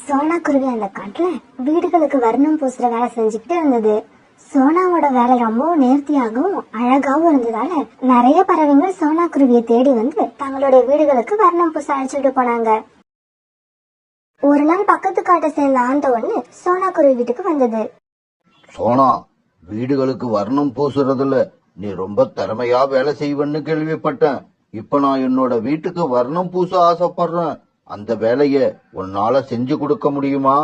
சோனா குருவி அந்த காட்டுல வீடுகளுக்கு வர்ணம் பூசுற வேலை செஞ்சுக்கிட்டு இருந்தது. சோனாவோட வேலை ரொம்பவும் நேர்த்தியாகவும் அழகாவும் இருந்ததால நிறைய பறவைகள் சோனா குருவியை தேடி வந்து தங்களுடைய வீடுகளுக்கு வர்ணம் பூச அழைச்சிட்டு போனாங்க. ஒரு நாள் பக்கத்து காட்டை சேர்ந்த ஆண்ட ஒண்ணு சோனா குருவி வீட்டுக்கு வந்தது. சோனா, வீடுகளுக்கு வர்ணம் பூசுறதுல நீ ரொம்ப திறமையா வேலை செய்வன்னு கேள்விப்பட்டேன். இப்ப நான் என்னோட வீட்டுக்கு வர்ணம் பூச ஆசைப்படுறேன். அந்த வேலைய உன்னால செஞ்சு கொடுக்க முடியுமா?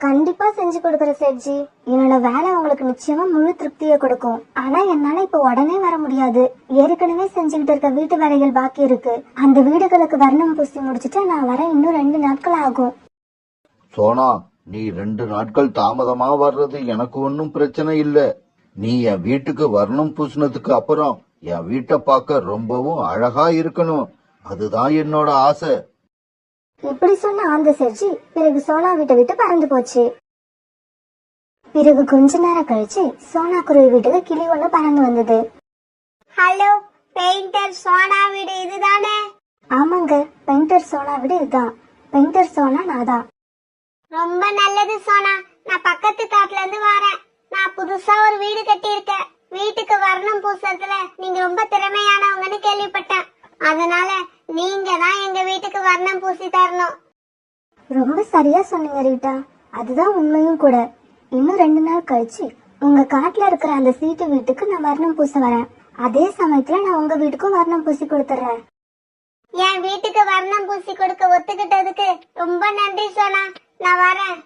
கண்டிப்பா செஞ்சு கொடுக்குற சேட்ஜி. என்னோட வேலை உங்களுக்கு நிச்சயமா முழு திருப்தியை கொடுக்கும். ஆனா என்னால இப்ப உடனே வர முடியாது. ஏற்கனவே செஞ்சுக்கிட்டு இருக்க வீட்டு வேலைகள் பாக்கி இருக்கு. அந்த வீடுகளுக்கு வர்ணம் பூசி முடிச்சுட்டு நான் வர இன்னும் 2 நாட்கள் ஆகும். சோனா, நீ 2 நாட்கள் தாமதமா வர்றது எனக்கு ஒன்னும் பிரச்சனை இல்ல. நீ என் வீட்டுக்கு வர்ணம் பூசினதுக்கு அப்புறம் என் வீட்டை பார்க்க ரொம்பவும் அழகா இருக்கணும். அதுதான் என்னோட ஆசை. இப்படி சொன்ன ஆந்த சேட்ஜி பிறகு சோனா வீட்டை விட்டு பறந்து போச்சு. பிறகு கொஞ்ச நேரம் கழிச்சு சோனா குருவி வீட்டுக்கு கிளி ஒண்ணு பறந்து வந்தது. ஹலோ, பெயிண்டர் சோனா வீடு இதுதானே? ஆமாங்க, பெயிண்டர் சோனா வீடு இதுதான். பெயிண்டர் சோனா நாதான். ரொம்ப நல்லது சோனா. நான் பக்கத்து காட்டுல இருந்து வரேன். நான் புதுசா ஒரு வீடு கட்டி இருக்கேன். வீட்டுக்கு வர்ணம் பூசறதுல நீங்க ரொம்ப திறமையானவங்கன்னு கேள்விப்பட்டேன். அதனால நீங்க தான் எங்க வீட்டுக்கு வர்ணம் பூசி தரணும். ரொம்ப சரியா சொன்னீங்க ரீட்டா. அதுதான் உண்மையும் கூட. இன்னும் 2 நாள் கழிச்சு உங்க காட்டுல இருக்கிற அந்த சீட்டு வீட்டுக்கு நான் வர்ணம் பூச வரேன். அதே சமயத்துல நான் உங்க வீட்டுக்கும் வர்ணம் பூசி கொடுத்துறேன். என் வீட்டுக்கு வர்ணம் பூசி கொடுக்க ஒத்துக்கிட்டதுக்கு ரொம்ப நன்றி சோனா. நான் வரேன்.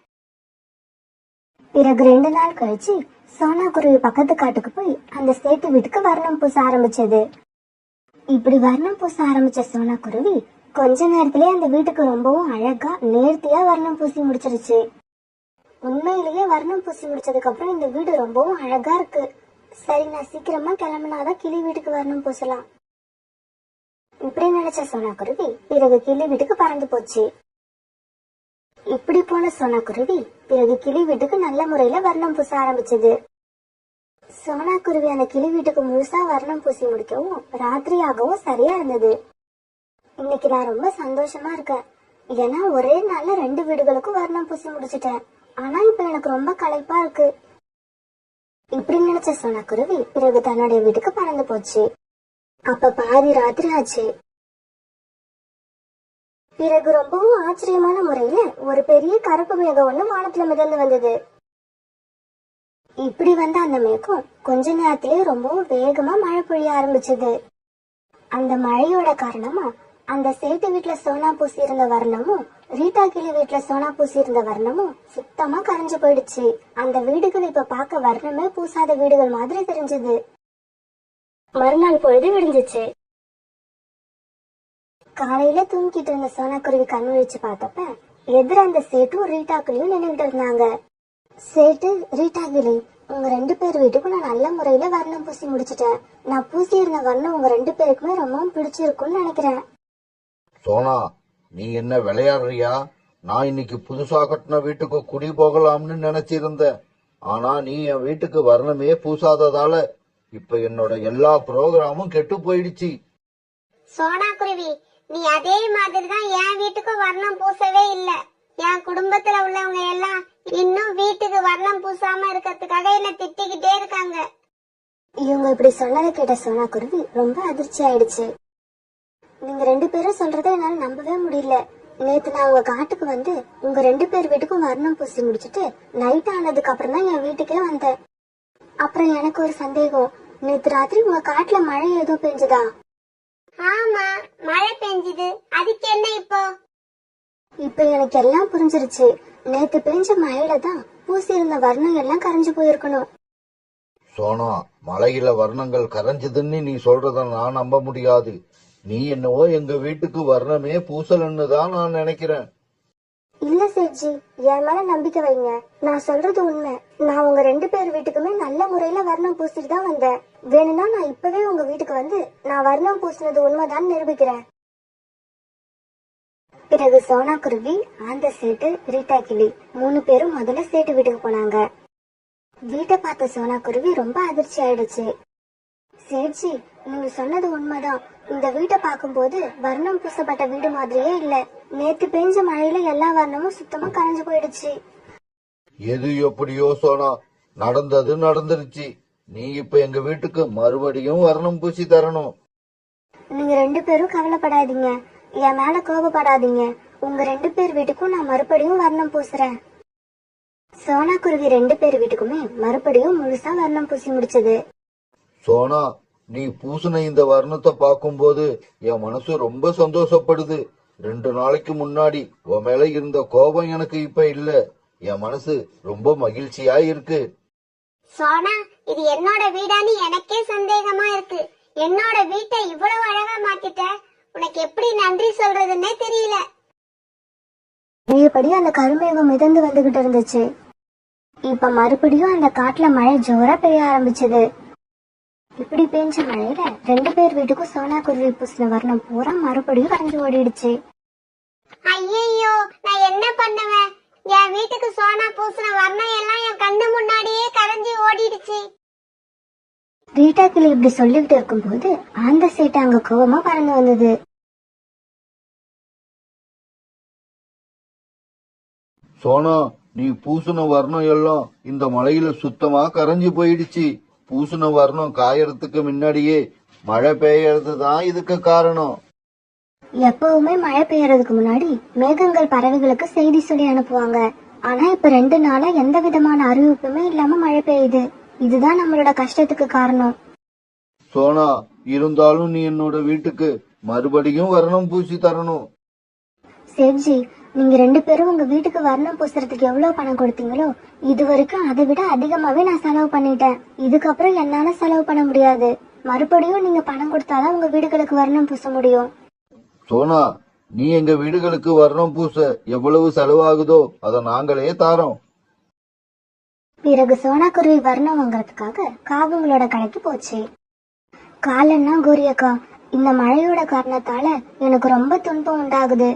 பிறகு 2 நாள் கழிச்சு சோனா குருவி பக்கத்து காட்டுக்கு போய் அந்த சேட்டு வீட்டுக்கு வர்ணம் பூச ஆரம்பிச்சது. இப்படி வர்ணம் பூச ஆரம்பிச்ச சோனா குருவி கொஞ்ச நேரத்திலேயே அந்த வீட்டுக்கு ரொம்பவும் அழகா நேர்த்தியா வர்ணம் பூசி முடிச்சிருச்சு. உண்மையிலேயே வர்ணம் பூசி முடிச்சதுக்கு அப்புறம் இந்த வீடு ரொம்பவும் அழகா இருக்கு. சரி, நான் சீக்கிரமா கிளம்பினாதான் கிளி வீட்டுக்கு வர்ணம் பூசலாம். இப்படி நினைச்ச சோனா குருவி பிறகு கிளி வீட்டுக்கு பறந்து போச்சு. இப்படி போன சோனா குருவி பிறகு கிளி வீட்டுக்கு நல்ல முறையில வர்ணம் பூச ஆரம்பிச்சது. சோனா குருவி அந்த கிளி வீட்டுக்கு முழுசா வர்ணம் பூசி முடிக்கவும் ராத்திரியாகவும் சரியா இருந்தது. இன்னைக்கு நான் ரொம்ப சந்தோஷமா இருக்கேன். ஏன்னா ஒரே நாள்ல 2 வீடுகளுக்கும் வர்ணம் பூசி முடிச்சிட்டேன். ஆனா இப்ப எனக்கு ரொம்ப களைப்பா இருக்கு. இப்படி நினைச்ச சோனா குருவி பிறகு தன்னுடைய வீட்டுக்கு பறந்து போச்சு. அப்ப பாதி ராத்திரி ஆச்சு. பிறகு ரொம்பவும் ஆச்சரியமான முறையில ஒரு பெரிய கருப்பு மேகம் ஒண்ணு வானத்துல மிதந்து வந்தது. இப்படி வந்த அந்த மேகம் கொஞ்ச நேரத்திலேயே ரொம்பவும் வேகமா மழை பொழிய ஆரம்பிச்சது. அந்த மழையோட காரணமா அந்த சேட்டு வீட்டுல சோனா பூசி இருந்த வர்ணமும் ரீட்டா கிளி வீட்டுல சோனா பூசி இருந்த வர்ணமும் சுத்தமா கரைஞ்சு போயிடுச்சு. அந்த வீடுகள் இப்ப பார்க்க வர்ணமே பூசாத வீடுகள் மாதிரி தெரிஞ்சது. மறுநாள் பொழுது விடிஞ்சிச்சு. காலையில தூங்கிட்டு இருந்த சோனா குருவி கண் விழிச்சு பார்த்தப்ப எதிர அந்த சேட்டும் ரீட்டா கிளியும் நின்னுகிட்டு இருந்தாங்க. சேட்டு, ரீட்டா கிளி, உங்க 2 பேர் வீட்டுக்கும் நான் நல்ல முறையில வர்ணம் பூசி முடிச்சிட்டேன். நான் பூசி இருந்த வர்ணம் உங்க 2 பேருக்குமே ரொம்பவும் பிடிச்சிருக்கும்னு நினைக்கிறேன். சோனா, நீ என்ன விளையாடுறியா? நான் இன்னைக்கு புதுசா கட்டின வீட்டுக்கு குடி போகலாம்னு நினைச்சிருந்தேன். ஆனா நீ என் வீட்டுக்கு வர்ணமே பூசாததால இப்ப என்னோட எல்லா ப்ரோக்ராமும் கெட்டு போயிடுச்சு. சோனா குருவி, நீ அதே மாதிரிதான் என் வீட்டுக்கும் வர்ணம் பூசவே இல்ல. என் குடும்பத்துல உள்ளவங்க எல்லாம் இன்னும் வீட்டுக்கு வர்ணம் பூசாம இருக்கிறதுக்காக என்ன திட்டிக்கிட்டே இருக்காங்க. இவங்க இப்படி சொன்னதை கேட்ட சோனா குருவி ரொம்ப அதிர்ச்சி ஆயிடுச்சு. நீங்க 2 பேரும் சொல்றதை என்னால நம்பவே முடியல. நேத்து நான் உங்க காட்டுக்கு வந்து உங்க 2 பேர் வீட்டுக்கும் வர்ணம் பூசி முடிச்சுட்டு நைட் ஆனதுக்கு அப்புறம் தான் என் வீட்டுக்கே வந்தேன். அப்புறம் எனக்கு ஒரு சந்தேகம். நேத்து ராத்திரி உங்க காட்டுல மழை ஏதோ பெஞ்சதா? ஆமா, மழை பெஞ்சுது. அதுக்கு என்ன இப்போ? இப்ப எனக்கு எல்லாம் புரிஞ்சிருச்சு. நேத்து பெஞ்ச மழையில தான் பூசி இருந்த வர்ணம் எல்லாம் கரைஞ்சு போயிருக்கணும். சோனா, மலையில வர்ணங்கள் கரைஞ்சதுன்னு நீ சொல்றத நான் நம்ப முடியாது. நீ என்னவோ எங்க வீட்டுக்கு வர்ணமே பூசலன்னு தான் நான் நினைக்கிறேன். இல்ல சேட்ஜி, என் மேல நம்பிக்கை வைங்க. நான் சொல்றது உண்மை. நான் உங்க 2 பேர் வீட்டுக்குமே நல்ல முறையில வர்ணம் பூசிட்டு தான் வந்தேன். வேணும்னா நான் இப்பவே உங்க வீட்டுக்கு வந்து நான் வர்ணம் பூசினது உண்மைதான் நிரூபிக்கிறேன். பிறகு சோனா குருவி, ஆந்த சேட்டு, ரீட்டா கிளி 3 பேரும் முதல்ல சேட்டு வீட்டுக்கு போனாங்க. வீட்டை பார்த்த சோனா குருவி ரொம்ப அதிர்ச்சி ஆயிடுச்சு. சேட்ஜி, நீங்க சொன்னது உண்மைதான். இந்த வீட்டை பார்க்கும்போது வர்ணம் பூசப்பட்ட வீடு மாதிரியே இல்ல. நேத்து பெஞ்ச மழையில எல்லா வர்ணமும் சுத்தமா கரைஞ்சு போயிடுச்சு. எது எப்படியோ சோனா, நடந்தது நடந்துருச்சு. நீ இப்ப எங்க வீட்டுக்கு மறுபடியும் வர்ணம் பூசி தரணும். நீங்க 2 பேரும் கவலைப்படாதீங்க, என் மேல கோபப்படாதீங்க. உங்க 2 பேர் வீட்டுக்கும் நான் மறுபடியும் வர்ணம் பூசுறேன். சோனா குருவி 2 பேர் வீட்டுக்குமே மறுபடியும் முழுசா வர்ணம் பூசி முடிச்சது. சோனா, நீ பூசின இந்த வர்ணத்தை பார்க்கும்போது என் மனசு ரொம்ப சந்தோஷப்படுது. 2 நாளைக்கு முன்னாடி உன் மேல இருந்த கோபம் எனக்கு இப்ப இல்ல. என் மனசு ரொம்ப மகிழ்ச்சியா இருக்கு. சோனா, இது என்னோட வீடான்னு எனக்கே சந்தேகமா இருக்கு. என்னோட வீட்டை இவ்வளவு அழகா மாத்திட்ட. உனக்கு எப்படி நன்றி சொல்றதுன்னே தெரியல. பழையபடி அந்த கருமேகம் மிதந்து வந்துகிட்டு இருந்துச்சு. இப்ப மறுபடியும் அந்த காட்டுல மழை ஜோரா பெய்ய ஆரம்பிச்சது. இப்படி பெஞ்ச மழையில 2 பேர் வீட்டுக்கும் சோனா குருவி பூசின வர்ணம் பூரா மறுபடியும் கரைஞ்சு ஓடிடுச்சு. ஐயோ, நான் என்ன பண்ணுவேன்? என் வீட்டுக்கு சோனா பூசின வர்ணம் எல்லாம் என் கண்ணு முன்னாடியே கரைஞ்சி ஓடிடுச்சு. ரீட்டா கிளி இப்படி சொல்லிக்கிட்டு இருக்கும்போது அந்த சேட்டை அங்க கோவமா பறந்து வந்தது. சோனா, நீ பூசின வர்ணம் எல்லாம் இந்த மழையில சுத்தமா கரைஞ்சு போயிடுச்சு. பூசின வர்ணம் காயறதுக்கு முன்னாடியே மழை பெய்யறது தான் இதுக்கு காரணம். எப்பவுமே மழை பெய்யறதுக்கு முன்னாடி மேகங்கள் பறவைகளுக்கு செய்தி சொல்லி அனுப்புவாங்க. ஆனா இப்ப 2 நாளா எந்த விதமான அறிவிப்புமே இல்லாம மழை பெய்யுது. இதுதான் நம்மளோட கஷ்டத்துக்கு காரணம். சோனா, இருந்தாலும் நீ என்னோட வீட்டுக்கு மறுபடியும் வர்ணம் பூசி தரணும். சேட்ஜி, நீங்க 2 பேரும் உங்க வீட்டுக்கு வர்ணம் பூசுறதுக்கு எவ்வளவு பணம் கொடுத்தீங்களோ இது வரைக்கும் அதை விட அதிகமாவே நான் செலவு பண்ணிட்டேன். இதுக்கப்புறம் என்னால செலவு பண்ண முடியாது. மறுபடியும் நீங்க பணம் கொடுத்தாதான் உங்க வீடுகளுக்கு வர்ணம் பூச முடியும். சோனா, நீ எங்க வீடுகளுக்கு வர்ணம் பூச எவ்வளவு செலவாகுதோ அதை நாங்களே தாரோம். பிறகு சோனா குருவி வர்ணம் வாங்கறதுக்காக காகங்களோட கடைக்கு போச்சு. காலன்னா கோரியக்கா, இந்த மழையோட காரணத்தால எனக்கு ரொம்ப துன்பம் உண்டாகுது.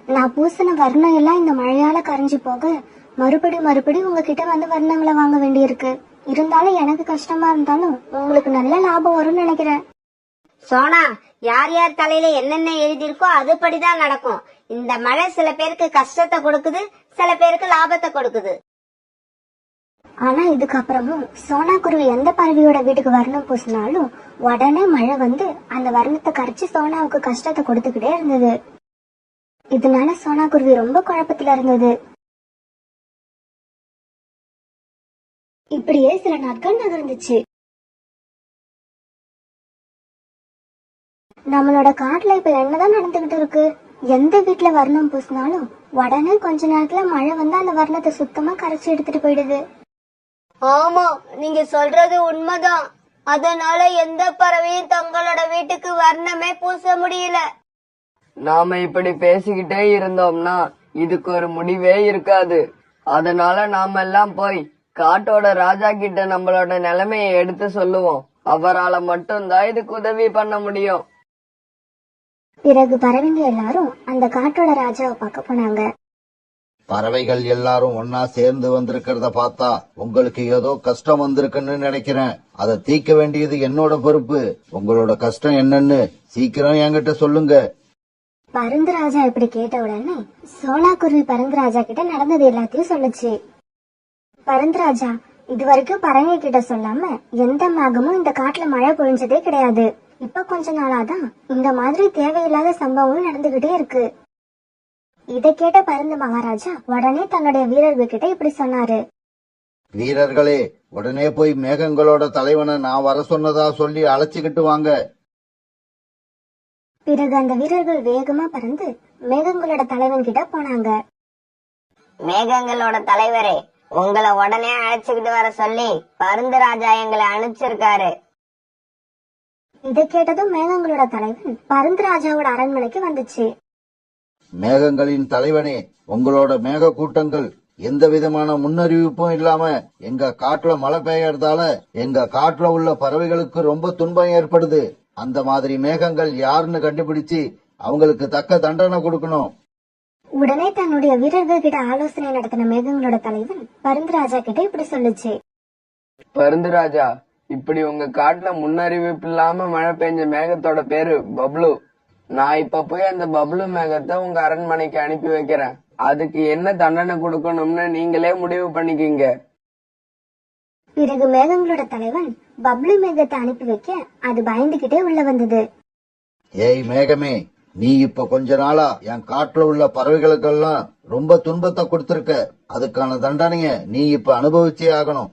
நான் பூசின வர்ணம் எல்லாம் இந்த மழையால கரைஞ்சு போக மறுபடி உங்ககிட்ட வந்து வர்ணங்களை வாங்க வேண்டியிருக்கு. இருந்தாலும் எனக்கு கஷ்டமா இருந்தாலும் உங்களுக்கு நல்ல லாபம் வரும்னு நினைக்கிறேன். சோனா, யார் யார் தலையில என்னென்ன எழுதியிருக்கோ அதுபடிதான் நடக்கும். இந்த மழை சில பேருக்கு கஷ்டத்தை கொடுக்குது, சில பேருக்கு லாபத்தை கொடுக்குது. ஆனா இதுக்கப்புறமும் சோனா குருவி எந்த பறவையோட வீட்டுக்கு வர்ணம் பூசினாலும் உடனே மழை வந்து அந்த வர்ணத்தை கரைச்சு சோனாவுக்கு கஷ்டத்தை கொடுத்துக்கிட்டே இருந்தது. இதனால சோனா குருவி ரொம்ப குழப்பத்துல இருந்தது. இப்படியே சில நாட்கள் நகர்ந்துச்சு. நம்மளோட காட்டுல இப்ப என்னதான் நடந்துகிட்டு இருக்கு? எந்த வீட்டுல வர்ணம் பூசினாலும் உடனே கொஞ்ச நேரத்துல மழை வந்து அந்த வர்ணத்தை சுத்தமா கரைச்சு எடுத்துட்டு போயிடுது. ஆமா, நீங்க சொல்றது உண்மைதான். அதனால எந்த பறவையும் தங்களோட வீட்டுக்கு வர்ணமே பூச முடியல. நாம இப்படி பேசிக்கிட்டே இருந்தோம்னா இதுக்கு ஒரு முடிவே இருக்காது. அதனால நாம எல்லாம் போய் காட்டோட ராஜா கிட்ட நம்மளோட நிலைமையை எடுத்து சொல்லுவோம். அவரால மட்டும்தான் இதுக்கு உதவி பண்ண முடியும். பிறகு பறவைங்க எல்லாரும் அந்த காட்டோட ராஜாவை பார்க்க போனாங்க. பறவைகள் எல்லாரும் ஒன்னா சேர்ந்து வந்திருக்கிறத பார்த்தா உங்களுக்கு ஏதோ கஷ்டம் வந்திருக்குன்னு நினைக்கிறேன். அதை தீர்க்க வேண்டியது என்னோட பொறுப்பு. உங்களோட கஷ்டம் என்னன்னு சீக்கிரம் என்கிட்ட சொல்லுங்க. பருந்து ராஜா இப்படி கேட்ட உடனே சோனா குருவி பருந்து ராஜா கிட்ட நடந்தது எல்லாத்தையும் சொல்லுச்சு. பருந்து ராஜா, இது வரைக்கும் பறவை கிட்ட சொல்லாம எந்த மேகமும் இந்த காட்டுல மழை பொழிஞ்சதே கிடையாது. இப்ப கொஞ்ச நாளாதான் இந்த மாதிரி தேவையில்லாத சம்பவங்கள் நடந்துகிட்டே இருக்கு. இதை கேட்ட பருந்து மகாராஜா உடனே தன்னுடைய வீரர்கள் கிட்ட இப்படி சொன்னாரு. வீரர்களே, உடனே போய் மேகங்களோட தலைவனை நான் வர சொன்னதா சொல்லி அழைச்சுக்கிட்டு வாங்க. பிறகு அந்த வீரர்கள் வேகமா பறந்து மேகங்களோட தலைவன் கிட்ட போனாங்க. மேகங்களோட தலைவரே, உங்களை உடனே அழைச்சுக்கிட்டு வர சொல்லி பருந்து ராஜா எங்களை அனுப்பிச்சிருக்காரு. இதை கேட்டதும் மேகங்களோட தலைவன் பருந்து ராஜாவோட அரண்மனைக்கு வந்துச்சு. மேகங்களின் தலைவனே, உங்களோட மேக கூட்டங்கள் எந்த விதமான முன்னறிவிப்பும் இல்லாம எங்க காட்டுல மழை பெய்யறதால எங்க காட்டுல உள்ள பறவைகளுக்கு ரொம்ப துன்பம் ஏற்படுது. அந்த மாதிரி மேகங்கள் யாருன்னு கண்டுபிடிச்சு அவங்களுக்கு தக்க தண்டனை கொடுக்கணும். உடனே தன்னுடைய வீரர்கள் கிட்ட ஆலோசனை நடத்தின மேகங்களோட தலைவன் பருந்து ராஜா கிட்ட இப்படி சொல்லுச்சு. பருந்து ராஜா, இப்படி உங்க காட்டுல முன்னறிவிப்பு இல்லாம மழை பெஞ்ச மேகத்தோட பேரு பப்ளு. நான் இப்ப போய் அந்த பப்ளு மேகத்தை உங்க அரண்மனைக்கு அனுப்பி வைக்கிறேன். அதுக்கு என்ன தண்டனை கொடுக்கணும்னு நீங்களே முடிவு பண்ணிக்கிங்க. பிறகு மேகங்களோட தலைவன் பப்ளு மேகத்தை அனுப்பி வைக்க அது பயந்துகிட்டே உள்ள வந்தது. ஏய் மேகமே, நீ இப்ப கொஞ்ச நாளா என் காட்டுல உள்ள பறவைகளுக்கெல்லாம் ரொம்ப துன்பத்தை கொடுத்திருக்க. அதுக்கான தண்டனைய நீ இப்ப அனுபவிச்சே ஆகணும்.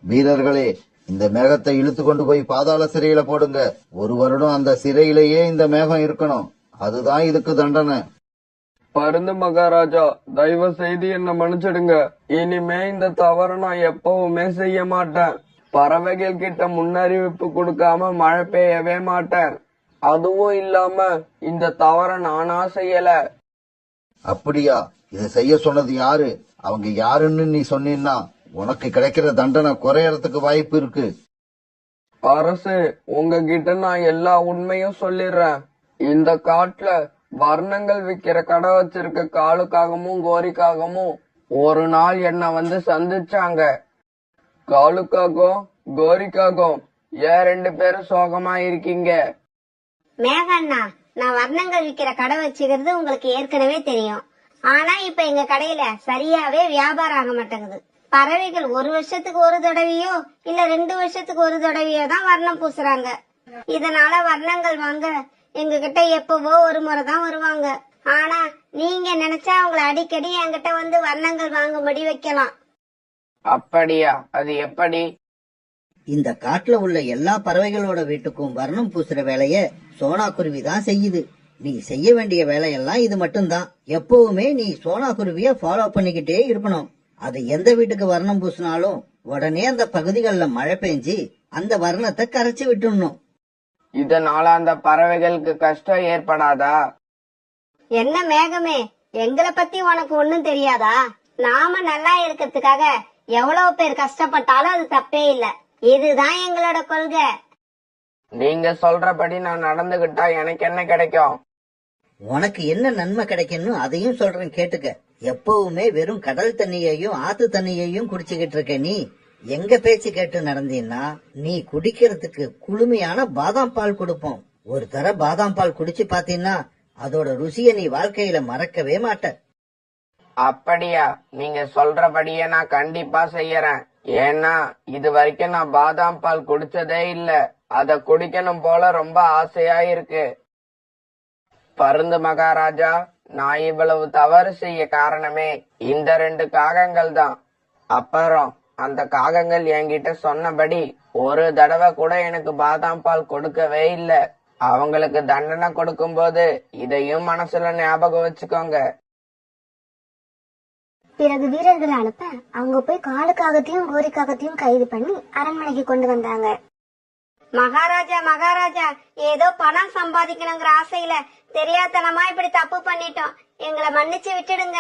வீரர்களே, இந்த மேகத்தை இழுத்து கொண்டு போய் பாதாள சிறையில போடுங்க. 1 வருடம் அந்த சிறையிலேயே இந்த மேகம் இருக்கணும். அதுதான் இதுக்கு தண்டனை. பருந்து மகாராஜா, தயவு செய்து என்ன மன்னிச்சிடுங்க. இனிமே இந்த தவறு நான் எப்பவுமே செய்ய மாட்டேன். பறவைகள் கிட்ட முன்னறிவிப்பு கொடுக்காம மழை பெய்யவே மாட்டேன். அதுவும் இல்லாம இந்த தவறை நானா செய்யல. அப்படியா? இதை செய்ய சொன்னது யாரு? அவங்க யாருன்னு நீ சொன்னீன்னா உனக்கு கிடைக்கிற தண்டனை குறையறதுக்கு வாய்ப்பு இருக்கு. அரசு, உங்ககிட்ட நான் எல்லா உண்மையும் சொல்லிடுறேன். இந்த காட்டுல வர்ணங்கள் விக்கிற கடை வச்சிருக்க காலுக்காகவும் கோரிக்காகவும் ஒரு நாள் என்ன வந்து சந்திச்சாங்க. காலுக்காகவும் கோரிக்காகவும் ஏன் 2 பேரும் சோகமா இருக்கீங்க? மேகண்ணா, நான் வர்ணங்கள் விக்கிற கடை வச்சுக்கிறது உங்களுக்கு ஏற்கனவே தெரியும். ஆனா இப்ப எங்க கடையில சரியாவே வியாபாரம் ஆக மாட்டேங்குது. பறவைகள் 1 வருஷத்துக்கு ஒரு தடவையோ இல்ல 2 வருஷத்துக்கு ஒரு தடவையோ தான் வர்ணம் பூசுறாங்க. இதனால வர்ணங்கள் வாங்க எங்க கிட்ட எப்பவோ ஒரு முறை தான் வருவாங்க. ஆனா நீங்க நினைச்சா அவங்கள அடிக்கடி என்கிட்ட வந்து வர்ணங்கள் வாங்கும்படி வைக்கலாம். அப்படியா? அது எப்படி? இந்த காட்டுல உள்ள எல்லா பறவைகளோட வீட்டுக்கும் வர்ணம் பூசுற வேலைய சோனா குருவி தான் செய்யுது. நீ செய்ய வேண்டிய வேலையெல்லாம் இது மட்டும்தான். எப்பவுமே நீ சோனா குருவிய ஃபாலோ பண்ணிக்கிட்டே இருக்கணும். அது எந்த வீட்டுக்கு வர்ணம் பூசினாலும் உடனே அந்த பகுதிகளில் மழை பெஞ்சு அந்த வர்ணத்தை கரைச்சு விட்டுடணும். இதனால அந்த பறவைகளுக்கு கஷ்டம் ஏற்படாதா? என்ன மேகமே, எங்களை பத்தி உனக்கு ஒண்ணும் தெரியாதா? நாம நல்லா இருக்கிறதுக்காக எவ்வளவு பேர் கஷ்டப்பட்டாலும் அது தப்பே இல்ல. இதுதான் எங்களோட கொள்கை. நீங்க சொல்றபடி நான் நடந்துகிட்டா எனக்கு என்ன கிடைக்கும்? உனக்கு என்ன நன்மை கிடைக்கும்னு அதையும் சொல்றேன் கேட்டுக்க. எப்பவுமே வெறும் கடல் தண்ணியையும் ஆத்து தண்ணியையும் குடிச்சுக்கிட்டு இருக்க நீ எங்க பேச்சு கேட்டு நடந்தீன்னா நீ குடிக்கிறதுக்கு குளுமையான பாதாம் பால் கொடுப்போம். ஒரு தர பாதாம் பால் குடிச்சு பாத்தீங்கன்னா அதோட ருசிய நீ வாழ்க்கையில மறக்கவே மாட்ட. அப்படியா? நீங்க சொல்றபடியே நான் கண்டிப்பா செய்யறேன். ஏன்னா இது வரைக்கும் நான் பாதாம் பால் குடிச்சதே இல்ல. அத குடிக்கணும் போல ரொம்ப ஆசையா இருக்கு. பருந்து மகாராஜா, நான் இவ்வளவு தவறு செய்ய காரணமே இந்த 2 காகங்கள் தான். அப்புறம் அந்த காகங்கள் என்கிட்ட சொன்னபடி ஒரு தடவை கூட எனக்கு பாதாம் பால் கொடுக்கவே இல்ல. அவங்களுக்கு தண்டனை கொடுக்கும் போது இதையும் மனசுல ஞாபகம் வச்சுக்கோங்க. பிறகு வீரர்களை அனுப்ப அவங்க போய் காலுக்காகத்தையும் கோரிக்காகத்தையும் கைது பண்ணி அரண்மனைக்கு கொண்டு வந்தாங்க. மகாராஜா மகாராஜா, ஏதோ பணம் சம்பாதிக்கணுங்கிற ஆசையில தெரியாதனமா இப்படி தப்பு பண்ணிட்டோம். எங்களை மன்னிச்சு விட்டுடுங்க.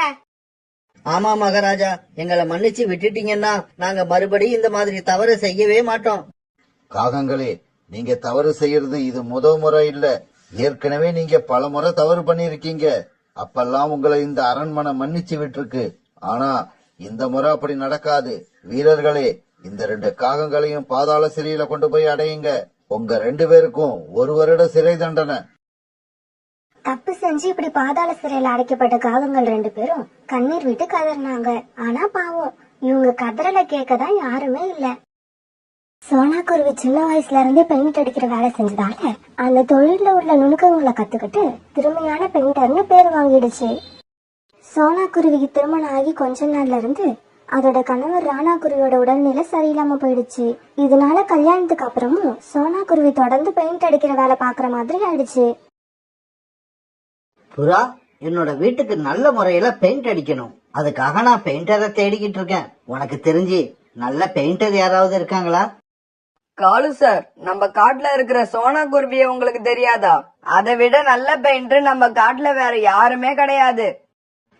ஆமா மகாராஜா, எங்களை மன்னிச்சு விட்டுட்டீங்கன்னா நாங்க மறுபடியும் இந்த மாதிரி தவறு செய்யவே மாட்டோம். காகங்களே, நீங்க தவறு செய்யறது இது முறை இல்ல. ஏற்கனவே நீங்க பல முறை தவறு பண்ணிருக்கீங்க. அப்பெல்லாம் உங்களை இந்த அரண்மனை மன்னிச்சு விட்டுருக்கு. ஆனா இந்த முறை அப்படி நடக்காது. வீரர்களே, இந்த 2 காகங்களையும் பாதாள சிறையில கொண்டு போய் அடையுங்க. உங்க 2 பேருக்கும் 1 வருட சிறை தண்டனை. தப்பு செஞ்சு இப்படி பாதாள சிறையில அடைக்கப்பட்ட காகங்கள் 2 பேரும் கண்ணீர் விட்டு கதறினாங்க. ஆனா பாவம், இவங்க கதறல கேட்கதான் யாருமே இல்ல. சோனா குருவி சின்ன வயசுல இருந்தே பெயிண்ட் அடிக்கிற வேலை செஞ்சதால அந்த தொழில உள்ள நுணுக்கங்களை கத்துக்கிட்டு திறமையான பெயிண்டர்னு பேர் வாங்கிடுச்சு. சோனா குருவிக்கு திருமணம் ஆகி கொஞ்ச நாள்ல இருந்து அதோட கணவர் ராணா குருவியோட உடல்நிலை சரியில்லாம போயிடுச்சு. இதனால கல்யாணத்துக்கு அப்புறமும் சோனா குருவி தொடர்ந்து பெயிண்ட் அடிக்கிற வேலை பாக்குற மாதிரி ஆயிடுச்சு. புறா, என்னோட வீட்டுக்கு நல்ல முறையில பெயிண்ட் அடிக்கணும். அதுக்காக நான் பெயிண்டரை தேடிக்கிட்டு இருக்கேன். உனக்கு தெரிஞ்சு நல்ல பெயிண்டர் யாராவது இருக்காங்களா? காலு சார், நம்ம காட்டுல இருக்கிற சோனா குருவிய உங்களுக்கு தெரியாதா? அதை விட நல்ல பெயிண்டர் நம்ம காட்டுல வேற யாருமே கிடையாது.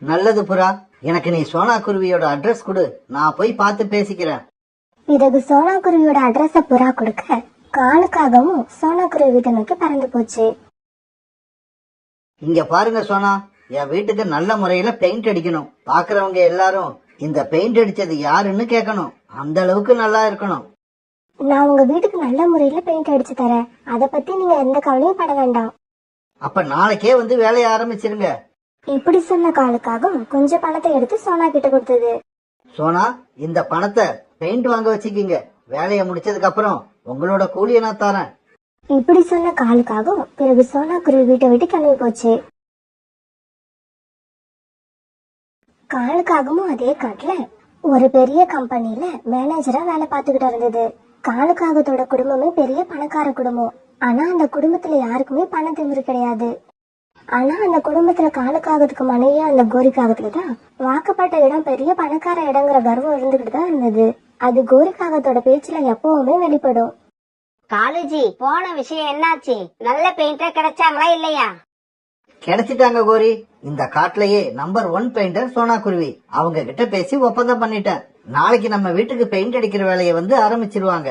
நல்லது புறா, எனக்கு நீ சோனா குருவியோட அட்ரஸ் கொடு, நான் போய் பார்த்து பேசிக்கிறேன். பிறகு சோனா குருவியோட அட்ரஸ புறா கொடுக்க காலுக்காகவும் சோனா குருவி வீட்டை நோக்கி பறந்து போச்சு. இங்க பாருங்க சோனா, என் வீட்டுக்கு நல்ல முறையில பெயிண்ட் அடிக்கணும். பாக்குறவங்க எல்லாரும் இந்த பெயிண்ட் அடிச்சது யாருன்னு கேட்கணும். அந்த அளவுக்கு நல்லா இருக்கணும். நான் உங்க வீட்டுக்கு நல்ல முறையில பெயிண்ட் அடிச்சு தரேன். அத பத்தி நீங்க எந்த கவலையும் பட வேண்டாம். அப்ப நாளைக்கே வந்து வேலையை ஆரம்பிச்சிருங்க. இப்படி சொன்ன காலுக்காகவும் கொஞ்சம் பணத்தை எடுத்து சோனா கிட்ட கொடுத்தது. சோனா, இந்த பணத்தை பெயிண்ட் வாங்க வச்சுக்கிங்க. வேலையை முடிச்சதுக்கு அப்புறம் உங்களோட கூலியை நான் தரேன். இப்படி சொன்ன காலுக்காகவும் பிறகு சோனா குருவி வீட்டை விட்டு கிளம்பி போச்சு. காலுக்காகவும் அதே காட்டுல ஒரு பெரிய கம்பெனில மேனேஜரா வேலை பார்த்துக்கிட்டு இருந்தது. காலுக்காகத்தோட குடும்பமே பெரிய பணக்கார குடும்பம். ஆனா அந்த குடும்பத்துல யாருக்குமே பண திமிரு கிடையாது. ஆனா அந்த குடும்பத்துல காலுக்காகத்துக்கு மனைவியா அந்த கோரிக்காகத்துலதான் வாக்கப்பட்ட இடம் பெரிய பணக்கார இடங்கிற கர்வம் இருந்துகிட்டு தான் இருந்தது. அது கோரிக்காகத்தோட பேச்சுல எப்பவுமே வெளிப்படும். காலேஜி போன விஷயம் என்னாச்சு? நல்ல பெயிண்டர் கிடைச்சாங்களா இல்லையா? கிடைச்சிட்டாங்க கோரி. இந்த காட்டுலயே நம்பர் 1 பெயிண்டர் சோனா குருவி. அவங்க கிட்ட பேசி ஒப்பந்தம் பண்ணிட்டேன். நாளைக்கு நம்ம வீட்டுக்கு பெயிண்ட் அடிக்கிற வேலையை வந்து ஆரம்பிச்சிருவாங்க.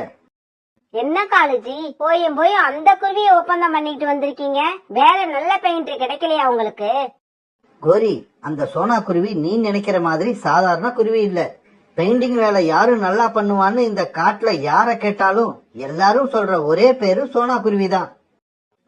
என்ன காலேஜி போய் அந்த குருவிய ஒப்பந்தம் பண்ணிட்டு வந்திருக்கீங்க? வேற நல்ல பெயிண்டர் கிடைக்கலையா உங்களுக்கு? கோரி, அந்த சோனா குருவி நீ நினைக்கிற மாதிரி சாதாரண குருவி இல்ல. பெயிண்டிங் வேலை யாரு நல்லா பண்ணுவான்னு இந்த காட்டுல யார கேட்டாலும் எல்லாரும் சொல்ற ஒரே பேரு சோனா குருவி தான்.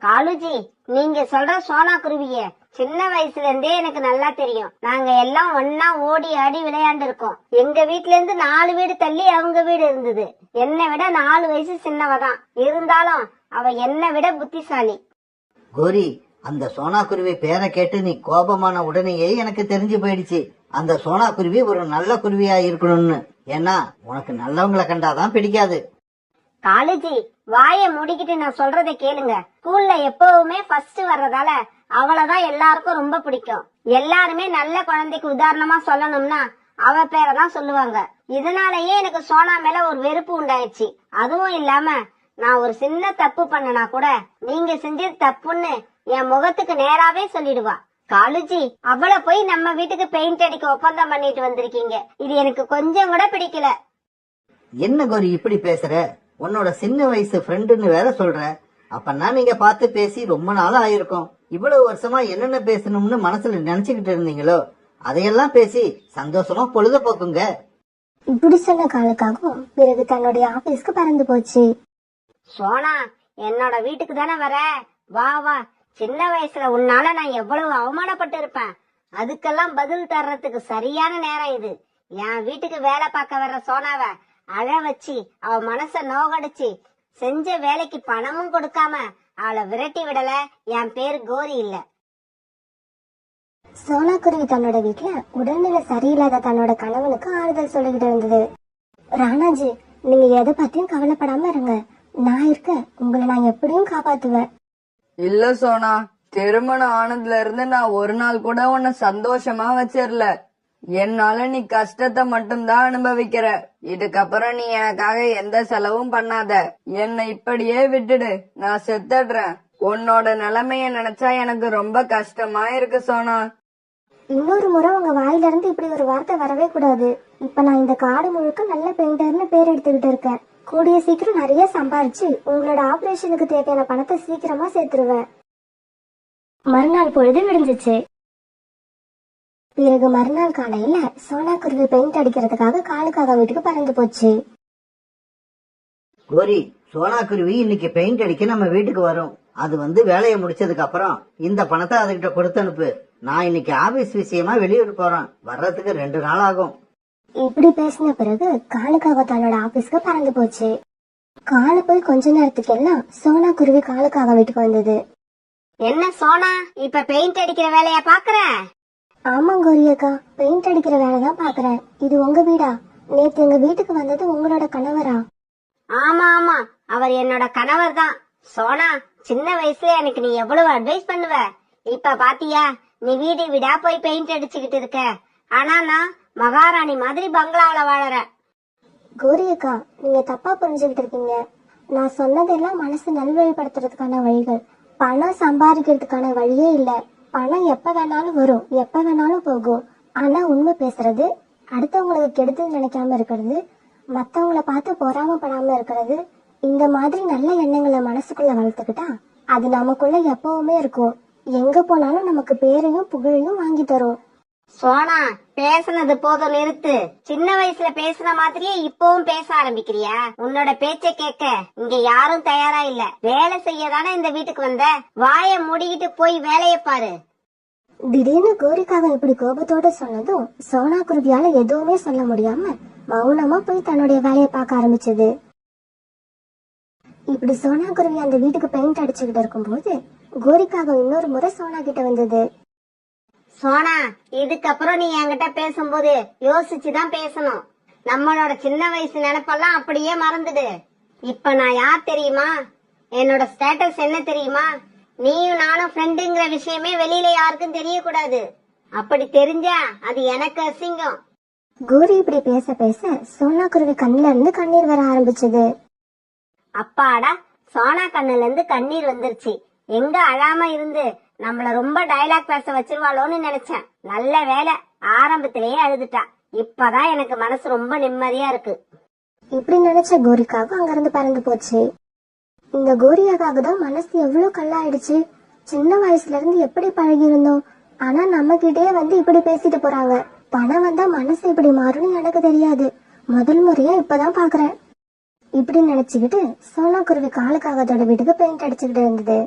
காலுஜி, நீங்க சொல்ற சோனா குருவிய சின்ன வயசுல இருந்தே எனக்கு நல்லா தெரியும். நாங்க எல்லாம் ஒன்னா ஓடி ஆடி விளையாண்டு இருக்கோம். எங்க வீட்ல இருந்து 4 வீடு தள்ளி அவங்க வீடு இருந்தது. என்னை விட 4 வயசு சின்னவதான். இருந்தாலும் அவ என்னை விட புத்திசாலி. கோரி, அந்த சோனா குருவி பேரை கேட்டு நீ கோபமான உடனேயே எனக்கு தெரிஞ்சு போயிடுச்சு. அந்த சோனா குருவி ஒரு நல்ல குருவியா இருக்கணும்னு. ஏன்னா உனக்கு நல்லவங்களை கண்டாதான் பிடிக்காது. காலேஜி, வாய மூடிக்கிட்டு நான் சொல்றதை கேளுங்க. ஸ்கூல்ல எப்பவுமே ஃபர்ஸ்ட் வர்றதால அவளதான் எல்லாருக்கும் ரொம்ப பிடிக்கும். எல்லாருமே நல்ல குழந்தைக்கு உதாரணமா சொல்லணும்னா அவ பேரை தான் சொல்லுவாங்க. இதனாலயே எனக்கு சோனா மேல ஒரு வெறுப்பு உண்டாயிடுச்சு. அதுவும் இல்லாம நான் ஒரு சின்ன தப்பு பண்ணனா கூட நீங்க செஞ்சது தப்புன்னு என் முகத்துக்கு நேராவே சொல்லிடுவா. காலுஜி, அவளை போய் நம்ம வீட்டுக்கு பெயிண்ட் அடிக்க ஒப்பந்தம் பண்ணிட்டு வந்திருக்கீங்க. இது எனக்கு கொஞ்சம் கூட பிடிக்கல. என்ன கோரி இப்படி பேசுற? உன்னோட சின்ன வயசு ஃப்ரெண்டுன்னு வேற சொல்ற. அப்பன்னா நீங்க பார்த்து பேசி ரொம்ப நாள் ஆயிருக்கும். இவ்வளவு வருஷமா என்னென்ன பேசணும்னு மனசுல நினைச்சுக்கிட்டு இருந்தீங்களோ அதையெல்லாம் பேசி சந்தோஷமா பொழுத போக்குங்க. இப்படி சொன்ன காலுக்காகவும் பிறகு தன்னுடைய ஆபீஸ்க்கு பறந்து போச்சு. சோனா, என்னோட வீட்டுக்கு தானே வர? வா வா. சின்ன வயசுல உன்னால நான் எவ்வளவு அவமானப்பட்டு இருப்பேன். அதுக்கெல்லாம் பதில் தர்றதுக்கு சரியான நேரம் இது. என் வீட்டுக்கு வேலை பார்க்க வர்ற சோனாவ அழ வச்சு அவ மனச நோகடிச்சு செஞ்ச வேலைக்கு பணமும் கொடுக்காம அவளை விரட்டி விடல. என் பேரு கோரி இல்ல. சோனா குருவி தன்னோட வீட்டுல உடல்நிலை சரியில்லாத தன்னோட கணவனுக்கு ஆறுதல் சொல்லிக்கிட்டு இருந்தது. ராணாஜி, நீங்க எதை பத்தியும் கவலைப்படாம இருங்க. நான் இருக்க, உங்களை நான் எப்படியும் காப்பாத்துவேன். இல்ல சோனா, திருமணம் ஆனதுல இருந்து நான் ஒரு நாள் கூட உன்னை சந்தோஷமா வச்சிரல. என்னால நீ கஷ்டத்தை மட்டும்தான் அனுபவிக்கிற. இதுக்கப்புறம் நீ எனக்காக எந்த செலவும் பண்ணாத. என்னை இப்படியே விட்டுடு, நான் செத்துடுறேன். உன்னோட நிலைமைய நினைச்சா எனக்கு ரொம்ப கஷ்டமா இருக்கு சோனா. இன்னொரு முறை உங்க வாயில இருந்து இப்படி ஒரு வார்த்தை வரவே கூடாது. இப்ப நான் இந்த காடு முழுக்க நல்ல பெயிண்டர்னு பேர் எடுத்துக்கிட்டு இருக்கேன். கூடிய சீக்கிரம் நிறைய சம்பாரிச்சு உங்களோட ஆபரேஷனுக்கு தேவையான பணத்தை சீக்கிரமா சேர்த்துருவேன். மறுநாள் பொழுது விடிஞ்சிச்சு. பிறகு மறுநாள் காலையில சோனா குருவி பெயிண்ட் அடிக்கிறதுக்காக காலுக்காக வீட்டுக்கு பறந்து போச்சு. கோரி, சோனா குருவி இன்னைக்கு பெயிண்ட் அடிக்க நம்ம வீட்டுக்கு வரும். அது வந்து வேலையை முடிச்சதுக்கு அப்புறம் இந்த பணத்தை அதுகிட்ட கொடுத்து அனுப்பு. நான் இன்னைக்கு ஆபீஸ் விஷயமா வெளியூர் போறேன். வர்றதுக்கு 2 நாள் ஆகும். இப்படி பேசின பிறகு காலுக்காக தன்னோட ஆபீஸ்க்கு பறந்து போச்சு. காலு போய் கொஞ்ச நேரத்துக்கு எல்லாம் சோனா குருவி காலுக்காக வீட்டுக்கு வந்தது. என்ன சோனா, இப்ப பெயிண்ட் அடிக்கிற வேலையா பாக்குற? ஆமா கோரியக்கா, பெயிண்ட் அடிக்கிற வேலைதான் பாக்குறேன். இது உங்க வீடா? நேத்து எங்க வீட்டுக்கு வந்தது உங்களோட கணவரா? ஆமா ஆமா, அவர் என்னோட கணவர் தான். சோனா, சின்ன வயசுல எனக்கு நீ எவ்வளவு அட்வைஸ் பண்ணுவ. இப்ப பாத்தியா, நீ வீடு வீடா போய் பெயிண்ட் அடிச்சுக்கிட்டு இருக்க. ஆனா நான் மகாராணி மாதிரி பங்களாவில வாழறேன். கோரியக்கா, நீங்க தப்பா புரிஞ்சுக்கிட்டு இருக்கீங்க. நான் சொன்னதெல்லாம் மனசு நல்வழிப்படுத்துறதுக்கான வழிகள். பணம் சம்பாதிக்கிறதுக்கான வழியே இல்ல. பணம் எப்ப வேணாலும் வரும், எப்ப வேணாலும் போகும். ஆனா உண்மை பேசுறது, அடுத்தவங்களுக்கு கெடுதல் நினைக்காம இருக்கிறது, மத்தவங்கள பார்த்து பொறாமப்படாம இருக்கிறது, இந்த மாதிரி நல்ல எண்ணங்களை மனசுக்குள்ள வளர்த்துக்கிட்டா அது நமக்குள்ள எப்பவுமே இருக்கும். எங்க போனாலும் நமக்கு பேரையும் புகழையும் வாங்கி தரும். சோனா, பேசுனது போதும், நிறுத்து. சின்ன வயசுல பேசுன மாதிரியே இப்பவும் பேச ஆரம்பிக்கிறியா? உன்னோட பேச்ச கேட்க இங்க யாரும் தயாரா இல்ல. வேலை செய்ய தானே இந்த வீட்டுக்கு வந்த. வாய மூடிக்கிட்டு போய் வேலைய பாரு. திடீர்னு கோரிக்காக இப்படி கோபத்தோட சொன்னதும் சோனா குருவியால எதுவுமே சொல்ல முடியாம மௌனமா போய் தன்னுடைய வேலையை பார்க்க ஆரம்பிச்சது. இப்படி சோனா குருவி அந்த வீட்டுக்கு பெயிண்ட் அடிச்சுக்கிட்டு இருக்கும்போது கோரிக்காக இன்னொரு முறை சோனா கிட்ட வந்தது. சோனா, இதுக்கப்புறம் நீ என்கிட்ட பேசும்போது யோசிச்சுதான் பேசணும். நம்மளோட சின்ன வயசு நினைப்பெல்லாம் அப்படியே மறந்துடு. இப்ப நான் யார் தெரியுமா? என்னோட ஸ்டேட்டஸ் என்ன தெரியுமா? நீயும் நானும் ஃப்ரெண்டுங்கிற விஷயமே வெளியில யாருக்கும் தெரியக்கூடாது. அப்படி தெரிஞ்சா அது எனக்கு அசிங்கம். கோரி இப்படி பேச பேச சோனா குருவி கண்ணுல இருந்து கண்ணீர் வர ஆரம்பிச்சது. அப்பாடா, சோனா கண்ணுல இருந்து கண்ணீர் வந்துருச்சு. எங்க அழாம இருந்து நம்மள ரொம்ப டயலாக் பேச வச்சிருவாளோன்னு நினைச்சேன். நல்ல வேலை, ஆரம்பத்திலேயே அழுதுட்டா. இப்பதான் எனக்கு மனசு ரொம்ப நிம்மதியா இருக்கு. இப்படி நினைச்ச கோரிக்காக அங்கிருந்து பறந்து போச்சு. இந்த கோரியாக்காக தான் மனசு எவ்வளவு கல்லாயிடுச்சு. சின்ன வயசுல இருந்து எப்படி பழகி இருந்தோம், ஆனா நம்ம கிட்டே வந்து இப்படி பேசிட்டு போறாங்க. பணம் வந்தா மனசு இப்படி மாறும்னு எனக்கு தெரியாது. முதல் முறையா இப்பதான் பாக்குறேன். இப்படி நினைச்சுக்கிட்டு சோனா குருவி காலுக்காகத்தோட வீட்டுக்கு பெயிண்ட் அடிச்சுக்கிட்டு இருந்தது.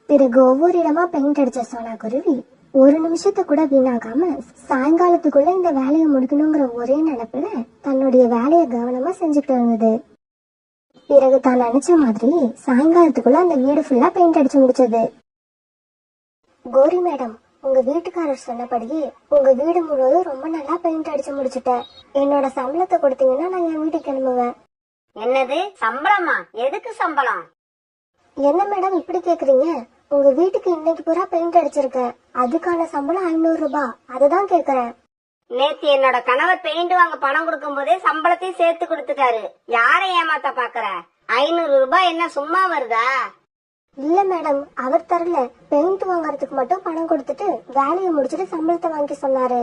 பிறகு ஒவ்வொரு இடமா பெயிண்ட் அடிச்ச சோனா குருவி ஒரு நிமிஷத்தை கூட வீணாகாம சாயங்காலத்துக்குள்ள இந்த வேலையை முடிக்கணுங்கிற ஒரே நினைப்புல தன்னுடைய வேலையை கவனமா செஞ்சுக்கிட்டு இருந்தது. பிறகு தான் நினைச்ச மாதிரி சாயங்காலத்துக்குள்ள அந்த வீடு ஃபுல்லா பெயிண்ட் அடிச்சு முடிச்சது. கோரி மேடம், உங்க வீட்டுக்காரர் சொன்னபடியே உங்க வீடு முழுவதும் ரொம்ப நல்லா பெயிண்ட் அடிச்சு முடிச்சுட்டேன். என்னோட சம்பளத்தை கொடுத்தீங்கன்னா நான் என் வீட்டுக்கு கிளம்புவேன். என்னது சம்பளமா? எதுக்கு சம்பளம்? என்ன மேடம் இப்படி கேக்குறீங்க? உங்க வீட்டுக்கு இன்னைக்கு பூரா பெயிண்ட் அடிச்சிருக்கேன், அதுக்கான சம்பளம் 500 ரூபாய். அதுதான் கேக்குறேன். நேத்து என்னோட கணவர் பெயிண்ட் வாங்க பணம் கொடுக்கும் போதே சம்பளத்தையும் சேர்த்து கொடுத்துட்டாரு. யாரை ஏமாத்த பாக்குற? 500 ரூபாய் என்ன சும்மா வருதா? இல்ல மேடம், அவர் தரல. பெயிண்ட் வாங்கறதுக்கு மட்டும் பணம் கொடுத்துட்டு வேலையை முடிச்சிட்டு சம்பளத்தை வாங்கி சொன்னாரு.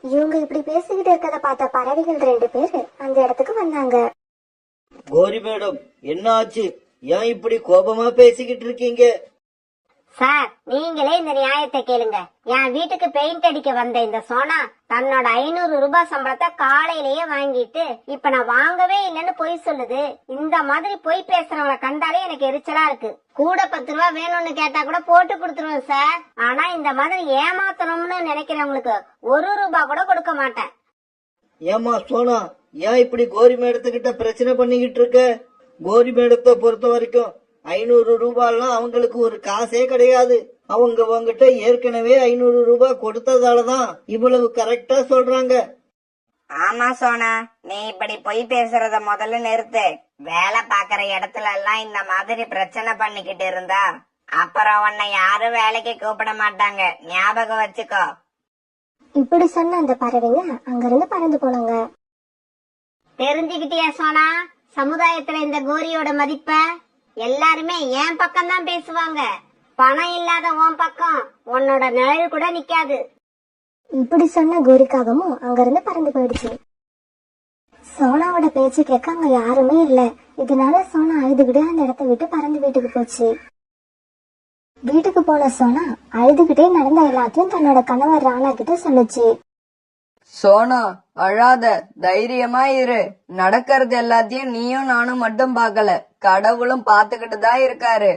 இவங்க இப்படி பேசிக்கிட்டு இருக்கத பார்த்த பறவைகள் 2 பேரு அந்த இடத்துக்கு வந்தாங்க. கோரி மேடம், என்ன ஆச்சு? ஏன் இப்படி கோபமா பேசிக்கிட்டு இருக்கீங்க? சார், நீங்களே இந்த நியாயத்தை கேளுங்க. என் வீட்டுக்கு பெயிண்ட் அடிக்க வந்த இந்த சோனா தன்னோட 500 ரூபாய் சம்பளத்தை காலையிலேயே வாங்கிட்டு இப்ப நான் வாங்கவே இல்லைன்னு பொய் சொல்லுது. இந்த மாதிரி பொய் பேசுறவங்களை கண்டாலே எனக்கு எரிச்சலா இருக்கு. கூட 10 ரூபாய் வேணும்னு கேட்டா கூட போட்டு கொடுத்துருவேன் சார். ஆனா இந்த மாதிரி ஏமாத்தணும்னு நினைக்கிறவங்களுக்கு 1 ரூபாய் கூட கொடுக்க மாட்டேன். ஏமா சோனா, ஏன் இப்படி கோரி மேடத்துக்கிட்ட பிரச்சனை பண்ணிக்கிட்டு இருக்க? கோரி மேடத்தை பொறுத்த வரைக்கும் 500 ரூபாய்லாம் அவங்களுக்கு ஒரு காசே கிடையாது. அவங்க உங்ககிட்ட ஏற்கனவே 500 ரூபாய் கொடுத்ததாலதான் இவ்வளவு கரெக்டா சொல்றாங்க. ஆமா சோனா, நீ இப்படி பொய் பேசுறத முதல்ல நிறுத்து. வேலை பாக்குற இடத்துல எல்லாம் இந்த மாதிரி பிரச்சனை பண்ணிக்கிட்டு இருந்தா அப்புறம் உன்னை யாரும் வேலைக்கு கூப்பிட மாட்டாங்க. ஞாபகம் வச்சுக்கோ. இப்படி சொன்ன அந்த பறவைங்க அங்கிருந்து பறந்து போனாங்க. தெரிஞ்சுக்கிட்டியா சோனா, சமுதாயத்துல இந்த கோரியோட மதிப்ப? எல்லாருமே என் பக்கம் தான் பேசுவாங்க. பணம் இல்லாத உன் பக்கம் உன்னோட நிழல் கூட நிக்காது. இப்படி சொன்ன கோரிக்காகமும் அங்கிருந்து பறந்து போயிடுச்சு. சோனாவோட பேச்சு கேட்க அங்க யாருமே இல்ல. இதனால சோனா அழுதுகிட்டே அந்த இடத்த விட்டு பறந்து வீட்டுக்கு போச்சு. வீட்டுக்கு போன சோனா அழுதுகிட்டே நடந்த எல்லாத்தையும் தன்னோட கணவர் ராணா கிட்ட சொல்லுச்சு. சோனா, அழாத, தைரியமா இரு. நடக்கிறது எல்லாத்தையும் நீயும் நானும் மட்டும் பார்க்கல, கடவுளும் பாத்துக்கிட்டு தான் இருக்காரு.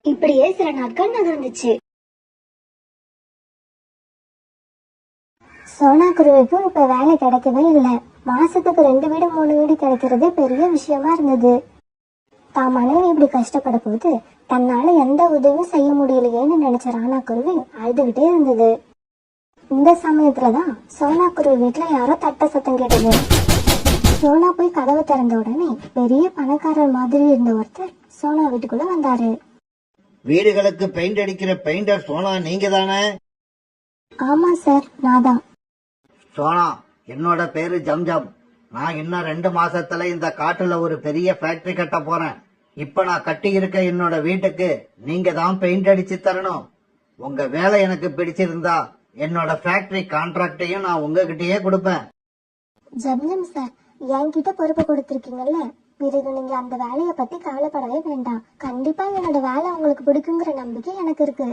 இப்படியே சில நாட்கள் நகர்ந்துச்சு. சோனா குருவிக்கும் இப்ப வேலை கிடைக்கவே இல்லை. மாசத்துக்கு 2 வீடு 3 வீடு கிடைக்கிறதே பெரிய விஷயமா இருந்தது. தான் மனைவி இப்படி கஷ்டப்பட போது தன்னால எந்த உதவியும் செய்ய முடியலையேன்னு நினைச்ச ராணா குருவி அழுதுகிட்டே இருந்தது. இந்த சமயத்துலதான் சோனா குருவி வீட்டுல யாரோ தட்ட சத்தம் கேட்டது. சோனா போய் கதவை திறந்த உடனே பெரிய பணக்காரர் மாதிரி இருந்த ஒருத்தர் சோனா வீட்டுக்குள்ள வந்தாரு. வீடுகளுக்கு பெயிண்ட் அடிக்கிற பெயிண்டர் சோனா நீங்க தானே? ஆமா சார், நான் தான். சோனா, என்னோட பேரு ஜம்ஜம். நான் இன்னும் 2 மாசத்துல இந்த காட்டுல ஒரு பெரிய ஃபேக்டரி கட்ட போறேன். இப்ப நான் கட்டி இருக்க என்னோட வீட்டுக்கு நீங்க தான் பெயிண்ட் அடிச்சு தரணும். உங்க வேலை எனக்கு பிடிச்சிருந்தா என்னோட ஃபேக்டரி கான்ட்ராக்டையும் நான் உங்ககிட்டயே கொடுப்பேன். ஜம்ஜம் சார், என்கிட்ட பொறுப்பு கொடுத்திருக்கீங்கல்ல, பிறகு நீங்க அந்த வேலையை பத்தி கவலைப்படவே வேண்டாம். கண்டிப்பா என்னோட வேலை உங்களுக்கு பிடிக்குங்கிற நம்பிக்கை எனக்கு இருக்கு.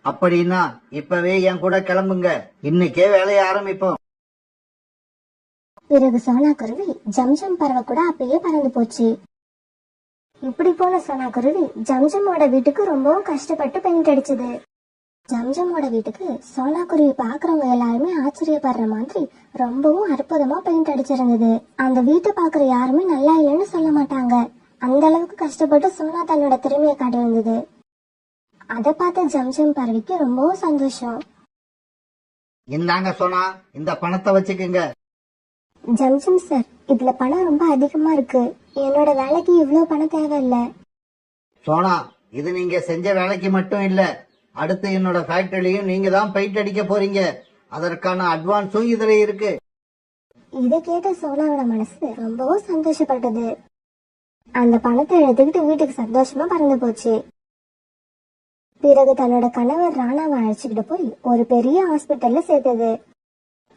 அப்படின்னா இப்பவே என் கூட கிளம்புங்க, இன்னைக்கே வேலையை ஆரம்பிப்போம். பிறகு சோனா குருவி ஜம்ஜம் பறவை கூட அப்பயே பறந்து போச்சு. இப்படி போன சோனா குருவி ஜம்ஜமோட வீட்டுக்கு ரொம்பவும் கஷ்டப்பட்டு பெயிண்ட் அடிச்சது. ஜம்ஜமோட வீட்டுக்கு சோனா குருவி பாக்குறவங்க எல்லாருமே ஆச்சரியப்படுற மாதிரி ரொம்பவும் அற்புதமா பெயிண்ட் அடிச்சிருந்தது. அந்த வீட்டை பாக்குற யாருமே நல்லா இல்லைன்னு சொல்ல மாட்டாங்க. அந்த அளவுக்கு கஷ்டப்பட்டு சோனா தன்னோட திறமையை காட்டி வந்தது. அதை பார்த்த ஜம்ஜம் பறவைக்கு ரொம்பவும் சந்தோஷம். இந்தாங்க சோனா, இந்த பணத்தை வச்சுக்குங்க. ஜம்ஜம் சார், இதுல பணம் ரொம்ப அதிகமா இருக்கு. என்னோட வேலைக்கு இவ்வளவு பணம் தேவையில்லை. சோனா, இது நீங்க செஞ்ச வேலைக்கு மட்டும் இல்ல, அடுத்து என்னோட ஃபேக்டரியும் நீங்க தான் பெயிண்ட் அடிக்க போறீங்க. அதற்கான அட்வான்ஸும் இதுல இருக்கு. இதை கேட்ட சோனாவோட மனசு ரொம்பவும் சந்தோஷப்பட்டது. அந்த பணத்தை எடுத்துக்கிட்டு வீட்டுக்கு சந்தோஷமா பறந்து போச்சு. பிறகு தன்னோட கணவர் ராணாவை அழைச்சுக்கிட்டு போய் ஒரு பெரிய ஹாஸ்பிட்டல்ல சேர்த்தது.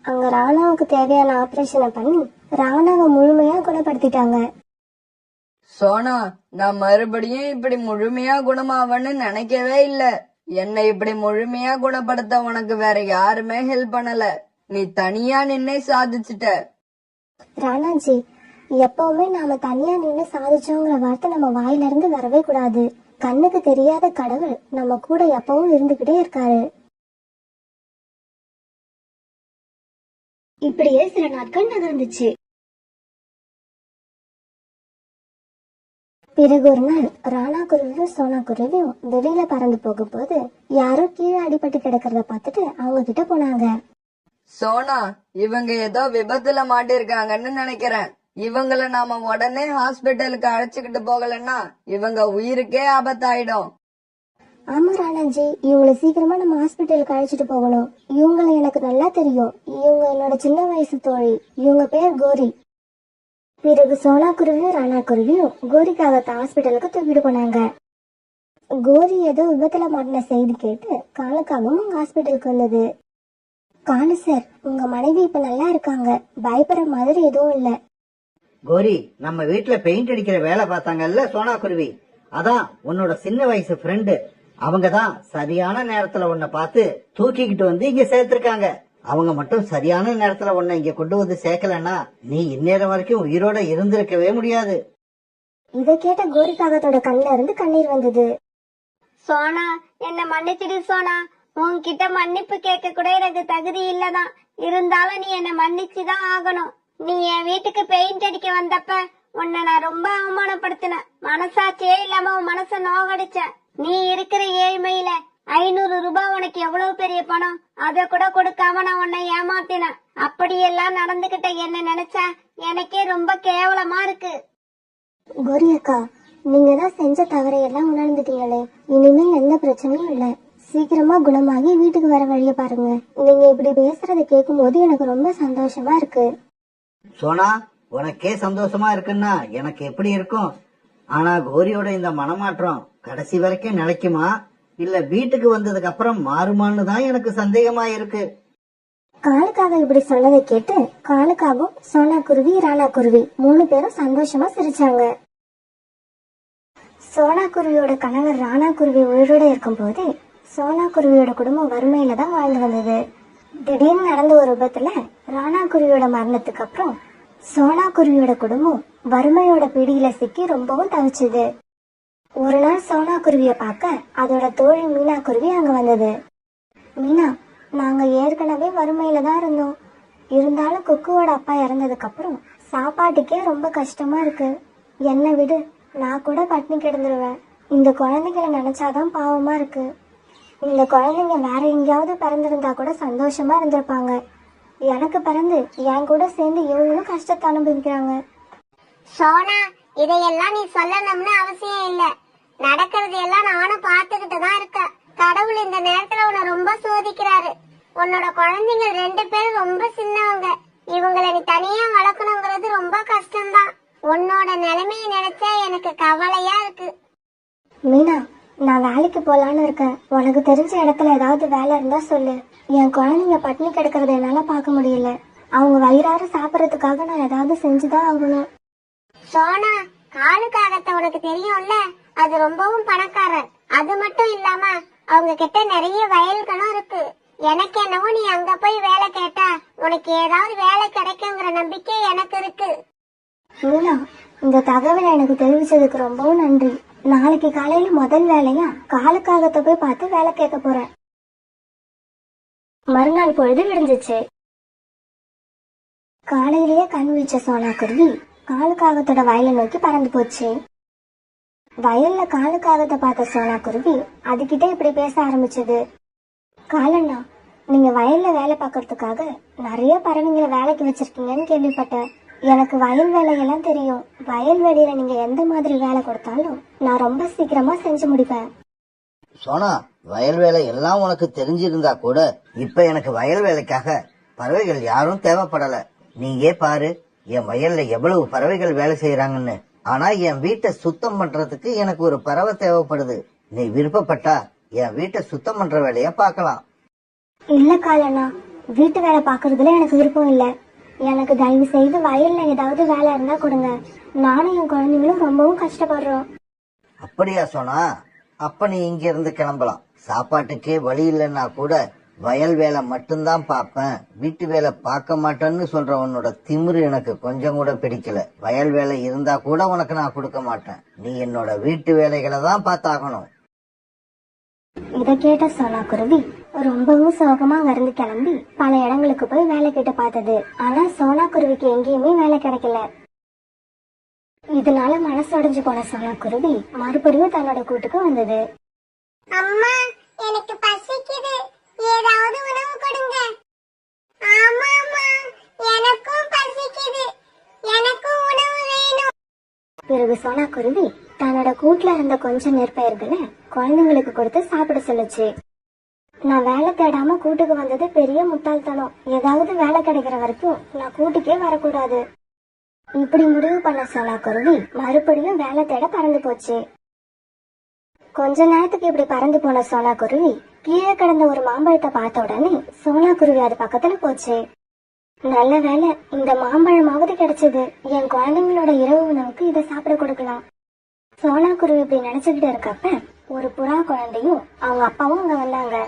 அங்க ராணாவுக்கு தேவையான ஆபரேஷனை பண்ணி ராணாவை முழுமையா குணப்படுத்திட்டாங்க. சோனா, நான் மறுபடியும் இப்படி முழுமையா குணமாவன்னு நினைக்கவே இல்ல. என்னை இப்படி முழுமையா குணப்படுத்த உனக்கு வேற யாருமே ஹெல்ப் பண்ணல. நீ தனியா நின்னே சாதிச்சுட்ட. ராணாஜி, எப்பவுமே நாம தனியா நின்று சாதிச்சோங்கிற வார்த்தை நம்ம வாயில இருந்து வரவே கூடாது. கண்ணுக்கு தெரியாத கடவுள் நம்ம கூட எப்பவும் இருந்துகிட்டே இருக்காரு. இப்படியே சில நாட்கள் நகர்ந்துச்சு. பிறகு ஒரு நாள் ராணா குருவியும் சோனா குருவியும் வெளியில பறந்து போகும்போது யாரோ கீழே அடிபட்டு கிடக்கிறத பார்த்துட்டு அவங்க கிட்ட போனாங்க. சோனா, இவங்க ஏதோ விபத்துல மாட்டிருக்காங்கன்னு நினைக்கிறேன். இவங்கள நாம உடனே ஹாஸ்பிட்டலுக்கு அழைச்சுக்கிட்டு போகலன்னா இவங்க உயிருக்கே ஆபத்தாயிடும். ஆமா ராணாஜி, இவங்களை சீக்கிரமா நம்ம ஹாஸ்பிட்டலுக்கு அழைச்சிட்டு போகணும். இவங்களை எனக்கு நல்லா தெரியும். இவங்க என்னோட சின்ன வயசு தோழி. இவங்க பேர் கோரி. பிறகு சோனா குருவியும் ராணா குருவியும் கோரிக்காக ஹாஸ்பிட்டலுக்கு தூக்கிட்டு போனாங்க. கோரி ஏதோ விபத்துல மாட்டின செய்தி கேட்டு காலுக்காகவும் உங்க ஹாஸ்பிட்டலுக்கு வந்தது. காலு சார், உங்க மனைவி இப்ப நல்லா இருக்காங்க. பயப்படுற மாதிரி எதுவும் இல்ல. கோரி, நம்ம வீட்டுல பெயிண்ட் அடிக்கிற வேலை பார்த்தாங்கல்ல சோனா குருவி, அதான் உன்னோட சின்ன வயசு ஃப்ரெண்டு. அவங்கதான் சரியான நேரத்துல உன்னை பார்த்து தூக்கிக்கிட்டு வந்து இங்க சேர்த்திருக்காங்க. அவங்க மட்டும் சரியான நேரத்துல உன்னை இங்க கொண்டு வந்து சேர்க்கலன்னா நீ இந்நேரம் வரைக்கும் உயிரோட இருந்திருக்கவே முடியாது. இதை கேட்ட கோரிக்காகத்தோட கண்ணுல இருந்து கண்ணீர் வந்தது. சோனா, என்ன மன்னிச்சிடு சோனா. உன்கிட்ட மன்னிப்பு கேட்க கூட எனக்கு தகுதி இல்லதான். இருந்தாலும் நீ என்ன மன்னிச்சுதான் ஆகணும். நீ என் வீட்டுக்கு பெயிண்ட் அடிக்க வந்தப்ப உன்னை நான் ரொம்ப அவமானப்படுத்தினேன். மனசாட்சியே இல்லாம உன் மனச நோகடிச்சேன். நீ இருக்கிற ஏழ்மையில 500 ரூபாய் உனக்கு எவ்வளவு பெரிய பணம். அத கூட கொடுக்காம நான் உன்னை ஏமாத்தினேன். அப்படியெல்லாம் நடந்துகிட்ட என்ன நினைச்சா எனக்கே ரொம்ப கேவலமா இருக்கு. கோரி அக்கா, நீங்க தான் செஞ்ச தவறையெல்லாம் உணர்ந்துட்டீங்களே. இனிமேல் எந்த பிரச்சனையும் இல்ல. சீக்கிரமா குணமாகி வீட்டுக்கு வர வழிய பாருங்க. நீங்க இப்படி பேசுறத கேட்கும் போது எனக்கு ரொம்ப சந்தோஷமா இருக்கு. சோனா, உனக்கே சந்தோஷமா இருக்குன்னா எனக்கு எப்படி இருக்கும்? ஆனா கோரியோட இந்த மனமாற்றம் கடைசி வரைக்கும் நிலைக்குமா, இல்ல வீட்டுக்கு வந்ததுக்கு அப்புறம் மாறுமான்னு தான் எனக்கு சந்தேகமா இருக்கு. காலுக்காக இப்படி சொன்னதை கேட்டு காலுக்காகவும் சோனா குருவி ராணா குருவி 3 பேரும் சந்தோஷமா சிரிச்சாங்க. சோனா குருவியோட கணவர் ராணா குருவி உயிரோட இருக்கும் போது சோனா குருவியோட குடும்பம் வறுமையில தான் வாழ்ந்து வந்தது. திடீர்னு நடந்த ஒரு விபத்துல ராணா குருவியோட மரணத்துக்கு அப்புறம் சோனா குருவியோட குடும்பம் வறுமையோட பிடியில சிக்கி ரொம்பவும் தவிச்சது. ஒரு நாள் சோனா குருவிய பார்க்க அதோட தோழி மீனா குருவி அங்க வந்தது. மீனா, நாங்க ஏற்கனவே வறுமையில தான் இருந்தோம். இருந்தாலும் குக்குவோட அப்பா இறந்ததுக்கு அப்புறம் சாப்பாட்டுக்கே ரொம்ப கஷ்டமா இருக்கு. என்னை விடு, நான் கூட பட்டினி கிடந்துருவேன். இந்த குழந்தைங்களை நினைச்சாதான் பாவமா இருக்கு. இந்த குழந்தைங்க வேற எங்கேயாவது பிறந்திருந்தா கூட சந்தோஷமா இருந்திருப்பாங்க. எனக்கு பிறந்து என் கூட சேர்ந்து இவங்களும் கஷ்டத்தை அனுபவிக்கிறாங்க. சோனா, இதையெல்லாம் நீ சொல்லணும்னு அவசியம் இல்ல. நடக்கிறது எல்லாம் நானும் பார்த்துக்கிட்டு தான் இருக்கேன். கடவுள் இந்த நேரத்துல உன்னை ரொம்ப சோதிக்கிறாரு. உன்னோட குழந்தைங்க 2 பேரும் ரொம்ப சின்னவங்க. இவங்களை நீ தனியா வளர்க்கணுங்கிறது ரொம்ப கஷ்டம்தான். உன்னோட நிலைமையை நினைச்சா எனக்கு கவலையா இருக்கு. மீனா, நான் வேலைக்கு போலான்னு இருக்கேன். உனக்கு தெரிஞ்ச இடத்துல ஏதாவது வேலை இருந்தா சொல்லு. என் குழந்தைங்க பட்டினி கிடக்கிறத என்னால பார்க்க முடியல. அவங்க வயிறார சாப்பிடறதுக்காக நான் ஏதாவது செஞ்சுதான் ஆகணும். சோனா, காலுக்காகத்த உனக்கு தெரியும்ல, அது ரொம்பவும் பணக்காரர். அது மட்டும் இல்லாம அவங்க கிட்ட நிறைய வயல்களும் இருக்கு. எனக்கு என்னவோ நீ அங்க போய் வேலை கேட்டா உனக்கு ஏதாவது வேலை கிடைக்குங்கிற நம்பிக்கை எனக்கு இருக்கு. மீனா, இந்த தகவலை எனக்கு தெரிவிச்சதுக்கு ரொம்பவும் நன்றி. நாளைக்கு காலையில முதல் வேலையா காலுக்காகத்த போய் பார்த்து வேலை கேட்க போறேன். மறுநாள் பொழுது விடிஞ்சிச்சு. காலையிலேயே கண் விழிச்ச சோனா குருவி காலுக்காகத்தோட வயலை நோக்கி பறந்து போச்சு. வயல்ல காலுக்காகத்தை பார்த்த சோனா குருவி அதுகிட்ட இப்படி பேச ஆரம்பிச்சது. காலண்ணா, நீங்க வயல்ல வேலை பார்க்கறதுக்காக நிறைய பறவைங்களை வேலைக்கு வச்சிருக்கீங்கன்னு கேள்விப்பட்டேன். எனக்கு வயல் வேலையெல்லாம் தெரியும். வயல்வெளியில நீங்க எந்த மாதிரி வேலை கொடுத்தாலும் நான் ரொம்ப சீக்கிரமா செஞ்சு முடிப்பேன். சோனா, வயல் வேலை எல்லாம் உனக்கு தெரிஞ்சிருந்தா கூட இப்ப எனக்கு வயல் வேலைக்காக பறவைகள் யாரும் தேவைப்படல. நீயே பாரு, என் வயல்ல எவ்வளவு பறவைகள் வேலை செய்யறாங்கன்னு. ஆனா என் வீட்டை சுத்தம் பண்றதுக்கு எனக்கு ஒரு பறவை தேவைப்படுது. நீ விருப்பப்பட்டா என் வீட்டை சுத்தம் பண்ற வேலைய பார்க்கலாம். இல்ல காலண்ணா, வீட்டு வேலை பாக்குறதுல எனக்கு விருப்பம் இல்ல. எனக்கு தயவு செய்து வயல்ல ஏதாவது வேலை இருந்தா கொடுங்க. நானும் என் குழந்தைங்களும் ரொம்பவும் கஷ்டப்படுறோம். அப்படியா சோனா? அப்ப நீ இங்க இருந்து கிளம்பலாம். சாப்பாட்டுக்கே வழி இல்லைன்னா கூட வயல் வேலை மட்டும்தான் பார்ப்பேன், வீட்டு வேலை பார்க்க மாட்டேன்னு சொல்ற உன்னோட திமிரு எனக்கு கொஞ்சம் கூட பிடிக்கல. வயல் வேலை இருந்தா கூட உனக்கு நான் கொடுக்க மாட்டேன். நீ என்னோட வீட்டு வேலைகளை தான் பார்த்தாகணும். இத கேட்ட சோனா குருவி ரொம்பவும் சோகமா அங்கிருந்து கிளம்பி பல இடங்களுக்கு போய் வேலை கேட்டு பார்த்தது. ஆனா சோனா குருவிக்கு எங்கேயுமே வேலை கிடைக்கல. இதனால மனசொடைஞ்சு போன சோனா குருவி மறுபடியும் தன்னோட கூட்டுக்கு வந்தது. அம்மா, எனக்கு பசிக்குது, ஏதாவது உணவு கொடுங்க. ஆமாமா, எனக்கும் பசிக்குது, எனக்கும் உணவு வேணும். பிறகு சோனா குருவி தன்னோட கூட்டுல இருந்த கொஞ்சம் நெற்பயிர்களை குழந்தைங்களுக்கு கொடுத்து சாப்பிட சொல்லுச்சு. நான் வேலை தேடாம கூட்டுக்கு வந்தது பெரிய முட்டாள்தனம். ஏதாவது வேலை கிடைக்கிற வரைக்கும் நான் கூட்டுக்கே வரக்கூடாது. இப்படி முடிவு பண்ண சோனா குருவி மறுபடியும் வேலை தேட பறந்து போச்சு. கொஞ்ச நேரத்துக்கு இப்படி பறந்து போன சோனா குருவி கீழே கிடந்த ஒரு மாம்பழத்தை பார்த்த உடனே சோனா குருவி அது பக்கத்துல போச்சு. நல்ல வேலை, இந்த மாம்பழமாவது கிடைச்சது. என் குழந்தைங்களோட இரவு உணவுக்கு இதை சாப்பிட கொடுக்கலாம். சோனா குருவி இப்படி நினைச்சுக்கிட்டு இருக்கப்ப ஒரு புறா குழந்தையும் அவங்க அப்பாவும் அங்க வந்தாங்க.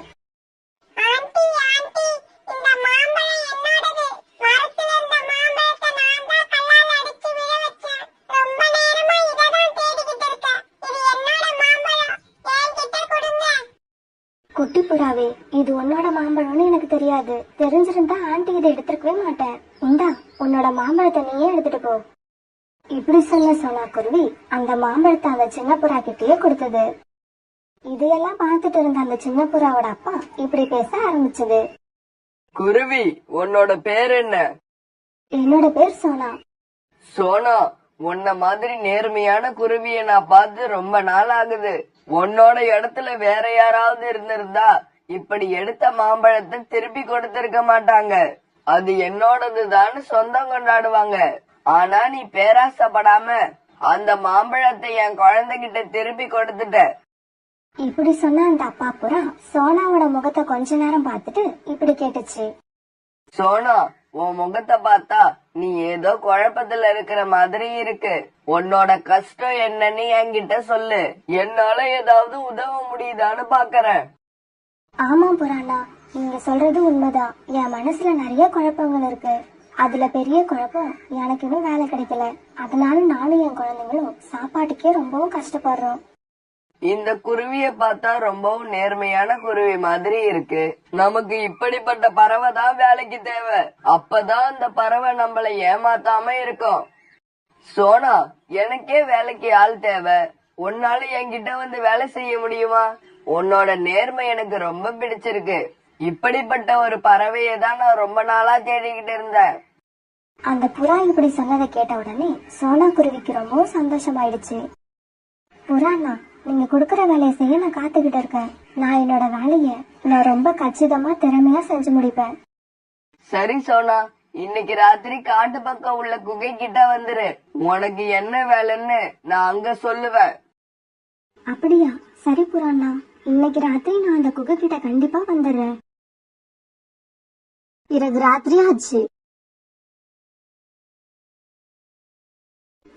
ஆண்டி, ஆண்டி, இந்த மாம்பழம் என்னோடது. மரத்துல இருந்த மாம்பழத்தை நான் தான் கல்லால அடிச்சு விழ வச்சேன். ரொம்ப நேரமா இதை தான் தேடிக்கிட்டு இருக்கேன். இது என்னோட மாம்பழம், என்கிட்ட கொடுங்க. குட்டி புறாவே, இது உன்னோட மாம்பழம்னு எனக்கு தெரியாது. தெரிஞ்சிருந்தா ஆண்டி இதை எடுத்துருக்கவே மாட்டேன். இந்தா, உன்னோட மாம்பழத்தை நீயே எடுத்துட்டு போ. இப்படி சொல்ல சோனா குருவி அந்த மாம்பழத்தை அந்த சின்ன புறா கிட்டயே கொடுத்தது. இதையெல்லாம் பார்த்துட்டு இருந்த அந்த சின்ன புறாவோட அப்பா இப்படி பேச ஆரம்பிச்சது. குருவி, உன்னோட பேர் என்ன? என்னோட பேர் சோனா. சோனா, உன்ன மாதிரி நேர்மையான குருவிய நான் பார்த்து ரொம்ப நாள் ஆகுது. உன்னோட இடத்துல வேற யாராவது இருந்திருந்தா இப்படி எடுத்த மாம்பழத்தை திருப்பி கொடுத்திருக்க மாட்டாங்க. அது என்னோடதுதான்னு சொந்தம் கொண்டாடுவாங்க. ஆனா நீ பேராசப்படாம அந்த மாம்பழத்தை என் குழந்தைகிட்ட திருப்பி கொடுத்துட்ட. இப்படி சொன்ன அந்த அப்பா புறா சோனாவோட முகத்தை கொஞ்ச நேரம் பார்த்துட்டு இப்படி கேட்டுச்சு. சோனா, உன் முகத்தை பார்த்தா நீ ஏதோ குழப்பத்துல இருக்கிற மாதிரி இருக்கு. உன்னோட கஷ்டம் என்னன்னு என்கிட்ட சொல்லு. என்னால ஏதாவது உதவ முடியுதான்னு பாக்கறேன். ஆமா புறாண்ணா, நீங்க சொல்றது உண்மைதான். என் மனசுல நிறைய குழப்பங்கள் இருக்கு. அதுல பெரிய குழப்பம், எனக்கு இன்னும் வேலை கிடைக்கல. அதனால நானும் என் குழந்தைங்களும் சாப்பாட்டுக்கே ரொம்பவும் கஷ்டப்படுறோம். இந்த குருவிய பார்த்தா ரொம்பவும் நேர்மையான குருவி மாதிரி இருக்கு. நமக்கு இப்படிப்பட்ட பறவை தான் வேலைக்கு தேவை. அப்பதான் அந்த பறவை நம்மள ஏமாத்தாம இருக்கும். சோனா, எனக்கே வேலைக்கு ஆள் தேவை. உன்னால என்கிட்ட வந்து வேலை செய்ய முடியுமா? உன்னோட நேர்மை எனக்கு ரொம்ப பிடிச்சிருக்கு. இப்படிப்பட்ட ஒரு பறவையை தான் நான் ரொம்ப நாளா தேடிக்கிட்டு இருந்தேன். அந்த புறா இப்படி சொன்னதை கேட்ட உடனே சோனா குருவிக்கு ரொம்பவும் சந்தோஷமாயிடுச்சு. புறாண்ணா, நீங்க கொடுக்கற வேலையை செய்ய நான் காத்துக்கிட்டு இருக்கேன். நான் என்னோட வேலைய நான் ரொம்ப கச்சிதமா திறமையா செஞ்சு முடிப்பேன். சரி சோனா, இன்னைக்கு ராத்திரி காட்டு பக்கம் உள்ள குகை கிட்ட வந்துரு. உனக்கு என்ன வேலைன்னு நான் அங்க சொல்லுவேன். அப்படியா? சரி புறாண்ணா, இன்னைக்கு ராத்திரி நான் அந்த குகை கிட்ட கண்டிப்பா வந்துடுறேன். பிறகு ராத்திரி ஆச்சு.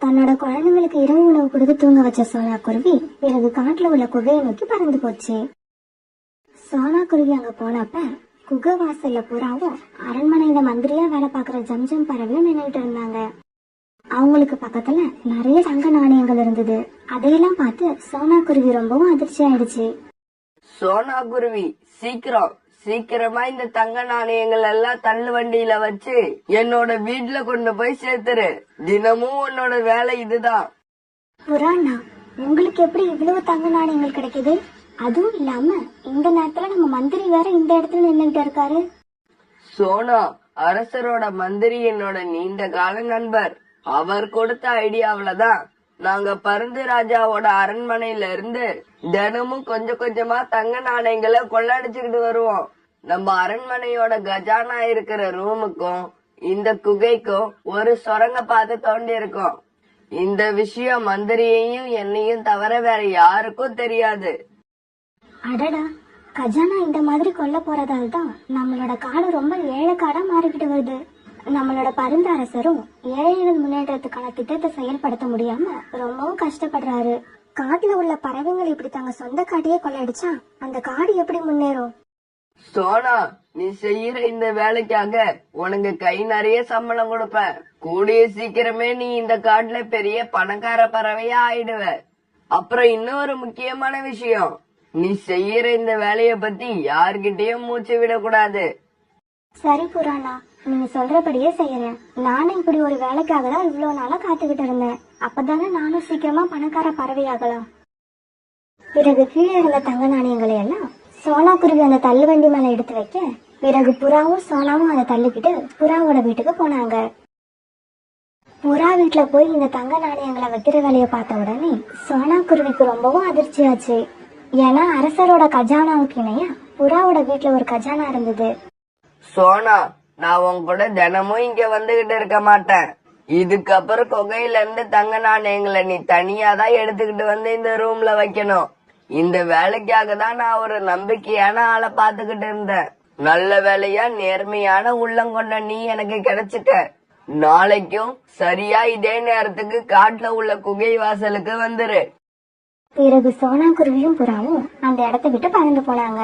தன்னோட குழந்தைங்களுக்கு இரவு உணவு கொடுத்து தூங்க வச்ச சோனா குருவி பிறகு காட்டுல உள்ள குகையை நோக்கி பறந்து போச்சு. சோனா குருவி அங்க போனப்ப குகை வாசல்ல புறாவும் அரண்மனையில மந்திரியா வேலை பாக்குற ஜம்ஜம் பறவையும் நின்றுட்டு இருந்தாங்க. அவங்களுக்கு பக்கத்துல நிறைய தங்க நாணயங்கள் இருந்தது. அதையெல்லாம் பார்த்து சோனா குருவி ரொம்பவும் அதிர்ச்சி ஆயிடுச்சு. சோனா குருவி, சீக்கிரமா இந்த தங்க நாணயங்கள் எல்லாம் தள்ளு வண்டியில வச்சு என்னோட வீட்டுல கொண்டு போய் சேர்த்துரு. தினமும் உன்னோட வேலை இதுதான். புறாண்ணா, உங்களுக்கு எப்படி இவ்வளவு தங்க நாணயங்கள் கிடைக்குது? அதுவும் இல்லாம இந்த நேரத்துல நம்ம மந்திரி வேற இந்த இடத்துல நின்னுகிட்டு இருக்காரு. சோனா, அரசரோட மந்திரி என்னோட நீண்ட கால நண்பர். அவர் கொடுத்த ஐடியாவிலதான் நாங்க பருந்து ராஜாவோட அரண்மனையில இருந்து தினமும் கொஞ்சம் கொஞ்சமா தங்க நாணயங்களை கொள்ளடிச்சுக்கிட்டு வருவோம். நம்ம அரண்மனையோட கஜானா இருக்கிற ரூமுக்கும் இந்த குகைக்கும் ஒரு சுரங்க பாதை தோண்டி இருக்கோம். இந்த விஷயம் மந்திரியையும் என்னையும் தவிர வேற யாருக்கும் தெரியாது. அடடா, கஜானா இந்த மாதிரி கொல்ல போறதால தான் நம்மளோட காடு ரொம்ப ஏழை காடா மாறிக்கிட்டு வருது. நம்மளோட பருந்து அரசரும் ஏழைகள் முன்னேற்றத்துக்கான திட்டத்தை செயல்படுத்த முடியாம ரொம்பவும் கஷ்டப்படுறாரு. காட்டுல உள்ள பறவைகள் இப்படி தங்க சொந்த காட்டையே கொள்ளடிச்சா அந்த காடு எப்படி முன்னேறும்? சோனா, நீ செய்யற இந்த வேலைக்காக உனக்கு கை நிறைய சம்பளம் கொடுப்பேன். கூடிய சீக்கிரமே நீ இந்த காட்டுல பெரிய பணக்கார பறவையா ஆயிடுவ. அப்புறம் இன்னொரு முக்கியமான விஷயம், நீ செய்யற இந்த வேலைய பத்தி யார்கிட்டயும் மூச்சு விடக்கூடாது. சரி புராணா, நீங்க சொல்றபடியே செய்யறேன். நானும் இப்படி ஒரு வேலைக்காக தான் இவ்வளவு நாளா காத்துக்கிட்டு இருந்தேன். அப்பதானே நானும் சீக்கிரமா பணக்கார பறவையாகலாம். பிறகு கீழே இருந்த தங்க நாணயங்களை எல்லாம் சோனா குருவி அந்த தள்ளுவண்டி மேல எடுத்து வைக்க, பிறகு புறாவும் சோனாவும் அதை தள்ளிக்கிட்டு புறாவோட வீட்டுக்கு போனாங்க. புறா வீட்டுல போய் இந்த தங்க நாணயங்களை வைக்கிற வேலையை பார்த்த உடனே சோனா குருவிக்கு ரொம்பவும் அதிர்ச்சியாச்சு. ஏன்னா அரசரோட கஜானாவுக்கு இணையா புறாவோட வீட்டுல ஒரு கஜானா இருந்தது. சோனா, நான் உன் கூட தினமும் இங்க வந்துகிட்டு இருக்க மாட்டேன். இதுக்கப்புறம் குகையில இருந்து தங்க நாணயங்களை நீ தனியா தான் எடுத்துக்கிட்டு வந்து இந்த ரூம்ல வைக்கணும். இந்த வேலைக்காக தான் நான் ஒரு நம்பிக்கையான ஆளை பாத்துக்கிட்டு இருந்தேன். நல்ல வேலையா நேர்மையான உள்ளம் கொண்ட நீ எனக்கு கிடைச்சிட்ட. நாளைக்கும் சரியா இதே நேரத்துக்கு காட்டுல உள்ள குகை வாசலுக்கு வந்துரு. பிறகு சோனா குருவியும் புறாவும் அந்த இடத்தை விட்டு பறந்து போனாங்க.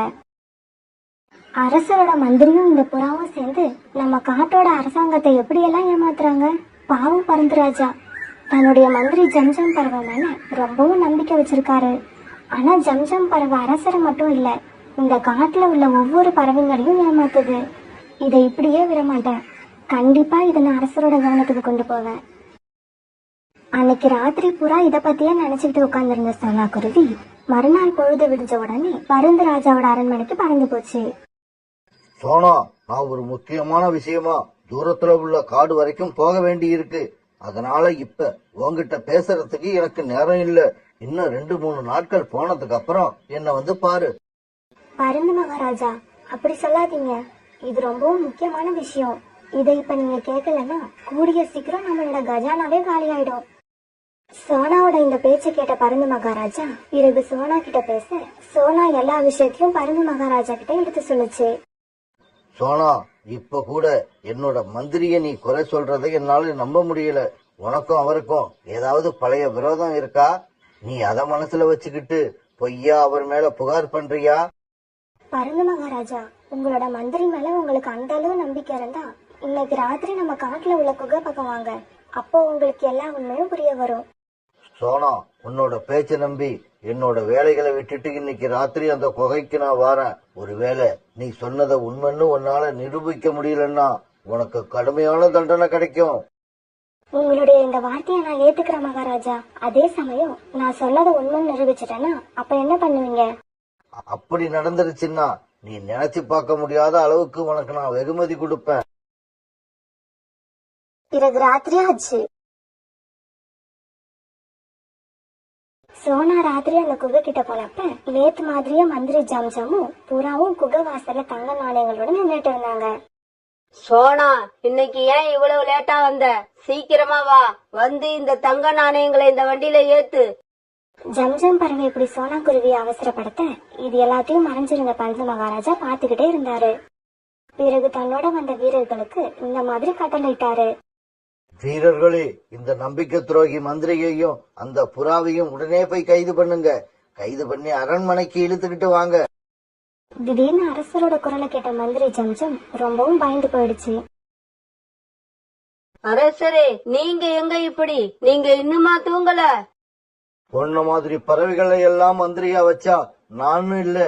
அரசரோட மந்திரியும் இந்த புறாவும் சேர்ந்து நம்ம காட்டோட அரசாங்கத்தை எப்படியெல்லாம் ஏமாத்துறாங்க. பாவம் பருந்து ராஜா தன்னுடைய மந்திரி ஜம்ஜம் பறவை மேல ரொம்பவும் நம்பிக்கை வச்சிருக்காரு. ஆனா ஜம்ஜம் பறவை அரசரை மட்டும் இல்ல, இந்த காட்டுல உள்ள ஒவ்வொரு பறவைகளையும் ஏமாத்துது. இதை இப்படியே விடமாட்டேன். கண்டிப்பா இதை நான் அரசரோட கவனத்துக்கு கொண்டு போவேன். அன்னைக்கு ராத்திரி புறா இதை பத்தியே நினைச்சுக்கிட்டு உட்கார்ந்திருந்த சோனா குருவி மறுநாள் பொழுது விடிஞ்ச உடனே பருந்து ராஜாவோட அரண்மனைக்கு பறந்து போச்சு. சோனா, நான் ஒரு முக்கியமான விஷயமா தூரத்துல உள்ள காடு வரைக்கும் போக வேண்டி இருக்கு. அதனால இப்ப உன்கிட்ட பேசுறதுக்கு எனக்கு நேரம் இல்ல. இன்னும் 2-3 நாட்கள் போனதுக்கு அப்புறம் என்ன வந்து பாரு. பருந்து மகாராஜா, அப்படி சொல்லாதீங்க. இது ரொம்பவும் முக்கியமான விஷயம். இதை இப்ப நீங்க கேட்கலன்னா கூடிய சீக்கிரம் நம்மளோட கஜானாவே காலியாயிடும். சோனாவோட இந்த பேச்சை கேட்ட பருந்து மகாராஜா பிறகு சோனா கிட்ட பேச, சோனா எல்லா விஷயத்தையும் பருந்து மகாராஜா கிட்ட எடுத்து சொல்லுச்சு. சோனா, இப்ப கூட என்னோட மந்திரிய நீ குறை சொல்றதை என்னால நம்ப முடியல. உனக்கும் அவருக்கும் ஏதாவது பழைய விரோதம் இருக்கா? நீ அத மனசுல வச்சுக்கிட்டு பொய்யா அவர் மேல புகார் பண்றியா? பருந்து மகாராஜா, உங்களோட மந்திரி மேல உங்களுக்கு அந்த அளவு நம்பிக்கை இருந்தா இன்னைக்கு ராத்திரி நம்ம காட்டுல உள்ள குகை பக்கம் வாங்க. அப்போ உங்களுக்கு எல்லா உண்மையும் புரிய வரும். சோனா, உன்னோட பேச்ச நம்பி என்னோட வேலைகளை விட்டுட்டு இன்னைக்கு ராத்திரி அந்த குகைக்கு நான் வாரேன். ஒருவேளை நீ சொன்னதை உண்மைன்னு உன்னால நிரூபிக்க முடியலன்னா உனக்கு கடுமையான தண்டனை கிடைக்கும். உங்களுடைய இந்த வார்த்தையை நான் ஏத்துக்கிறேன் மகாராஜா. அதே சமயம் நான் சொன்னதை உண்மைன்னு நிரூபிச்சிட்டேன்னா அப்ப என்ன பண்ணுவீங்க? அப்படி நடந்துருச்சுன்னா நீ நினைச்சு பார்க்க முடியாத அளவுக்கு உனக்கு நான் வெகுமதி கொடுப்பேன். பிறகு ராத்திரி ஆச்சு. சோனா ராத்திரி அந்த குகை கிட்ட போனப்ப நேத்து மாதிரியே மந்திரி ஜம்ஜமும் புறாவும் குகை வாசல்ல தங்க நாணயங்களோட நின்றுட்டு இருந்தாங்க. சோனா, இன்னைக்கு ஏன் இவ்வளவு லேட்டா வந்த? சீக்கிரமா வா, வந்து இந்த தங்க நாணயங்களை இந்த வண்டியில ஏத்து. ஜம்ஜம் பறவை இப்படி சோனா குருவியை அவசரப்படுத்த இது எல்லாத்தையும் மறைஞ்சிருந்த பருந்து மகாராஜா பாத்துக்கிட்டே இருந்தாரு. பிறகு தன்னோட வந்த வீரர்களுக்கு இந்த மாதிரி கட்டளையிட்டாரு. வீரர்களே, இந்த நம்பிக்கை துரோகி மந்திரியையும் அந்த புறாவையும் உடனே போய் கைது பண்ணுங்க. கைது பண்ணி அரண்மனைக்கு இழுத்துக்கிட்டு வாங்க. திடீர்னு அரசரோட குரலை கேட்ட மந்திரி ஜம்ஜம் ரொம்பவும் பயந்து போயிடுச்சு. அரசரே, நீங்க எங்க இப்படி? நீங்க இன்னுமா தூங்கல? பொண்ணு மாதிரி பறவைகளை எல்லாம் மந்திரியா வச்சா நானும் இல்ல,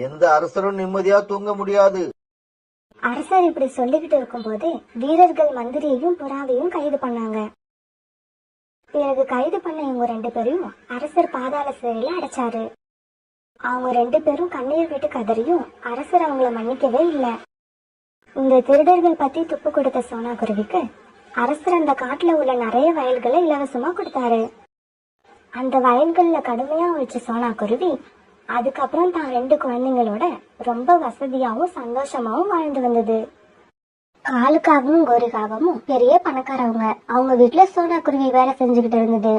எந்த அரசரும் நிம்மதியா தூங்க முடியாது. அரசர் இப்படி சொல்லிக்கிட்டு இருக்கும்போது வீரர்கள் மந்திரியையும் புறாவையும் கைது பண்ணாங்க. பிறகு கைது பண்ண இவங்க 2 பேரையும் அரசர் பாதாள சிறையில அடைச்சாரு. அவங்க 2 பேரும் கண்ணீர் விட்டு கதறியும் அரசர் அவங்கள மன்னிக்கவே இல்லை. இந்த திருடர்கள் பத்தி துப்பு கொடுத்த சோனா குருவிக்கு அரசர் அந்த காட்டுல உள்ள நிறைய வயல்களை இலவசமா கொடுத்தாரு. அந்த வயல்கள்ல கடுமையா உழைச்ச சோனா குருவி அதுக்கப்புறம் தான் 2 குழந்தைங்களோட ரொம்ப வசதியாவும் சந்தோஷமாவும் வாழ்ந்து வந்தது. காலுக்காகவும் கோரிக்காகவும் பெரிய பணக்காரவங்க அவங்க வீட்டுல சோனா குருவி வேலை செஞ்சுக்கிட்டு இருந்தது.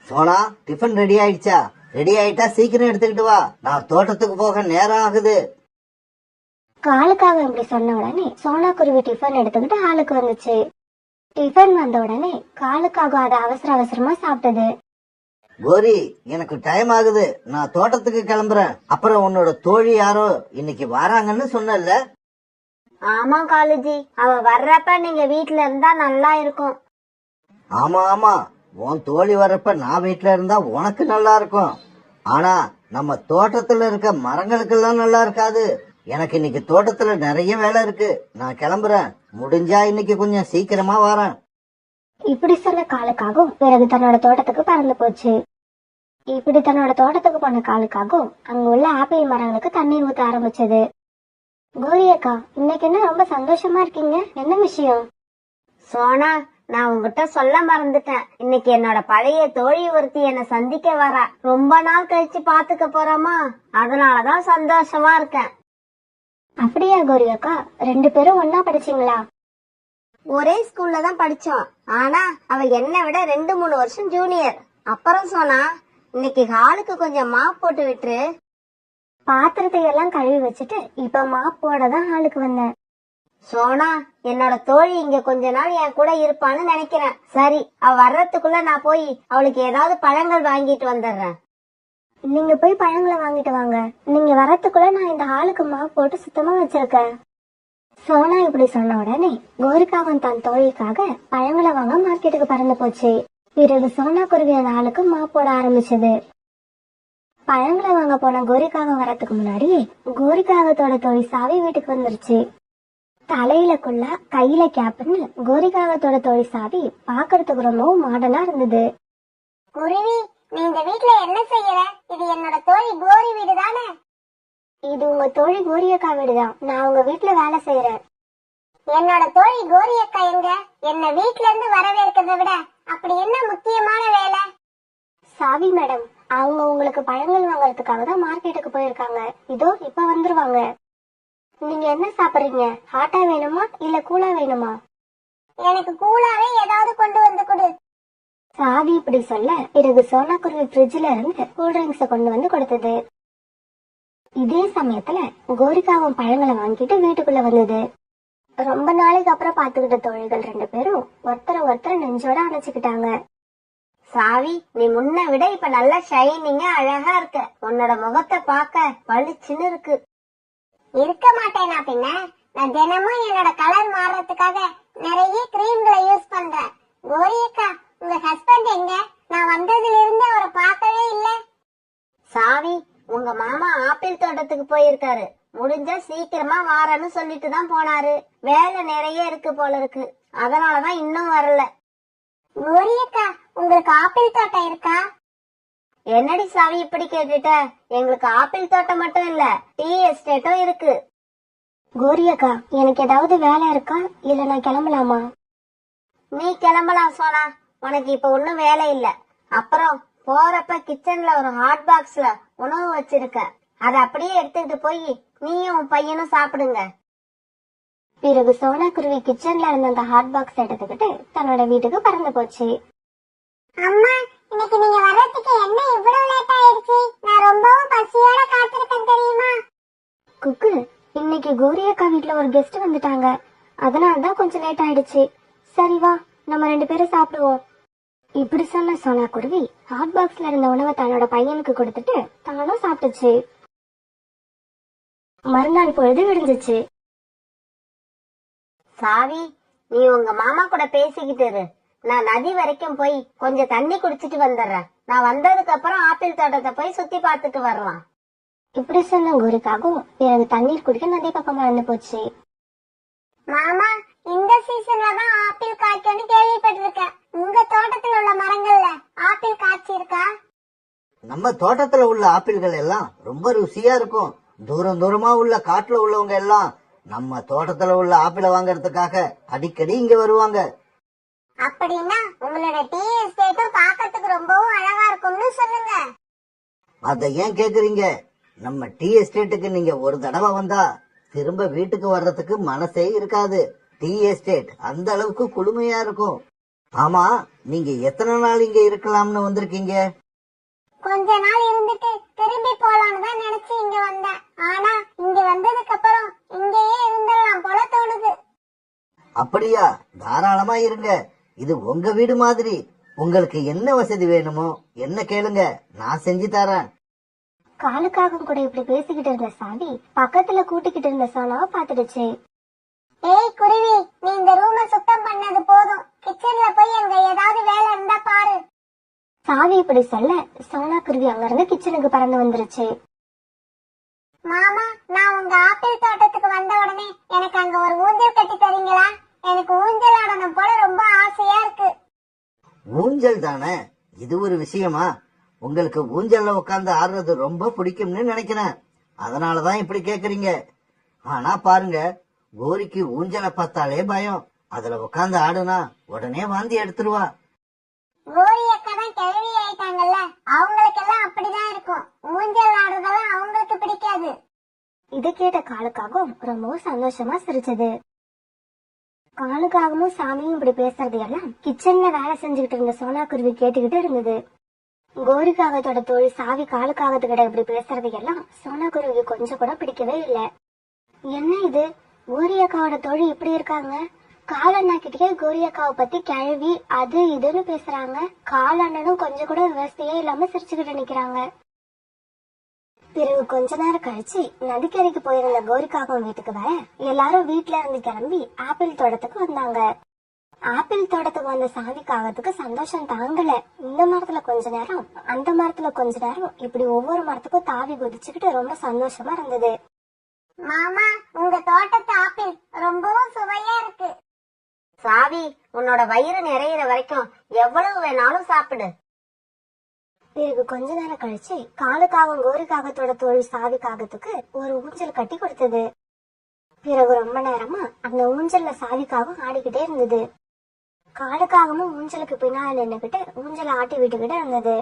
சோனா, டிஃபன் ரெடி ஆயிடுச்சா? ரெடி ஆயிட்டா சீக்கிரம் எடுத்துக்கிட்டு வா, நான் தோட்டத்துக்கு போக நேரம் ஆகுது. காலுக்காக இப்படி சொன்ன உடனே சோனா குருவி டிஃபன் எடுத்துக்கிட்டு ஆளுக்கு வந்துச்சு. டிஃபன் வந்த உடனே காலுக்காக அதை அவசர அவசரமா சாப்பிட்டது. கோரி, எனக்கு டைம் ஆகுது, நான் தோட்டத்துக்கு கிளம்புறேன். அப்புறம் உன்னோட தோழி யாரோ இன்னைக்கு வராங்கன்னு சொன்னல? ஆமா காலுஜி, அவ வர்றப்ப நீங்க வீட்ல இருந்தா நல்லா இருக்கும். ஆமா ஆமா, உன் தோழி வர்றப்ப நான் வீட்டுல இருந்தா உனக்கு நல்லா இருக்கும். ஆனா நம்ம தோட்டத்துல இருக்க மரங்களுக்கெல்லாம் நல்லா இருக்காது. எனக்கு இன்னைக்கு தோட்டத்துல நிறைய வேலை இருக்கு, நான் கிளம்புறேன். முடிஞ்சா இன்னைக்கு கொஞ்சம் சீக்கிரமா வரேன். இப்படி சொன்ன காலுக்காகவும் பிறகு தன்னோட தோட்டத்துக்கு பறந்து போச்சு. இப்படி தன்னோட தோட்டத்துக்கு போன காலுக்காகவும் அங்க உள்ள ஆப்பிள் மரங்களுக்கு தண்ணீர் ஊத்த ஆரம்பிச்சது. கோரி அக்கா, இன்னைக்கு என்ன ரொம்ப சந்தோஷமா இருக்கீங்க? என்ன விஷயம்? சோனா, நான் உங்ககிட்ட சொல்ல மறந்துட்டேன். இன்னைக்கு என்னோட பழைய தோழி ஒருத்தி என்ன சந்திக்க வரா. ரொம்ப நாள் கழிச்சு பாத்துக்க போறோமா, அதனாலதான் சந்தோஷமா இருக்கேன். அப்படியா கோரி அக்கா, 2 பேரும் ஒன்னா படிச்சீங்களா? ஒரே ஸ்கூல்ல தான் படிச்சோம். ஆனா அவ என்னை விட 2-3 வருஷம் ஜூனியர். அப்புறம் சோனா, இன்னைக்கு ஹாலுக்கு கொஞ்சம் மாப் போட்டு விட்டுரு. பாத்திரத்தை எல்லாம் கழுவி வச்சுட்டு இப்ப மாப் போட தான் ஹாலுக்கு வந்தேன். சோனா, என்னோட தோழி இங்க கொஞ்ச நாள் என் கூட இருப்பான்னு நினைக்கிறேன். சரி, அவ வர்றதுக்குள்ள நான் போய் அவளுக்கு ஏதாவது பழங்கள் வாங்கிட்டு வந்துடுறேன். நீங்க போய் பழங்களை வாங்கிட்டு வாங்க. நீங்க வரத்துக்குள்ள நான் இந்த ஹாலுக்கு மாப் போட்டு சுத்தமா வச்சிருக்கேன். சோனா இப்படி சொன்ன உடனே கோரிக்காவும் தன் தோழிக்காக பழங்களை வாங்க மார்க்கெட்டுக்கு பறந்து போச்சு. பிறகு சோனா குருவி அந்த ஆளுக்கு மாப் போட ஆரம்பிச்சது. பழங்களை வாங்க போன கோரிக்காகம் வரத்துக்கு முன்னாடி கோரிக்காகத்தோட தோழி சாவி வீட்டுக்கு வந்துருச்சு. தலையிலக்குள்ள கையில கேப்னு கோரிக்காகத்தோட தோழி சாவி பாக்குறதுக்கு ரொம்பவும் மாடர்னா இருந்தது. குருவி, நீ இந்த வீட்ல என்ன செய்யற? இது என்னோட தோழி கோரி வீடு தானே? இது உங்க தோழி கோரியக்கா வீடுதான். நான் உங்க வீட்டுல வேலை செய்யறேன். என்னோட தோழி கோரி அக்கா எங்க? என்ன வீட்ல இருந்து வரவேற்கிறத விட அப்படி என்ன முக்கியமான வேலை? சாவி மேடம், அவங்க உங்களுக்கு பழங்கள் வாங்கறதுக்காக தான் மார்க்கெட்டுக்கு போயிருக்காங்க. இதோ இப்ப வந்துருவாங்க. நீங்க என்ன சாப்பிடுறீங்க? ஹாட்டா வேணுமா இல்ல கூலா வேணுமா? எனக்கு கூலாவே ஏதாவது கொண்டு வந்து கொடு. சாவி இப்படி சொல்ல பிறகு சோனா குருவி ஃப்ரிட்ஜ்ல இருந்து கூல் ட்ரிங்க்ஸ கொண்டு வந்து கொடுத்தது. இதே சமயத்துல கோரிக்காவும் பழங்களை வாங்கிட்டு வீட்டுக்குள்ள வந்தது. ரொம்ப நாளைக்கு அப்புறம் பாத்துக்கிட்ட தோழிகள் 2 பேரும் ஒருத்தர் நெஞ்சோட அணைச்சுக்கிட்டாங்க. சாவி, நீ முன்ன விட இப்ப நல்லா ஷைனிங்கா அழகா இருக்க. உன்னோட முகத்தை பார்க்க பளிச்சுன்னு இருக்கு. இருக்க மாட்டேனா பின்ன? நான் தினமும் என்னோட கலர் மாறதுக்காக நிறைய கிரீம்களை யூஸ் பண்றேன். கோரியக்கா, உங்க ஹஸ்பண்ட் எங்க? நான் வந்ததுல இருந்து அவரை பார்க்கவே இல்ல. சாவி, உங்க மாமா ஆப்பிள் தோட்டத்துக்கு போயிருக்காரு. முடிஞ்சா சீக்கிரமா வாரன்னு சொல்லிட்டு தான் போனாரு. வேலை நிறைய இருக்கு போல இருக்கு, அதனாலதான் இன்னும் வரல. கோரியக்கா, உங்களுக்கு ஆப்பிள் தோட்டம் இருக்கா? என்னடி சாவி இப்படி கேட்டுட்ட? எங்களுக்கு ஆப்பிள் தோட்டம் மட்டும் இல்ல, டீ எஸ்டேட்டும் இருக்கு. கோரியக்கா, எனக்கு ஏதாவது வேலை இருக்கா இல்ல நான் கிளம்பலாமா? நீ கிளம்பலாம் சோனா, உனக்கு இப்ப ஒன்னும் வேலை இல்ல. அப்புறம் போறப்ப கிச்சன்ல ஒரு ஹாட் பாக்ஸ்ல உணவு வச்சிருக்க, அத அப்படியே எடுத்துக்கிட்டு போய் நீயும் உன் பையனும் சாப்பிடுங்க. பிறகு சோனா குருவி கிச்சன்ல இருந்த அந்த ஹாட் பாக்ஸ் எடுத்துக்கிட்டு தன்னோட வீட்டுக்கு பறந்து போச்சு. அம்மா, இன்னைக்கு நீங்க வர்றதுக்கு என்ன இவ்வளவு லேட் ஆயிடுச்சு? நான் ரொம்பவும் பசியோட காத்திருக்கேன் தெரியுமா? குக்கு, இன்னைக்கு கோரியக்கா வீட்டுல ஒரு கெஸ்ட் வந்துட்டாங்க, அதனாலதான் கொஞ்சம் லேட் ஆயிடுச்சு. சரி வா, நம்ம 2 பேரும் சாப்பிடுவோம். இப்படி சொன்ன சோனா குருவி ஹாட் பாக்ஸ்ல இருந்த உணவை தன்னோட பையனுக்கு கொடுத்துட்டு தானும் சாப்பிட்டுச்சு. மறுநாள் பொழுது விடிஞ்சிச்சு. சாவி, நீ உங்க மாமா கூட பேசிக்கிட்டு இரு. நான் நதி வரைக்கும் போய் கொஞ்சம் தண்ணி குடிச்சிட்டு வந்துடுறேன். நான் வந்ததுக்கு அப்புறம் ஆப்பிள் தோட்டத்தை போய் சுத்தி பார்த்துட்டு வரலாம். இப்படி சொன்ன கோரிக்காகவும் பிறகு தண்ணீர் குடிக்க நதி பக்கம் மறந்து போச்சு. மாமா, இந்த சீசன்ல தான் ஆப்பிள் காய்க்கும்னு கேள்விப்பட்டிருக்கேன். உங்க தோட்டத்துல உள்ள மரங்கள்ல ஆப்பிள் காய்ச்சி இருக்கா? நம்ம தோட்டத்துல உள்ள ஆப்பிள்கள் எல்லாம் ரொம்ப ருசியா இருக்கும். தூரம் தூரமா உள்ள காட்டுல உள்ளவங்க எல்லாம் நம்ம தோட்டத்துல உள்ள ஆப்பிளை வாங்கறதுக்காக அடிக்கடி இங்க வருவாங்க. அப்படின்னா உங்களோட டீ எஸ்டேட்டும் பார்க்கறதுக்கு ரொம்பவும் அழகா இருக்கும்னு சொல்லுங்க. அத ஏன் கேக்குறீங்க? நம்ம டீ எஸ்டேட்டுக்கு நீங்க ஒரு தடவை வந்தா திரும்ப வீட்டுக்கு வர்றதுக்கு மனசே இருக்காது. டீ எஸ்டேட் அந்த அளவுக்கு குளுமையா இருக்கும். ஆமா, நீங்க எத்தனை நாள் இங்க இருக்கலாம்னு வந்திருக்கீங்க? கொஞ்ச நாள் இருந்துட்டு திரும்பி போலான்னு தான் நினைச்சு இங்க வந்தேன். ஆனா இங்க வந்ததுக்கு அப்புறம் இங்கேயே இருந்துடலாம் போல தோணுது. அப்படியா? தாராளமா இருங்க. இது உங்க வீடு மாதிரி. உங்களுக்கு என்ன வசதி வேணுமோ என்ன கேளுங்க, நான் செஞ்சு தரேன். காலுக்காகவும் கூட இப்படி பேசிக்கிட்டு இருந்த சாவி பக்கத்துல கூட்டிக்கிட்டு இருந்த சோனாவை பாத்துடுச்சு. ஏய் குருவி, நீ இந்த ரூமை சுத்தம் பண்ணது போதும். கிச்சன்ல போய் அங்க ஏதாவது வேலை இருந்தா பாரு. சாவி இப்படி சொல்ல சோனா குருவி அங்கிருந்து கிச்சனுக்கு பறந்து வந்துருச்சு. மாமா, நான் உங்க ஆப்பிள் தோட்டத்துக்கு வந்த உடனே எனக்கு அங்க ஒரு ஊஞ்சல் கட்டி தரீங்களா? எனக்கு ஊஞ்சல் ஆடணும் போல ரொம்ப ஆசையா இருக்கு. ஊஞ்சல் தானே, இது ஒரு விஷயமா? உங்களுக்கு ஊஞ்சல்ல உட்கார்ந்து ஆடுறது ரொம்ப பிடிக்கும்னு நினைக்கிறேன். அதனாலதான் இப்படி கேக்குறீங்க. ஆனா பாருங்க, கோரிக்கு ஊஞ்சலை பார்த்தாலே பயம். அதுல உட்கார்ந்து ஆடுனா உடனே வாந்தி எடுத்துருவா. கோரி அக்கா தான் கிழவி ஆயிட்டாங்கல்ல, அவங்களுக்கெல்லாம் அப்படிதான் இருக்கும். ஊஞ்சல் ஆடுறதெல்லாம் அவங்களுக்கு பிடிக்காது. இது கேட்ட காலுக்காகவும் ரொம்பவும் சந்தோஷமா சிரிச்சது. காலுக்காகவும் சாமியும் இப்படி பேசுறது எல்லாம் கிச்சன்ல வேலை செஞ்சுக்கிட்டு இருந்த சோனா குருவி கேட்டுக்கிட்டு இருந்தது. கோரிக்காகத்தோட தோழி சாவி காலுக்காகத்துக்கிட்ட இப்படி பேசுறது எல்லாம் சோனா குருவிக்கு கொஞ்சம் கூட பிடிக்கவே இல்லை. என்ன இது, கோரி அக்காவோட தோழி இப்படி இருக்காங்க? காலண்ணா கிட்டே கோரி அக்காவை பத்தி கிழவி அது இதுன்னு பேசுறாங்க. காலண்ணனும் கொஞ்சம் கூட விவசாயே இல்லாம சிரிச்சுக்கிட்டு நிக்கிறாங்க. பிறகு கொஞ்ச நேரம் கழிச்சு நதிக்கரைக்கு போயிருந்த கோரிக்காகவும் வீட்டுக்கு வர எல்லாரும் வீட்டுல இருந்து கிளம்பி ஆப்பிள் தோட்டத்துக்கு வந்தாங்க. ஆப்பிள் தோட்டத்துக்கு வந்த சாவிக்காகத்துக்கு சந்தோஷம் தாங்கல. இந்த மரத்துல கொஞ்ச நேரம், அந்த மரத்துல கொஞ்ச நேரம், இப்படி ஒவ்வொரு மரத்துக்கும் தாவி குதிச்சுக்கிட்டு ரொம்ப சந்தோஷமா இருந்தது. மாமா, உங்க தோட்டத்து ஆப்பிள் ரொம்பவும் சுவையா இருக்கு. சாவி, உன்னோட வயிறு நிறையிற வரைக்கும் எவ்வளவு வேணாலும் சாப்பிடு. பிறகு கொஞ்ச நேரம் கழிச்சு காலுக்காகவும் கோரிக்காகத்தோட தோழி சாவிக்காகத்துக்கு ஒரு ஊஞ்சல் கட்டி கொடுத்தது. பிறகு ரொம்ப நேரமா அந்த ஊஞ்சல்ல சாவிக்காகவும் ஆடிக்கிட்டே இருந்தது. காலுக்காகவும் ஊஞ்சலுக்கு பின்னால நின்னுகிட்டு ஊஞ்சலை ஆட்டி விட்டுக்கிட்டு இருந்தது.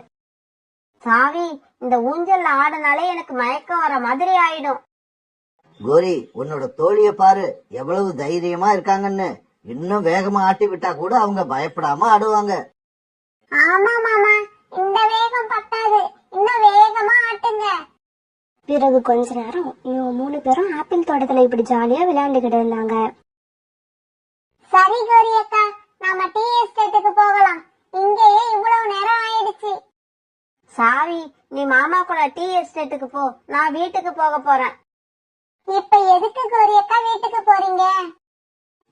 சாவி, இந்த ஊஞ்சல்ல ஆடுனாலே எனக்கு மயக்கம் வர மாதிரி ஆயிடும். கோரி, உன்னோட தோழிய பாரு, எவ்வளவு தைரியமா இருக்காங்கன்னு. இன்னும் வேகமா ஆட்டி விட்டா கூட அவங்க பயப்படாம ஆடுவாங்க. ஆமா மாமா, இந்த வேகம் பத்தாது, இன்னும் வேகமா ஆட்டுங்க. பிறகு கொஞ்ச நேரம் இவங்க 3 பேரும் ஆப்பிள் தோட்டத்துல இப்படி ஜாலியா விளையாண்டுகிட்டு இருந்தாங்க. சரி கோரி அக்கா, நாம டீ எஸ்டேட்டுக்கு போகலாம். இங்கேயே இவ்வளவு நேரம் ஆயிடுச்சு. சாவி, நீ மாமா கூட டீ எஸ்டேட்டுக்கு போ, நான் வீட்டுக்கு போக போறேன். இப்ப எதுக்கு கோரி அக்கா வீட்டுக்கு போறீங்க?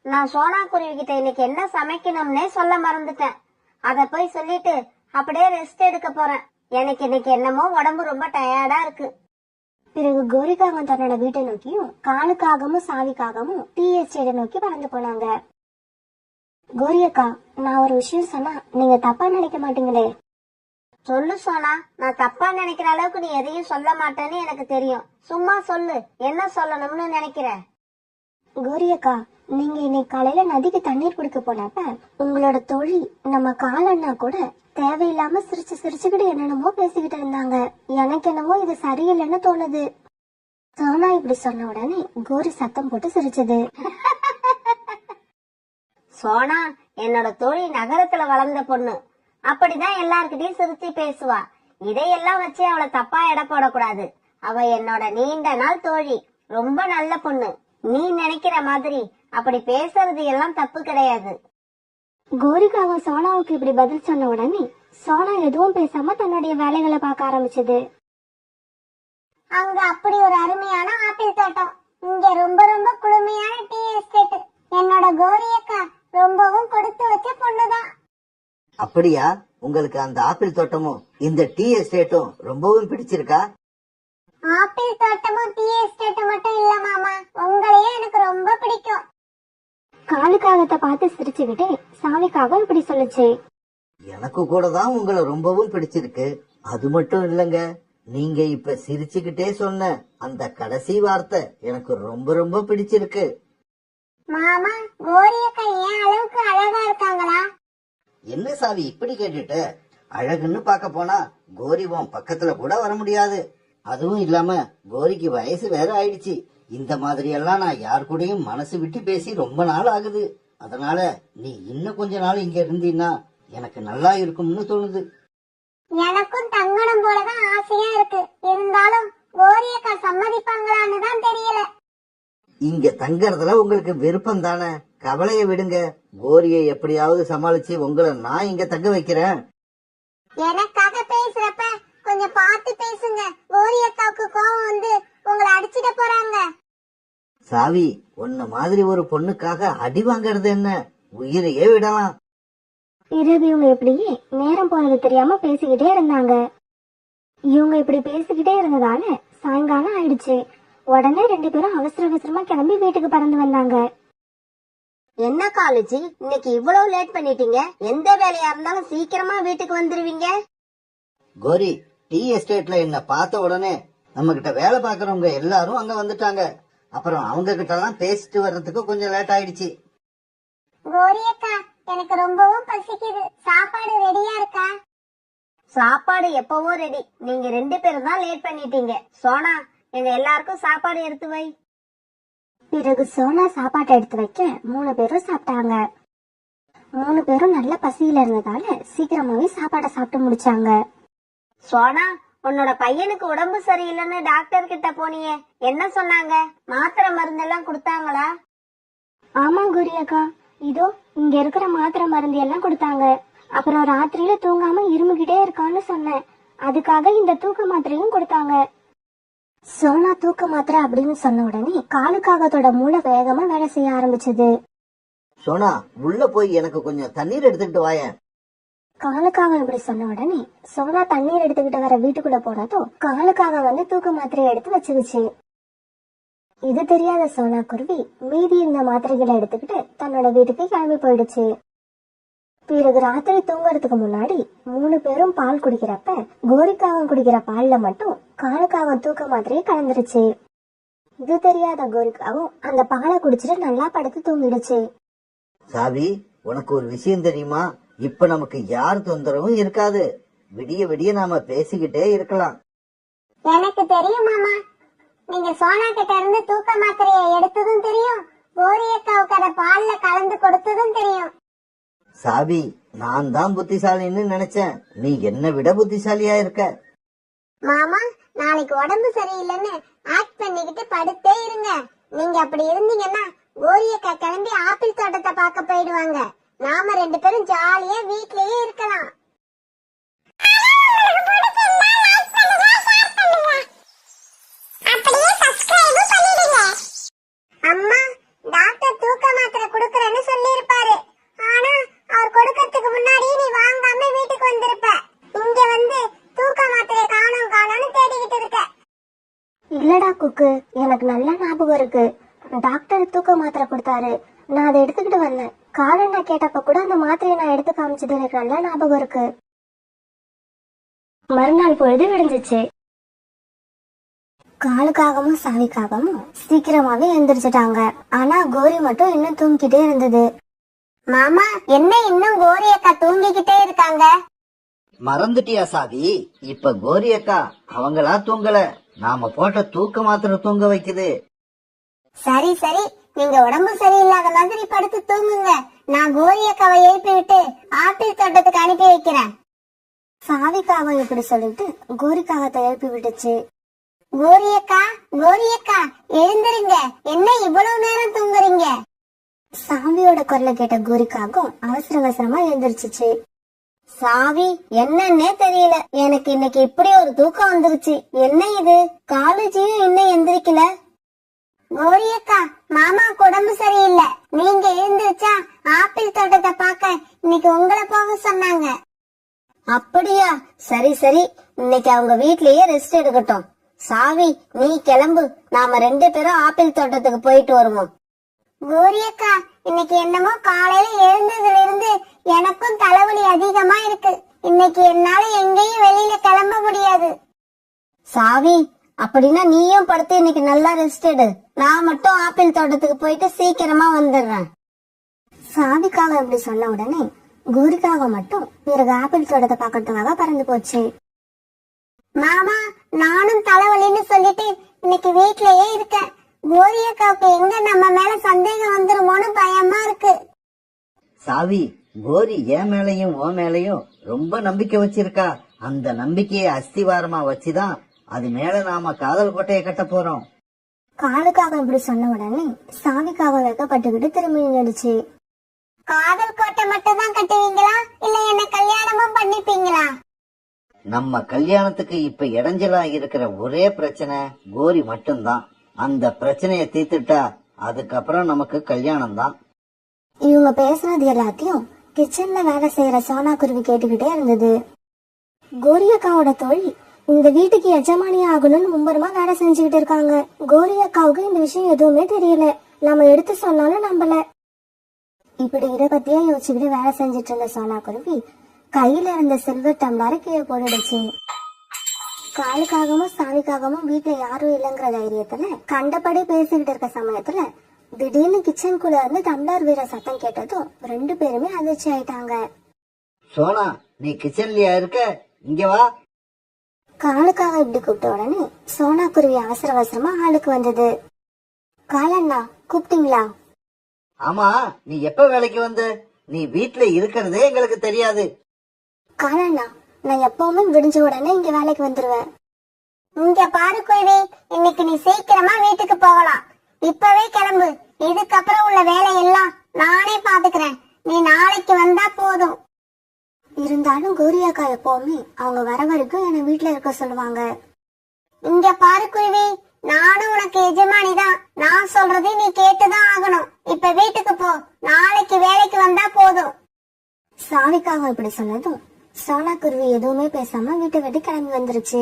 நான் சோனா குருவி கிட்ட இன்னைக்கு என்ன சமைக்கணும்னே சொல்ல மறந்துட்டேன். அத போய் சொல்லிட்டு அப்படியே ரெஸ்ட் எடுக்க போறேன். எனக்கு இன்னைக்கு என்னமோ உடம்பு ரொம்ப டயர்டா இருக்கு. பிறகு கோரிக்காகவும் தன்னோட வீட்டை நோக்கியும் காலுக்காகவும் சாவிக்காகவும் டீ எஸ்டேட்டை நோக்கி பறந்து போனாங்க. கோரியக்கா, நான் ஒரு விஷயம் சொன்னா நீங்க தப்பா நினைக்க மாட்டீங்களே? சொல்லு சோனா, நான் தப்பா நினைக்கிற அளவுக்கு நீ எதையும் சொல்ல மாட்டேன்னு எனக்கு தெரியும். சும்மா சொல்லு, என்ன சொல்லணும்னு நினைக்கிற? கோரியக்கா, நீங்க இன்னைக்கு காலையில நதிக்கு தண்ணீர் குடிக்க போனப்ப உங்களோட தோழி நம்ம காலண்ணா கூட தேவையில்லாம சிரிச்சுக்கிட்டு என்னென்னமோ பேசிக்கிட்டு இருந்தாங்க. எனக்கு என்னமோ இது சரியில்லைன்னு தோணுது. சோனா இப்படி சொன்ன உடனே கோரி சத்தம் போட்டு சிரிச்சது. சோனா, என்னோட தோழி நகரத்துல வளர்ந்த பொண்ணு. அப்படிதான் எல்லார்கிட்டயும் சிரிச்சு பேசுவா. இதையெல்லாம் வச்சு அவளை தப்பா எடை போடக்கூடாது. அவ என்னோட நீண்ட நாள் தோழி, ரொம்ப நல்ல பொண்ணு. நீ நினைக்கிற மாதிரி அப்படி பேசுறது எல்லாம் தப்பு கிடையாது. கோரிக்காவும் சோனாவுக்கு இப்படி பதில் சொன்ன உடனே சோனா எதுவும் பேசாம தன்னுடைய வேலைகளை பார்க்க ஆரம்பிச்சது. அங்க அப்படி ஒரு அருமையான ஆப்பிள் தோட்டம், இங்க ரொம்ப ரொம்ப குளுமையான டீ எஸ்டேட். என்னோட கோரி அக்கா ரொம்பவும் கொடுத்து வச்ச பொண்ணுதான். அப்படியா? உங்களுக்கு அந்த ஆப்பிள் தோட்டமும் இந்த டீ எஸ்டேட்டும் ரொம்பவும் பிடிச்சிருக்கா? ஆப்பிள் தோட்டமும் டீ எஸ்டேட் மட்டும் இல்ல மாமா, உங்களையே எனக்கு ரொம்ப பிடிக்கும். காலுக்காகத்தை பார்த்து சிரிச்சுக்கிட்டே சாமிக்காகவும் இப்படி சொல்லுச்சு. எனக்கு கூட தான் உங்களை ரொம்பவும் பிடிச்சிருக்கு. அது மட்டும் இல்லங்க, நீங்க இப்ப சிரிச்சுக்கிட்டே சொன்ன அந்த கடைசி வார்த்தை எனக்கு ரொம்ப ரொம்ப பிடிச்சிருக்கு. மாமா, கோரி அக்கா ஏன் அளவுக்கு அழகா இருக்காங்களா? என்ன சாவி இப்படி கேட்டுட்ட? அழகுன்னு பார்க்க போனா கோரிவும் பக்கத்துல கூட வர முடியாது. அதுவும் இல்லாம கோரிக்கு வயசு வேற ஆயிடுச்சு. இந்த மாதிரி எல்லாம் நான் யார் கூடயும் மனசு விட்டு பேசி ரொம்ப நாள் ஆகுது. அதனால நீ இன்னும் கொஞ்ச நாள் இங்க இருந்தீன்னா எனக்கு நல்லா இருக்கும்னு தோணுது. எனக்கும் தங்கணும் போலதான் ஆசையா இருக்கு. இருந்தாலும் கோரி அக்கா சம்மதிப்பாங்களான்னு தான் தெரியல. இங்க தங்கறதுல உங்களுக்கு விருப்பம் தானே? கவலைய விடுங்க. கோரியை எப்படியாவது சமாளிச்சு உங்களை நான் இங்க தங்க வைக்கிறேன். எனக்காக பேசுறப்ப கொஞ்சம் பார்த்து பேசுங்க. கோரி அக்காவுக்கு கோவம் வந்து உங்களை அடிச்சிட போறாங்க. சாவி, உன்ன மாதிரி ஒரு பொண்ணுக்காக அடி வாங்கறது என்ன? உயிரையே விடலாம். பிறகு இவங்க இப்படியே நேரம் போனது தெரியாம பேசிக்கிட்டே இருந்தாங்க. இவங்க இப்படி பேசிக்கிட்டே இருந்ததால சாயங்காலம் ஆயிடுச்சு. உடனே 2 பேரும் அவசர அவசரமா கிளம்பி வீட்டுக்கு பறந்து வந்தாங்க. என்ன காலேஜி, இன்னைக்கு இவ்வளவு லேட் பண்ணிட்டீங்க? எந்த வேலையா இருந்தாலும் சீக்கிரமா வீட்டுக்கு வந்துருவீங்க. கோரி, டீ எஸ்டேட்ல என்ன பார்த்த உடனே நம்ம கிட்ட வேலை பாக்குறவங்க எல்லாரும் அங்க வந்துட்டாங்க. அப்புறம் அவங்க கிட்ட எல்லாம் பேசிட்டு வர்றதுக்கு கொஞ்சம் லேட் ஆயிடுச்சு. கோரி அக்கா, எனக்கு ரொம்பவும் பசிக்குது. சாப்பாடு ரெடியா இருக்கா? சாப்பாடு எப்பவோ ரெடி. நீங்க 2 பேரும் தான் லேட் பண்ணிட்டீங்க. சோனா, எங்க எல்லாருக்கும் சாப்பாடு எடுத்து வை. பிறகு சோனா சாப்பாட்டை எடுத்து வைக்க 3 பேரும் சாப்பிட்டாங்க. 3 பேரும் நல்ல பசியில இருந்ததால சீக்கிரமாவே சாப்பாட்டை சாப்பிட்டு முடிச்சாங்க. சோனா, உன்னோட பையனுக்கு உடம்பு சரியில்லைன்னு டாக்டர் கிட்ட போனியே, என்ன சொன்னாங்க? மாத்திரை மருந்தெல்லாம் கொடுத்தாங்களா? ஆமா கோரி அக்கா, இதோ இங்க இருக்கிற மாத்திரை மருந்து எல்லாம் கொடுத்தாங்க. அப்புறம் ராத்திரியில தூங்காம இருமுகிட்டே இருக்கான்னு சொன்னேன். அதுக்காக இந்த தூக்க மாத்திரையும் கொடுத்தாங்க. சோனா தூக்க மாத்திரை அப்படின்னு சொன்ன உடனே காலுக்காகத்தோட மூளை வேகமா வேலை செய்ய ஆரம்பிச்சது. சோனா, உள்ள போய் எனக்கு கொஞ்சம் தண்ணீர் எடுத்துக்கிட்டு வாயேன். காலுக்காக இப்படி சொன்ன உடனே சோனா தண்ணீர் எடுத்துக்கிட்டு வர வீட்டுக்குள்ள போனதும் காலுக்காக வந்து தூக்க மாத்திரையை எடுத்து வச்சுக்கிச்சு. இது தெரியாத சோனா குருவி மீதி இருந்த மாத்திரைகளை எடுத்துக்கிட்டு தன்னோட வீட்டுக்கு கிளம்பி போயிடுச்சு. பிறகு ராத்திரி தூங்குறதுக்கு முன்னாடி 3 பேரும் பால் குடிக்கிறப்ப கோரிக்காகம் குடிக்கிற பால்ல மட்டும் காலுக்காகம் தூக்க மாத்திரையை கலந்துருச்சு. இது தெரியாத கோரிக்காவும் அந்த பாலை குடிச்சிட்டு நல்லா படுத்து தூங்கிடுச்சு. சாவி, உனக்கு ஒரு விஷயம் தெரியுமா? இப்ப நமக்கு யார் தொந்தரவும் இருக்காது. விடிய விடிய நாம பேசிக்கிட்டே இருக்கலாம். எனக்கு தெரியும் மாமா. நீங்க சோனா கிட்ட இருந்து தூக்க மாத்திரையை எடுத்ததும் தெரியும். கோரி அக்காவுக்கு அதை பால்ல கலந்து கொடுத்ததும் தெரியும். சாவி, நான் தான் புத்திசாலின்னு நினைச்சேன். நீ என்னை விட புத்திசாலியா இருக்க. மாமா, நாளைக்கு உடம்பு சரியில்லைன்னு ஆக்ட் பண்ணிக்கிட்டு படுத்தே இருங்க. நீங்க அப்படி இருந்தீங்கன்னா கோரி அக்கா கிளம்பி ஆப்பிள் தோட்டத்தை பார்க்க போயிடுவாங்க. நாம 2 பேரும் ஜாலியா வீட்லயே இருக்கலாம். அம்மா, டாக்டர் தூக்க மாத்திரை குடுக்கறேன்னு சொல்லிருப்பாரு. ஆனா அவர் கொடுக்கறதுக்கு முன்னாடி நீ வாங்காம வீட்டுக்கு வந்திருப்ப. இங்க வந்து தூக்க மாத்திரை காணோம்னு தேடிக்கிட்டு இருக்க. இல்லடா குக்கு, எனக்கு நல்லா ஞாபகம் இருக்கு. டாக்டர் தூக்க மாத்திரை கொடுத்தாரு, நான் அதை எடுத்துக்கிட்டு வந்தேன். காலண்டா கேட்டப்ப கூட அந்த மாத்திரையை நான் எடுத்து காமிச்சது எனக்கு நல்லா ஞாபகம் இருக்கு. மறுநாள் பொழுது விடிஞ்சிச்சு. காலுக்காகவும் சாவிக்காகவும் சீக்கிரமாவே எழுந்திரிச்சிட்டாங்க. ஆனா கோரி மட்டும் இன்னும் தூங்கிக்கிட்டே இருந்தது. மாமா, என்ன இன்னும் கோரி அக்கா தூங்கிக்கிட்டே இருக்காங்க? மறந்துட்டியா சாவி? இப்ப கோரி அக்கா அவங்களா தூங்கல, நாம போட்ட தூக்க மாத்திரை தூங்க வைக்குது. சரி சரி, நீங்க உடம்பு சரியில்லாத மாதிரி படுத்து தூங்குங்க. நான் கோரி அக்காவை எழுப்பி விட்டு ஆப்பிள் தோட்டத்துக்கு அனுப்பி வைக்கிறேன். சாவிக்காகம் இப்படி சொல்லிட்டு கோரிக்காகத்தை எழுப்பி விட்டுச்சு. கோரி அக்கா எழுந்திருங்க. என்ன இவ்வளவு நேரம் தூங்குறீங்க? சாவியோட குரலை கேட்ட கோரிக்காகும் அவசர அவசரமா எழுந்திருச்சுச்சு. சாவி என்னன்னே தெரியல, எனக்கு இன்னைக்கு இப்படி ஒரு தூக்கம் வந்துருச்சு. என்ன இது, காலேஜியும் இன்னும் எந்திரிக்கல. கோரியக்கா, மாமா உடம்பு சரியில்லை. நீங்க எழுந்திருச்சா ஆப்பிள் தோட்டத்தை பார்க்க இன்னைக்கு உங்களை போக சொன்னாங்க. அப்படியா, சரி சரி, இன்னைக்கு அவங்க வீட்லயே ரெஸ்ட் எடுக்கட்டும். சாவி நீ கிளம்பு, நாம 2 பேரும் ஆப்பிள் தோட்டத்துக்கு போயிட்டு வருவோம். கோரியக்கா, இன்னைக்கு என்னமோ காலையில எழுந்ததுல இருந்து எனக்கும் தலைவலி அதிகமா இருக்கு. இன்னைக்கு என்னால எங்கேயும் வெளியில கிளம்ப முடியாது. சாவி, அப்படின்னா நீயும் படுத்து இன்னைக்கு நல்லா ரெஸ்ட் எடு. நான் மட்டும் ஆப்பிள் தோட்டத்துக்கு போயிட்டு சீக்கிரமா வந்துடுறேன். சாவிக்காக இப்படி சொன்ன உடனே கோரிக்காக மட்டும் பிறகு ஆப்பிள் தோட்டத்தை பார்க்கறதுக்காக பறந்து போச்சு. மாமா, நானும் தலைவலின்னு சொல்லிட்டு இன்னைக்கு வீட்லயே இருக்கேன். கோரியக்காவுக்கு எங்க நம்ம மேல சந்தேகம் வந்துருமோன்னு பயமா இருக்கு. சாவி, கோரி என் மேலையும் ஓ மேலையும் ரொம்ப நம்பிக்கை வச்சிருக்கா. அந்த நம்பிக்கையை அஸ்திவாரமா வச்சுதான் அது மேல நாம காதல் கோட்டையை கட்ட போறோம். காலுக்காக இப்படி சொன்ன உடனே சாவிக்காக வெக்கப்பட்டுக்கிட்டு திரும்பி நின்னுடுச்சு. காதல் கோட்டை மட்டும் தான் கட்டுவீங்களா, இல்ல என்ன கல்யாணமும் பண்ணிப்பீங்களா? நம்ம கல்யாணத்துக்கு இப்ப இடைஞ்சலா இருக்கிற ஒரே பிரச்சனை கோரி மட்டும்தான். அந்த பிரச்சனையை தீர்த்துட்டா அதுக்கப்புறம் நமக்கு கல்யாணம் தான். இவங்க பேசுனது எல்லாத்தையும் கிச்சன்ல வேலை செய்யற சோனா குருவி கேட்டுக்கிட்டே இருந்தது. கோரியக்காவோட தோழி இந்த வீட்டுக்கு எஜமானி ஆகணும்னு மும்பரமா வேலை செஞ்சுக்கிட்டு இருக்காங்க. கோரியக்காவுக்கு இந்த விஷயம் எதுவுமே தெரியல. நம்ம எடுத்து சொன்னாலும் நம்பல. இப்படி இதை பத்தியே யோசிச்சுக்கிட்டு வேலை செஞ்சுட்டு இருந்த சோனா குருவி கையில இருந்த சில்வர் டம்ளரை கீழே போட்டுடுச்சு. காலுக்காகவும் சாவிக்காகவும் வீட்டுல யாரும் இல்லைங்கிற தைரியத்துல கண்டபடி பேசிக்கிட்டு இருக்க சமயத்துல திடீர்னு கிச்சனுக்குள்ள இருந்து டம்ளர் வீர சத்தம் கேட்டதும் 2 பேருமே அதிர்ச்சி ஆயிட்டாங்க. சோனா, நீ கிச்சன்லயா இருக்க? இங்க வா. காலுக்காக இப்படி கூப்பிட்ட உடனே சோனா குருவி அவசர அவசரமா ஆளுக்கு வந்தது. காலண்ணா கூப்பிட்டீங்களா? ஆமா, நீ எப்ப வேலைக்கு வந்த? நீ வீட்டுல இருக்கிறதே எங்களுக்கு தெரியாது. காலண்ணா, நான் எப்பவுமே விடிஞ்ச உடனே இங்க வேலைக்கு வந்துருவேன். இங்க பாரு குருவி, இன்னைக்கு நீ சீக்கிரமா வீட்டுக்கு போகலாம். இப்பவே கிளம்பு. இதுக்கப்புறம் உள்ள வேலையெல்லாம் நானே பாத்துக்கிறேன். நீ நாளைக்கு வந்தா போதும். இருந்தாலும் கோரியாக்கா எப்பவுமே அவங்க வர வரைக்கும் என்ன வீட்டுல இருக்க சொல்லுவாங்க. இங்க பாரு குருவி, நானும் உனக்கு எஜமானிதான். நான் சொல்றதை நீ கேட்டுதான் ஆகணும். இப்ப வீட்டுக்கு போ. நாளைக்கு வேலைக்கு வந்தா போதும். சாவிக்காக இப்படி சொன்னதும் சோனா குருவி எதுவுமே பேசாம வீட்டை விட்டு கிளம்பி வந்துருச்சு.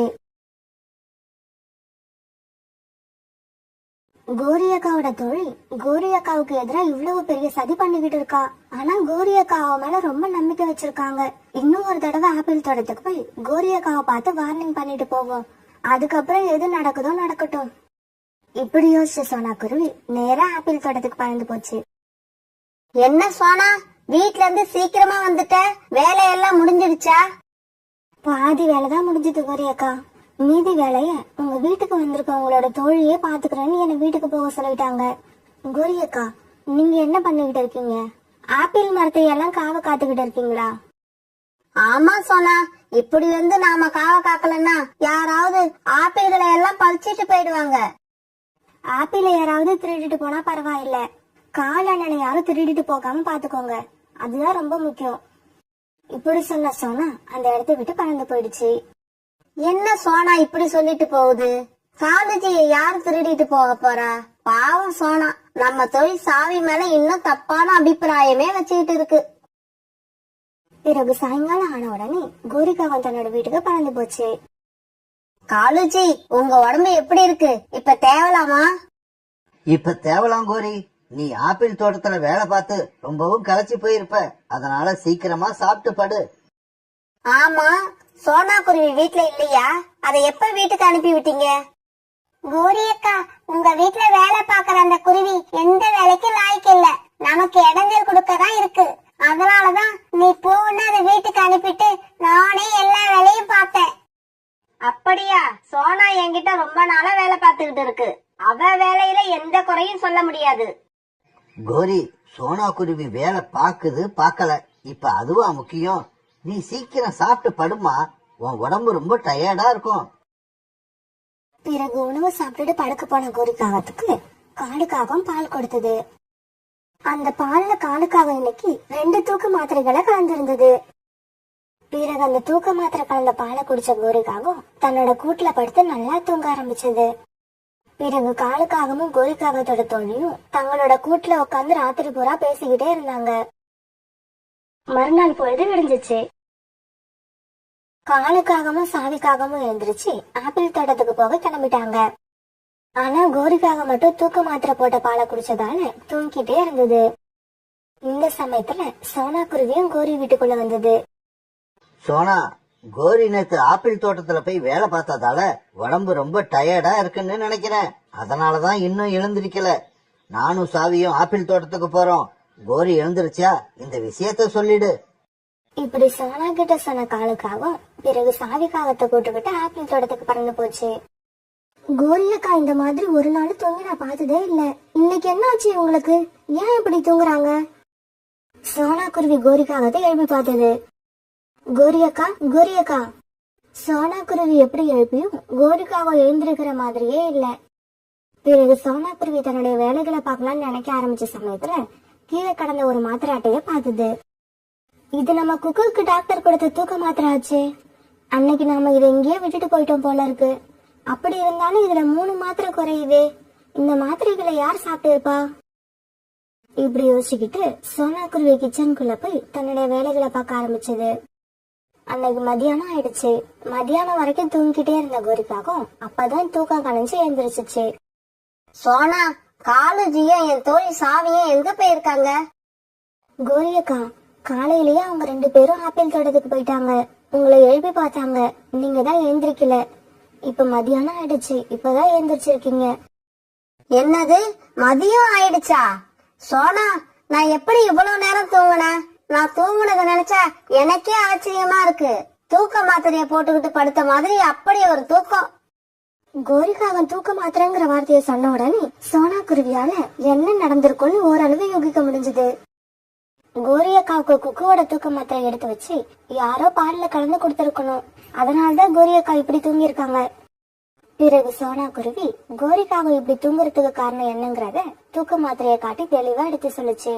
கோரியக்காவோட தோழி கோரியக்காவுக்கு எதிராக இவ்வளவு பெரிய சதி பண்ணிக்கிட்டு இருக்கா. ஆனா கோரியக்காவ மேல ரொம்ப நம்பிக்கை வச்சிருக்காங்க. இன்னும் ஒரு தடவை ஆப்பிள் தோட்டத்துக்கு போய் கோரியக்காவை பார்த்து வார்னிங் பண்ணிட்டு போவோம். அதுக்கப்புறம் எது நடக்குதோ நடக்கட்டும். இப்படி யோசிச்ச சோனா குருவி நேரா ஆப்பிள் தோட்டத்துக்கு பறந்து போச்சு. என்ன சோனா, வீட்ல இருந்து சீக்கிரமா வந்துட்ட? வேலையெல்லாம் முடிஞ்சிடுச்சா? பாதி வேலைதான் முடிஞ்சது கோரியக்கா. மீதி வேலைய உங்க வீட்டுக்கு வந்திருக்கவங்களோட தோழியே பாத்துக்கிறேன்னு என்ன வீட்டுக்கு போக சொல்லிட்டாங்க. கோரியக்கா, நீங்க என்ன பண்ணிக்கிட்டு இருக்கீங்க? ஆப்பிள் மரத்தை எல்லாம் காவ காத்துக்கிட்டு இருக்கீங்களா? ஆமா சோனா, இப்படி வந்து நாம காவ காக்கலன்னா யாராவது ஆப்பிள்களை எல்லாம் பறிச்சிட்டு போயிடுவாங்க. ஆப்பிளை யாராவது திருடிட்டு போனா பரவாயில்ல, கால் அண்ணனை யாரும் திருடிட்டு போகாம பாத்துக்கோங்க, அதுதான் ரொம்ப முக்கியம். இப்படி சொன்ன சோனா அந்த இடத்தை விட்டு பறந்து போயிடுச்சு. என்ன சோனா இப்படி சொல்லிட்டு போகுது? காலேஜியை யார் திருடிட்டு போக போறா? பாவம் சோனா, நம்ம தொழில் சாவி மேல இன்னும் தப்பான அபிப்பிராயமே வச்சுக்கிட்டு இருக்கு. பிறகு சாயங்காலம் ஆன உடனே கோரிக்காவன் தன்னோட வீட்டுக்கு பறந்து போச்சு. காலேஜி, உங்க உடம்பு எப்படி இருக்கு? இப்ப தேவலாமா? இப்ப தேவலாம் கோரி. நீ ஆப்பிள் தோட்டத்துல வேலை பார்த்து ரொம்பவும் களைச்சு போயிருப்ப. அதனால சீக்கிரமா சாப்பிட்டு படு. ஆமா, சோனா குருவி வீட்ல இல்லையா? அதை எப்ப வீட்டுக்கு அனுப்பி விட்டீங்க? கோரியக்கா, உங்க வீட்டுல வேலை பாக்குற அந்த குருவி எந்த வேலைக்கு லாய்க்கு இல்ல. நமக்கு இடைஞ்சல் கொடுக்கதான் இருக்கு. அதனாலதான் நீ போன்னு அதை வீட்டுக்கு அனுப்பிட்டு நானே எல்லா வேலையும் பார்த்தேன். அப்படியா? சோனா என்கிட்ட ரொம்ப நாளா வேலை பார்த்துக்கிட்டு இருக்கு. அவ வேலையில எந்த குறையும் சொல்ல முடியாது. கோரி, சோனா குருவி வேலை பாக்குது பாக்கல, இப்ப அதுவா முக்கியம். நீ சீக்கிரம் சாப்பிட்டு படுமா, உன் உடம்பு ரொம்ப டயர்டா இருக்கும். பிறகு உணவு சாப்பிட்டுட்டு படுக்க போன கோரிக்காகத்துக்கு காடுக்காகவும் பால் கொடுத்தது. அந்த பால்ல காலுக்காக இன்னைக்கு 2 தூக்க மாத்திரைகளை கலந்திருந்தது. பிறகு அந்த தூக்க மாத்திரை கலந்த பாலை குடிச்ச கோரிக்காகவும் தன்னோட கூட்டுல படுத்து நல்லா தூங்க ஆரம்பிச்சது. பிறகு காலுக்காகவும் கோரிக்காகத்தோட தோழியும் தங்களோட கூட்டுல உட்காந்து ராத்திரி பூரா பேசிக்கிட்டே இருந்தாங்க. மறுநாள் பொழுது விடிஞ்சிச்சு. காலுக்காகவும் சாவிக்காகவும் எழுந்திருச்சு ஆப்பிள் தோட்டத்துக்கு போக கிளம்பிட்டாங்க. ஆனா கோரிக்காக மட்டும் தூக்க மாத்திரை போட்ட பாலை குடிச்சதால தூங்கிட்டே இருந்தது. இந்த சமயத்துல சோனா குருவியும் கோரி வீட்டுக்குள்ள வந்தது. சோனா, கோரி நேத்து ஆப்பிள் தோட்டத்துல போய் வேலை பார்த்ததால உடம்பு ரொம்ப டயர்டா இருக்குன்னு நினைக்கிறேன். அதனாலதான் இன்னும் எழுந்திருக்கல. நானும் சாவியும் ஆப்பிள் தோட்டத்துக்கு போறோம். கோரி எழுந்திருச்சா இந்த விஷயத்த சொல்லிடு. இப்படி சோனா கிட்ட சொன்ன காலுக்காகவும் பிறகு சாவிக்காகத்தை கூட்டுக்கிட்டு ஆப்பிள் தோட்டத்துக்கு பறந்து போச்சு. கோரியக்கா இந்த மாதிரி ஒரு நாள் தூங்கி நான் பார்த்ததே இல்ல. இன்னைக்கு என்ன ஆச்சு உங்களுக்கு? ஏன் இப்படி தூங்குறாங்க? சோனா குருவி கோரிக்காகத்தை எழுப்பி பார்த்தது. கோரியக்கா, கோரியக்கா. சோனா குருவி எப்படி எழுப்பியும் கோரிக்காக எழுந்திருக்கிற மாதிரியே இல்ல. பிறகு சோனா குருவி தன்னுடைய வேலைகளை பார்க்கலாம்னு நினைக்க ஆரம்பிச்ச சமயத்துல கீழே கடந்த ஒரு மாத்திரை அட்டையை பார்த்தது. இது நம்ம குக்குக்கு டாக்டர் கொடுத்த தூக்க மாத்திரை ஆச்சு. அன்னைக்கு நாம இதை எங்கேயே விட்டுட்டு போயிட்டோம் போல இருக்கு. அப்படி இருந்தாலும் இதுல 3 மாத்திரை குறையுது. இந்த மாத்திரைகளை யார் சாப்பிட்டு இருப்பா? இப்படி யோசிச்சுக்கிட்டு சோனா குருவி கிச்சனுக்குள்ள போய் தன்னுடைய வேலைகளை பார்க்க ஆரம்பிச்சது. அன்னைக்கு மதியானம் ஆயிடுச்சு. மதியானம் வரைக்கும் தூங்கிட்டே இருந்த கோரிக்காகவும் அப்பதான் தூக்கம் கலைஞ்சு எழுந்திருச்சுச்சு. சோனா, காலுஜியும் என் தோழி சாவியும் எங்க போயிருக்காங்க? கோரியக்கா, காலையிலேயே அவங்க 2 பேரும் ஆப்பிள் தோட்டத்துக்கு போயிட்டாங்க. உங்களை எழுப்பி பார்த்தாங்க. நீங்க தான் எழுந்திருக்கல. இப்ப மதியானம் ஆயிடுச்சு. இப்பதான் எழுந்திரிச்சிருக்கீங்க. என்னது, மதியம் ஆயிடுச்சா? சோனா, நான் எப்படி இவ்வளவு நேரம் தூங்குனேன்? நான் தூங்குனத நினைச்சா எனக்கே ஆச்சரியமா இருக்கு. தூக்க மாத்திரைய போட்டுக்கிட்டு படுத்த மாதிரி அப்படி ஒரு தூக்கம். கோரிக்காவன் தூக்க மாத்திரங்கிற வார்த்தையை சொன்ன உடனே சோனா குருவியால என்ன நடந்திருக்கும்னு ஓரளவு யோகிக்க முடிஞ்சது. கோரியக்காவுக்கு குக்குவோட தூக்க மாத்திரை எடுத்து வச்சு யாரோ பால்ல கலந்து கொடுத்திருக்கணும். அதனாலதான் கோரியக்கா இப்படி தூங்கி இருக்காங்க. பிறகு சோனா குருவி கோரிக்காவை இப்படி தூங்குறதுக்கு காரணம் என்னங்கறத தூக்க மாத்திரையை காட்டி தெளிவா எடுத்து சொல்லுச்சு.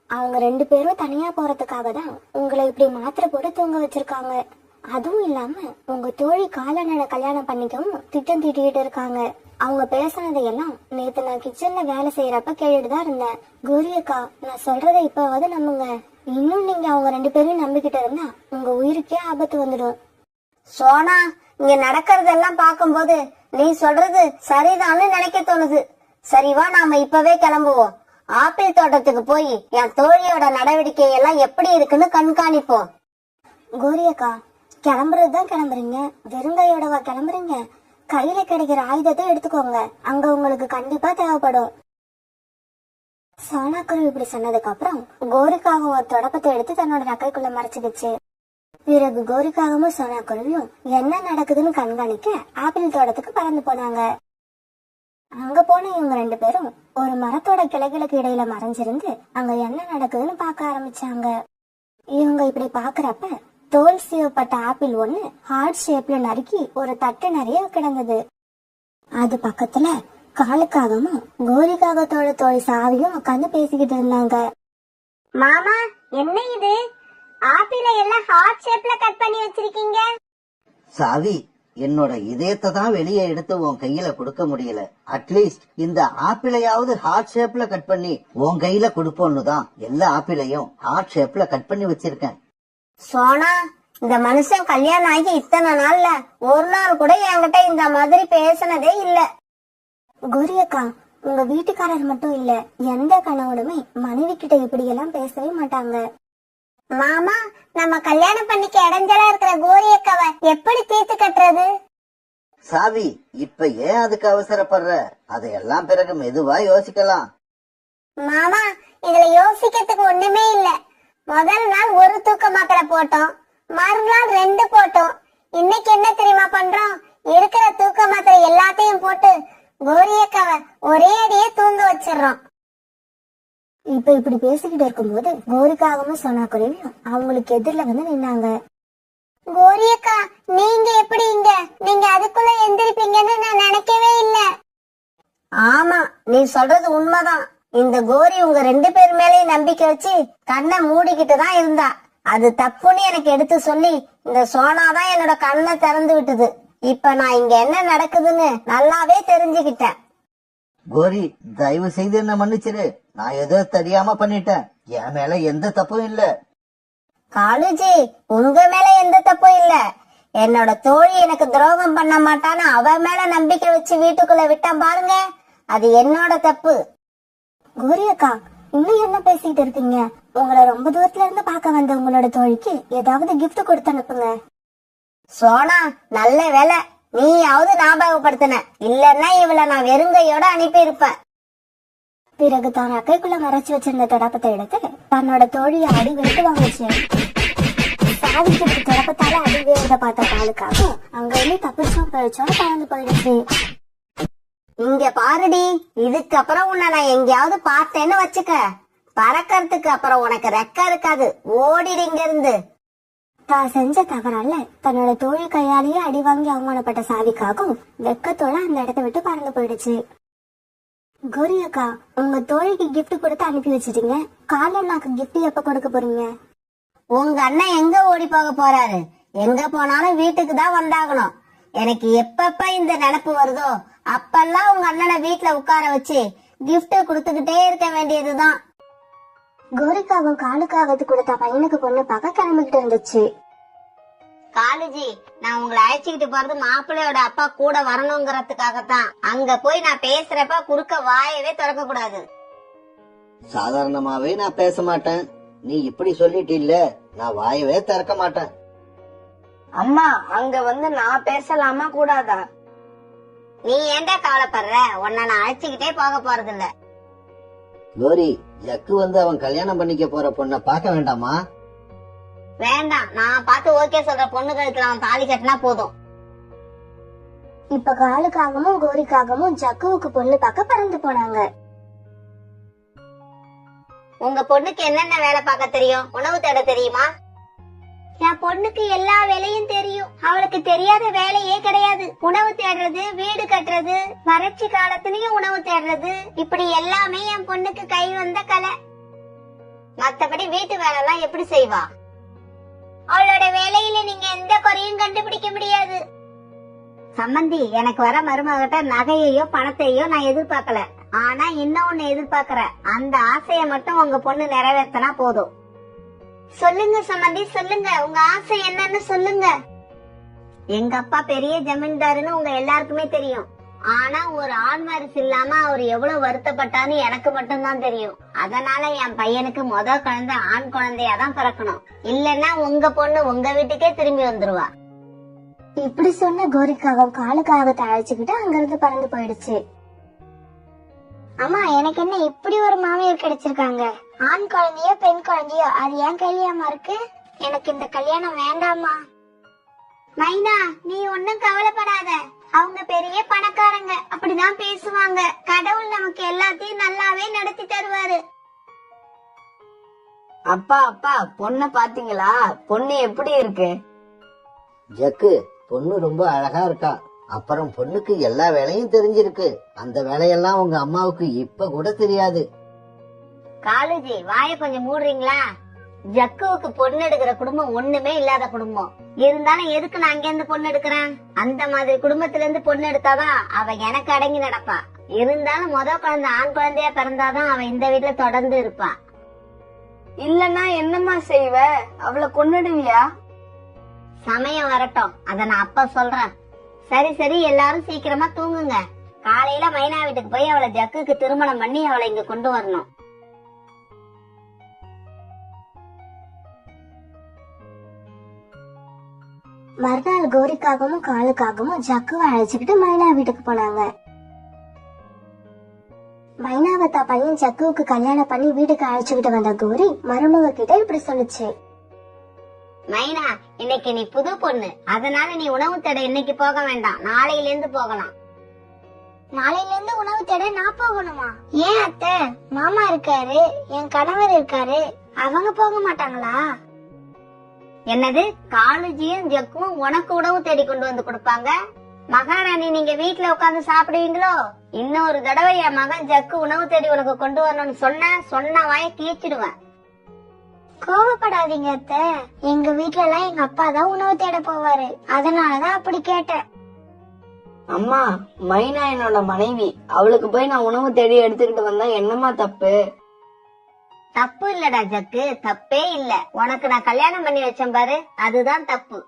அவங்க 2 பேரும் தனியா போறதுக்காக தான் உங்களை இப்படி மாத்திரை போட்டு தூங்க வச்சிருக்காங்க. அதுவும் இல்லாம உங்க தோழி காலனோட கல்யாணம் பண்ணிக்கவும் திட்டம் தீட்டிக்கிட்டு இருக்காங்க. அவங்க பேசினதையெல்லாம் நேத்து நான் கிச்சன்ல வேலை செய்யறப்ப கேட்டுதான் இருந்தேன். கோரியக்கா, நான் சொல்றதை இப்பவாவது நம்புங்க. இன்னும் நீங்க அவங்க 2 பேரையும் நம்பிக்கிட்டு இருந்தா உங்க உயிருக்கே ஆபத்து வந்துடும். சோனா, இங்க நடக்கிறதெல்லாம் பார்க்கும்போது நீ சொல்றது சரிதான்னு நினைக்க தோணுது. சரிவா, நாம இப்பவே கிளம்புவோம். ஆப்பிள் தோட்டத்துக்கு போய் என் தோழியோட நடவடிக்கை எல்லாம் எப்படி இருக்குன்னு கண்காணிப்போம். கோரியக்கா, கிளம்புறதுதான் கிளம்புறீங்க, வெறுங்கையோடவா கிளம்புறீங்க? கையில கிடைக்கிற ஆயுதத்தை எடுத்துக்கோங்க. அங்க உங்களுக்கு கண்டிப்பா தேவைப்படும். சோனா குருவி இப்படி சொன்னதுக்கு அப்புறம் கோரிக்காக ஒரு தொடப்பத்தை எடுத்து தன்னோட நக்கைக்குள்ள மறைச்சுக்கிச்சு. பிறகு கோரிக்காகவும் சோனா குருவியும் என்ன நடக்குதுன்னு கண்காணிக்க ஆப்பிள் தோட்டத்துக்கு பறந்து போனாங்க. அங்க போன இவங்க 2 பேரும் ஒரு மரத்தோட கிளைகளுக்கு இடையில மறைஞ்சிருந்து அங்க என்ன நடக்குதுன்னு பார்க்க ஆரம்பிச்சாங்க. இவங்க இப்படி பாக்குறப்ப தோல் சீவப்பட்ட ஆப்பிள் ஒண்ணு ஹார்ட் ஷேப்ல நறுக்கி ஒரு தட்டு நிறைய கிடந்தது. அது பக்கத்துல காலுக்காகவும் கோரிக்காகத்தோட தோழி சாவியும் உட்காந்து பேசிக்கிட்டு இருந்தாங்க. மாமா, என்ன இது? ஆப்பிள எல்லாம் ஹார்ட் ஷேப்ல கட் பண்ணி வச்சிருக்கீங்க. சாவி, என்னோட இதயத்தை தான் வெளியே எடுத்து உன் கையில கொடுக்க முடியல. அட்லீஸ்ட் இந்த ஆப்பிளையாவது ஹார்ட் ஷேப்ல கட் பண்ணி உன் கையில கொடுப்போன்னு தான் எல்லா ஆப்பிளையும் ஹார்ட் ஷேப்ல கட் பண்ணி வச்சிருக்கேன். சோனா, இந்த மனுஷன் கல்யாணம் ஆகி இத்தனை நாள்ல ஒரு நாள் கூட என்கிட்ட இந்த மாதிரி பேசினதே இல்ல. கோரியக்கா, உங்க வீட்டுக்காரர் மட்டும் இல்ல, எந்த கணவனுமே மனைவி கிட்ட இப்படி எல்லாம் பேசவே மாட்டாங்க. மாமா, நம்ம கல்யாணம் பண்ணிக்க இடைஞ்சலா இருக்கிற கோரியக்காவை எப்படி தீர்த்து கட்டுறது? சாவி, இப்ப ஏன் அதுக்கு அவசரப்படுற? அதையெல்லாம் பிறகு மெதுவா யோசிக்கலாம். மாமா, இதுல யோசிக்கிறதுக்கு ஒண்ணுமே இல்ல. முதல் நாள் ஒரு தூக்க மாத்திரை போட்டோம், மறுநாள் 2 போட்டோம். இன்னைக்கு என்ன தெரியுமா பண்றோம்? இருக்கிற தூக்க மாத்திரை எல்லாத்தையும் போட்டு கோரியக்காவை ஒரே அடியே தூங்க வச்சிடறோம். இப்ப இப்படி பேசிக்கிட்டு இருக்கும்போது கோரிக்காகவும் சோனா குருவியும் அவங்களுக்கு எதிரில வந்து நின்னாங்க. கோரியக்கா, நீங்க எப்படி இங்க? நீங்க அதுக்குள்ள எந்திரிப்பீங்கன்னு நான் நினைக்கவே இல்ல. ஆமா, நீ சொல்றது உண்மைதான். இந்த கோரி உங்க 2 பேர் மேலயும் நம்பிக்கை வச்சு கண்ணை மூடிக்கிட்டு தான் இருந்தா. அது தப்புன்னு எனக்கு எடுத்து சொல்லி இந்த சோனா தான் என்னோட கண்ணை திறந்து விட்டது. இப்ப நான் இங்க என்ன நடக்குதுன்னு நல்லாவே தெரிஞ்சுக்கிட்டேன். கோரி, தயவு செய்து என்ன மன்னிச்சிரு. நான் ஏதோ தெரியாம பண்ணிட்டேன். என் மேல எந்த தப்பும் இல்ல. காலுஜி, உங்க மேல எந்த தப்பும் இல்ல. என்னோட தோழி எனக்கு துரோகம் பண்ண மாட்டான்னு அவ மேல நம்பிக்கை வச்சு வீட்டுக்குள்ள விட்டான் பாருங்க, அது என்னோட தப்பு. கோரி அக்கா, இன்னும் என்ன பேசிட்டு இருக்கீங்க? உங்களை ரொம்ப தூரத்துல இருந்து பார்க்க வந்த உங்களோட தோழிக்கு ஏதாவது கிஃப்ட் கொடுத்து அனுப்புங்க. சோனா, நல்ல வேலை நீயாவது ஞாபகப்படுத்தின. இல்லன்னா இவளை நான் வெறுங்கையோட அனுப்பி இருப்பேன். பிறகு தான் அக்கைக்குள்ள மறைச்சு வச்சிருந்த தொடப்பத்தை எடுத்து தன்னோட தோழியை அடி வெளுத்து வாங்குச்சு. சாவிக்கு தொடப்பத்தால அடி வேறத பார்த்த பாலுக்காக அங்க இருந்து தப்பிச்சோம் பழிச்சோம் பறந்து போயிடுச்சு. இங்க பாருடி, இதுக்கப்புறம் உன்னை நான் எங்கேயாவது பார்த்தேன்னு வச்சுக்க, பறக்கறதுக்கு அப்புறம் உனக்கு ரெக்க இருக்காது. ஓடிடு இங்க இருந்து. தான் செஞ்ச தவறால தன்னோட தோழி கையாலேயே அடி வாங்கி அவமானப்பட்ட சாவிக்காகவும் வெக்கத்தோட அந்த இடத்த விட்டு பறந்து போயிடுச்சு. கோரி அக்கா, உங்க தோழிக்கு gift கொடுத்து அனுப்பி வச்சிட்டீங்க. காலண்ணாக்கு gift எப்ப கொடுக்க போறீங்க? உங்க அண்ணன் எங்க ஓடி போக போறாரு? எங்க போனாலும் வீட்டுக்கு தான் வந்தாகணும். எனக்கு எப்பப்ப இந்த நினைப்பு வருதோ அப்பெல்லாம் உங்க அண்ணனை வீட்டுல உட்கார வச்சு gift கொடுத்துக்கிட்டே இருக்க வேண்டியதுதான். கோரிக்காவும் காலுக்காவது கொடுத்த பையனுக்கு பொண்ணு பார்க்க கிளம்பிக்கிட்டு இருந்துச்சு. காலேஜி, நான் உங்களை அழைச்சிக்கிட்டு போறது மாப்பிள்ளையோட அப்பா கூட வரணுங்கிறதுக்காகத்தான். அங்க போய் நான் பேசுறப்ப குறுக்க வாயவே திறக்க கூடாது. சாதாரணமாவே நான் பேச மாட்டேன். நீ இப்படி சொல்லிட்டு இல்ல, நான் வாயவே திறக்க மாட்டேன். அம்மா, அங்க வந்து நான் பேசலாமா கூடாதா? நீ ஏன்டா கவலைப்படுற? உன்னை நான் அழைச்சிக்கிட்டே போக போறது இல்ல. கோரி, ஜக்கு வந்து அவன் கல்யாணம் பண்ணிக்க போற பொண்ண பார்க்க வேண்டாமா? வேண்டாம், நான் பார்த்து ஓகே சொல்ற பொண்ணு கழுத்துல அவன் தாலி கட்டினா போதும். இப்ப காலுக்காகவும் கோரிக்காகவும் ஜக்குவுக்கு பொண்ணு பார்க்க பறந்து போனாங்க. உங்க பொண்ணுக்கு என்னென்ன வேலை பார்க்க தெரியும்? உணவு தேட தெரியுமா? என் பொண்ணுக்கு எல்லா வேலையும் தெரியும். அவளுக்கு தெரியாத வேலையே கிடையாது. உணவு தேடுறது, வீடு கட்டுறது, வறட்சி காலத்திலயும் உணவு தேடுறது, இப்படி எல்லாமே என் பொண்ணுக்கு கை வந்த கலை. மத்தபடி வீட்டு வேலை எல்லாம் எப்படி செய்வா? அவளோட வேலையில நீங்க எந்த குறையும் கண்டுபிடிக்க முடியாது. சம்பந்தி, எனக்கு வர மருமகிட்ட நகையையோ பணத்தையோ நான் எதிர்பார்க்கல. ஆனா இன்னொன்னு எதிர்பார்க்கறேன். அந்த ஆசைய மட்டும் உங்க பொண்ணு நிறைவேற்றினா போதும். சொல்லுங்க சம்பந்தி, சொல்லுங்க, உங்க ஆசை என்னன்னு சொல்லுங்க. எங்க அப்பா பெரிய ஜமீன்தாருன்னு உங்க எல்லாருக்குமே தெரியும். ஆனா ஒரு ஆண் வாரிசு இல்லாம அவர் எவ்வளவு வருத்தப்பட்டான்னு எனக்கு மட்டும்தான் தெரியும். அதனால என் பையனுக்கு குழந்தை ஆண் குழந்தையாதான் பிறக்கணும். இல்லன்னா உங்க பொண்ணு உங்க வீட்டுக்கே திரும்பி வந்துருவா. இப்படி சொன்ன கோரிக்காவும் காலுக்காகத்தை அழைச்சுக்கிட்டு அங்கிருந்து பறந்து போயிடுச்சு. அம்மா, எனக்கு என்ன இப்படி ஒரு மாமியார் கிடைச்சிருக்காங்க? ஆண் குழந்தையோ பெண் குழந்தையோ அது என் கையிலயாமா இருக்கு. எனக்கு இந்த கல்யாணம் வேண்டாமா. மைனா, நீ ஒன்னும் கவலைப்படாத. அவங்க பெரிய பணக்காரங்க, அப்படிதான் பேசுவாங்க. கடவுள் நமக்கு எல்லாத்தையும் நல்லாவே நடத்தி தருவாரு. அப்பா அப்பா, பொண்ண பாத்தீங்களா? பொண்ணு எப்படி இருக்கு? ஜக்கு, பொண்ணு ரொம்ப அழகா இருக்கா. அப்புறம் பொண்ணுக்கு எல்லா வேலையும் தெரிஞ்சிருக்கு. அந்த வேலையெல்லாம் உங்க அம்மாவுக்கு இப்ப கூட தெரியாது. காலேஜி, வாய கொஞ்சம் மூடுறீங்களா? ஜக்குவுக்கு பொண்ணு எடுக்கிற குடும்பம் ஒண்ணுமே இல்லாத குடும்பம். இருந்தாலும் எதுக்கு நான் அங்க இருந்து பொண்ணு எடுக்கிறேன்? அந்த மாதிரி குடும்பத்துல இருந்து பொண்ணு எடுத்தாதான் அவ எனக்கு அடங்கி நடப்பா. இருந்தாலும் குழந்தை ஆண் குழந்தையா பிறந்தாதான் அவ இந்த வீட்டுல தொடர்ந்து இருப்பா. இல்லன்னா என்னம்மா செய்வ? அவளை கொன்னுடுவியா? சமயம் வரட்டும், அத நான் அப்ப சொல்றேன். சரி சரி, எல்லாரும் சீக்கிரமா தூங்குங்க. காலையில மைனா வீட்டுக்கு போய் அவளை ஜக்குக்கு திருமணம் பண்ணி அவளை இங்க கொண்டு வரணும். மறுநாள் கோரிக்காகவும் காலுக்காகவும் ஜக்குவை அழைச்சுக்கிட்டு மைனா வீட்டுக்கு போனாங்க. மைனாவை தான் பையன் ஜக்குவுக்கு கல்யாணம் பண்ணி வீட்டுக்கு அழைச்சுக்கிட்டு வந்த கோரி மருமக கிட்ட இப்படி சொல்லுச்சு. மைனா, இன்னைக்கு நீ புது பொண்ணு, அதனால நீ உணவு தேட இன்னைக்கு போக வேண்டாம், நாளையில இருந்து போகலாம். நாளையில இருந்து உணவு தேட நான் போகணுமா? ஏன் அத்தை? மாமா இருக்காரு, என் கணவர் இருக்காரு, அவங்க போக மாட்டாங்களா? என்னது? காலேஜியும் ஜக்கும் உனக்கு உணவு தேடி கொண்டு வந்து கொடுப்பாங்க? மகாராணி நீங்க வீட்ல உட்கார்ந்து சாப்பிடுவீங்களோ? இன்னொரு தடவை என் மகன் ஜக்கு உணவு தேடி உனக்கு கொண்டு வரணும்னு சொன்ன வாய கீச்சிடுவேன். கோவப்படாதீங்க அத்தை. எங்க வீட்ல எல்லாம் எங்க அப்பா தான் உணவு தேட போவாரு, அதனாலதான் அப்படி கேட்டேன். அம்மா, மைனா என்னோட மனைவி. அவளுக்கு போய் நான் உணவு தேடி எடுத்துக்கிட்டு வந்தா என்னம்மா தப்பு? தப்பு இல்லடா ஜக்கு, தப்பே இல்ல. உனக்கு நான் கல்யாணம் பண்ணி வச்சேன் பாரு, அதுதான் தப்பு.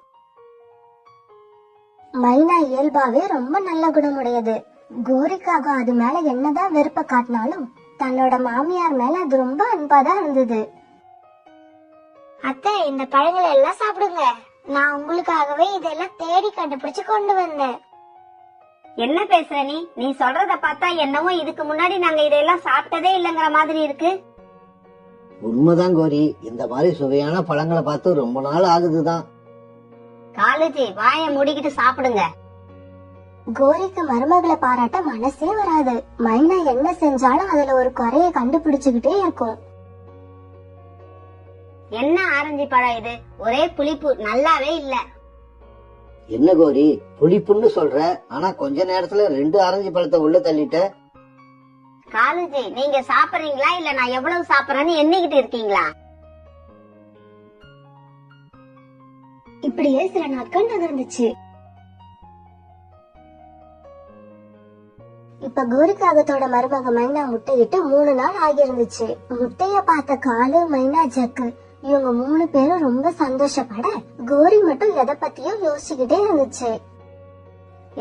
மைனா இயல்பாவே ரொம்ப நல்ல குணமுடையது. கோரிக்காக அது மேல என்னதான் வெறுப்ப காட்டினாலும் தன்னோட மாமியார் மேல அது ரொம்ப அன்பாதான் இருந்தது. அத்தை, இந்த பழங்களை எல்லாம் சாப்பிடுங்க. நான் உங்களுக்காகவே இதெல்லாம் தேடி கண்டுபிடிச்சு கொண்டு வந்தேன். என்ன பேசுற நீ? நீ சொல்றத பார்த்தா என்னவோ இதுக்கு முன்னாடி நாங்க இதெல்லாம் சாப்பிட்டதே இல்லங்கிற மாதிரி இருக்கு. உண்மைதான் கோரி, இந்த மாதிரி சுவையான பழங்களை பார்த்து ரொம்ப நாள் ஆகுதுதான். காலேஜி வாயை மூடிக்கிட்டு சாப்பிடுங்க. கோரிக்கு மருமகளை பாராட்ட மனசே வராது. மைனா என்ன செஞ்சாலும் அதுல ஒரு குறைய கண்டுபிடிச்சுக்கிட்டே இருக்கும். என்ன ஆரஞ்சு பழம் இது? ஒரே புளிப்பு, நல்லாவே இல்ல. என்ன கோரி, புளிப்புன்னு சொல்ற, ஆனா கொஞ்ச நேரத்துல 2 ஆரஞ்சு பழத்தை உள்ள தள்ளிட்ட. காலேஜி நீங்க சாப்பிடுறீங்களா இல்ல நான் எவ்வளவு சாப்பிடறேன்னு எண்ணிக்கிட்டு இருக்கீங்களா? இப்படியே சில நாட்கள் நகர்ந்துச்சு. இப்ப கோரிக்காகத்தோட மருமக மைனா முட்டையிட்டு 3 நாள் ஆகியிருந்துச்சு. முட்டைய பார்த்த காலு, மைனா, ஜக்கு இவங்க 3 பேரும் ரொம்ப சந்தோஷப்பட கோரி மட்டும் எதை பத்தியும் யோசிச்சுக்கிட்டே இருந்துச்சு.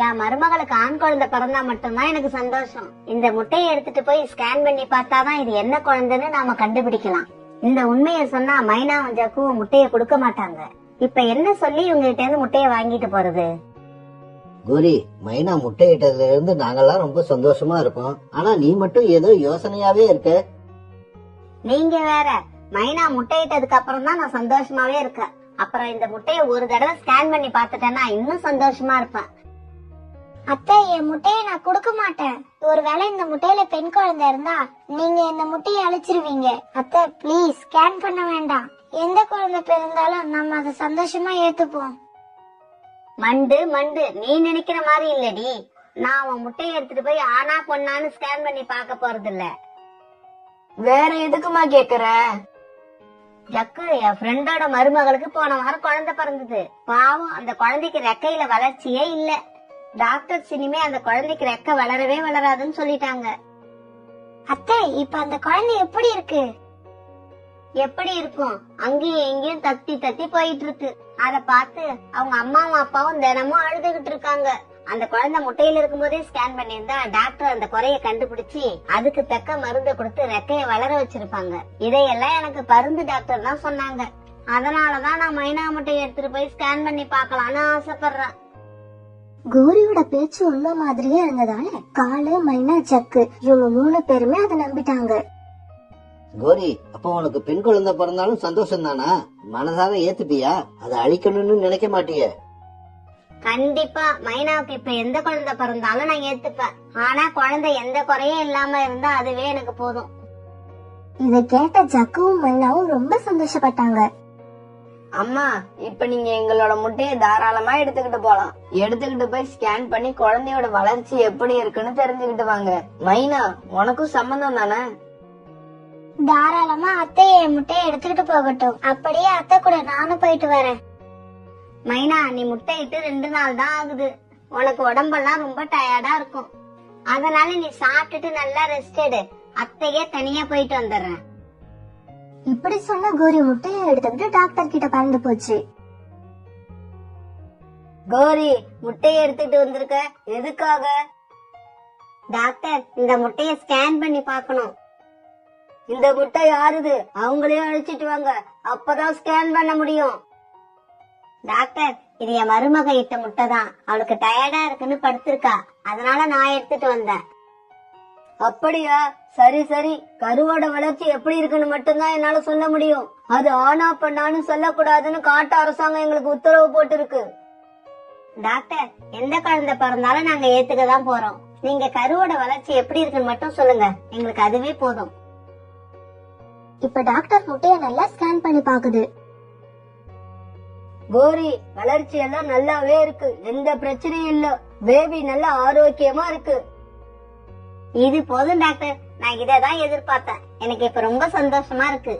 என் மருமகளுக்கு ஆண் குழந்தை பிறந்தா மட்டும்தான் எனக்கு சந்தோஷம். இந்த முட்டையை எடுத்துட்டு போய் ஸ்கேன் பண்ணி பார்த்தாதான் இது என்ன குழந்தைன்னு நாம கண்டுபிடிக்கலாம். இந்த உண்மையை சொன்னா மைனாவும் ஜக்குவும் முட்டைய கொடுக்க மாட்டாங்க. இப்ப என்ன சொல்லி இவங்க கிட்ட இருந்து முட்டைய வாங்கிட்டு போறது? கோரி, மைனா முட்டையிட்டதுல இருந்து நாங்கெல்லாம் ரொம்ப சந்தோஷமா இருக்கோம். ஆனா நீ மட்டும் ஏதோ யோசனையாவே இருக்க. நீங்க வேற. மைனா முட்டையிட்டதுக்கு அப்புறம் தான் நான் சந்தோஷமாவே இருக்கேன். அப்புறம் இந்த முட்டைய ஒரு தடவை ஸ்கேன் பண்ணி பாத்துட்டேன்னா இன்னும் சந்தோஷமா இருப்பேன். அத்தை, என் முட்டைய நான் கொடுக்க மாட்டேன். ஒருவேளை இந்த முட்டையில பெண் குழந்தை இருந்தா நீங்க இந்த முட்டையை அழிச்சிருவீங்க. அத்தை பிளீஸ், ஸ்கேன் பண்ண வேண்டாம். எந்த குழந்தை பிறந்தாலும் நம்ம அதை சந்தோஷமா ஏத்துப்போம். மண்டு மண்டு, நீ நினைக்கிற மாதிரி இல்லடி. நான் உன் முட்டையை எடுத்துட்டு போய் ஆனா பொண்ணான்னு ஸ்கேன் பண்ணி பாக்க போறது இல்ல. வேற எதுக்குமா கேக்குற? ஜக்கு, என் ஃப்ரெண்டோட மருமகளுக்கு போன வாரம் குழந்தை பிறந்தது. பாவம், அந்த குழந்தைக்கு ரெக்கையில வளர்ச்சியே இல்ல. டாக்டர் இனிமே அந்த குழந்தைக்கு ரெக்கை வளரவே வளராதுன்னு சொல்லிட்டாங்க. அத்தை, இப்ப அந்த குழந்தை எப்படி இருக்கு? எப்படி இருக்கும்? அங்கேயும் எங்கேயும் தத்தி தத்தி போயிட்டு இருக்கு. அத பார்த்து அவங்க அம்மாவும் அப்பாவும் தினமும் அழுதுகிட்டு இருக்காங்க. அந்த குழந்தை முட்டையில இருக்கும் போதே ஸ்கேன் பண்ணியிருந்தா டாக்டர் அந்த குறைய கண்டுபிடிச்சு அதுக்கு தக்க மருந்து கொடுத்து ரெக்கைய வளர வச்சிருப்பாங்க. இதையெல்லாம் எனக்கு பருந்து டாக்டர் தான் சொன்னாங்க. அதனாலதான் நான் மைனா முட்டையை எடுத்துட்டு போய் ஸ்கேன் பண்ணி பாக்கலாம்னு ஆசைப்படுறேன். கோரியோட பேச்சு உண்மை மாதிரியே இருந்ததால காலு, மைனா, ஜக்கு இவங்க 3 பேருமே அதை நம்பிட்டாங்க. கோரி, அப்ப உனக்கு பெண் குழந்தை பிறந்தாலும் சந்தோஷம் தானா? மனதார ஏத்துப்பியா? அதை அழிக்கணும்னு நினைக்க மாட்டிய? கண்டிப்பா. மைனாவுக்கு இப்ப எந்த குழந்தை பிறந்தாலும் நான் ஏத்துப்பேன். ஆனா குழந்தை எந்த குறையும் இல்லாம இருந்தா அதுவே எனக்கு போதும். இதை கேட்ட ஜக்குவும் மைனாவும் ரொம்ப சந்தோஷப்பட்டாங்க. அம்மா, இப்ப நீங்க எங்களோட முட்டையை தாராளமா எடுத்துக்கிட்டு போலாம். எடுத்துக்கிட்டு போய் ஸ்கேன் பண்ணி குழந்தையோட வளர்ச்சி எப்படி இருக்குன்னு தெரிஞ்சுக்கிட்டு வாங்க. மைனா, உனக்கும் சம்பந்தம் தானே? தாராளமா அத்தை என் முட்டையை எடுத்துக்கிட்டு போகட்டும். அப்படியே அத்தை கூட நானும் போயிட்டு வரேன். மைனா, நீ முட்டையிட்டு 2 நாள் தான் ஆகுது. உனக்கு உடம்பெல்லாம் ரொம்ப டயர்டா இருக்கும். அதனால நீ சாப்பிட்டுட்டு நல்லா ரெஸ்ட் எடு. அத்தையே தனியா போயிட்டு வந்துடுறேன். இப்படி சொன்ன கோரி முட்டையை எடுத்துக்கிட்டு டாக்டர் கிட்ட பறந்து போச்சு. கோரி, முட்டையை எடுத்துட்டு வந்திருக்க, எதுக்காக? டாக்டர், இந்த முட்டையை ஸ்கேன் பண்ணி பார்க்கணும். இந்த முட்டை யாருது? அவங்களையும் அழிச்சிட்டு வாங்க, அப்பதான் ஸ்கேன் பண்ண முடியும். டாக்டர், இது என் மருமக இட்ட முட்டை தான். அவளுக்கு டயர்டா இருக்குன்னு படுத்திருக்கா, அதனால நான் எடுத்துட்டு வந்தேன். அப்படியா? சரி சரி. கருவோட வளர்ச்சி எப்படி இருக்குன்னு மட்டும்தான் என்னால சொல்ல முடியும். அது ஆனா பண்ணான்னு சொல்லக்கூடாதுன்னு காட்டு அரசாங்கம் எங்களுக்கு உத்தரவு போட்டு இருக்கு. டாக்டர், எந்த குழந்தை பிறந்தாலும் நாங்க ஏத்துக்கதான் போறோம். நீங்க கருவோட வளர்ச்சி எப்படி இருக்குன்னு மட்டும் சொல்லுங்க, எங்களுக்கு அதுவே போதும். இப்ப டாக்டர் முட்டைய நல்லா ஸ்கேன் பண்ணி பாக்குது. கோரி, வளர்ச்சி எல்லாம் நல்லாவே இருக்கு, எந்த பிரச்சனையும் இல்ல. பேபி நல்ல ஆரோக்கியமா இருக்கு. இது போதும் டாக்டர், நான் இததான் எதிர்பார்த்தேன். எனக்கு இப்ப ரொம்ப சந்தோஷமா இருக்கு.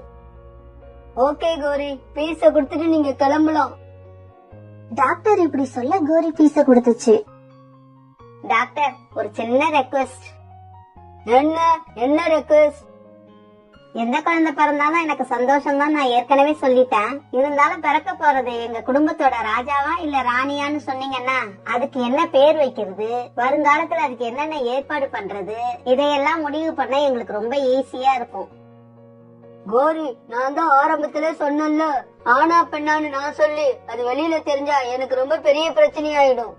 ஓகே கோரி, பீஸ கொடுத்துட்டு நீங்க கிளம்பலாம். டாக்டர் இப்படி சொல்ல கோரி பீஸ கொடுத்துச்சு. டாக்டர், ஒரு சின்ன ரெக்வெஸ்ட். என்ன ரெக்வெஸ்ட்? எந்த குழந்தை பிறந்தாலும் எனக்கு சந்தோஷம் தான், நான் ஏற்கனவே சொல்லிட்டேன். இருந்தாலும் பிறக்க போறது எங்க குடும்பத்தோட ராஜாவா இல்ல ராணியான்னு சொன்னீங்கன்னா அதுக்கு என்ன பேர் வைக்கிறது, வருங்காலத்துல அதுக்கு என்னென்ன ஏற்பாடு பண்றது, இதையெல்லாம் முடிவு பண்ண எங்களுக்கு ரொம்ப ஈஸியா இருக்கும். கோரி, நான் தான் ஆரம்பத்துல சொன்னேன்ல, ஆனா பெண்ணான்னு நான் சொல்லி அது வெளியில தெரிஞ்சா எனக்கு ரொம்ப பெரிய பிரச்சனை ஆயிடும்.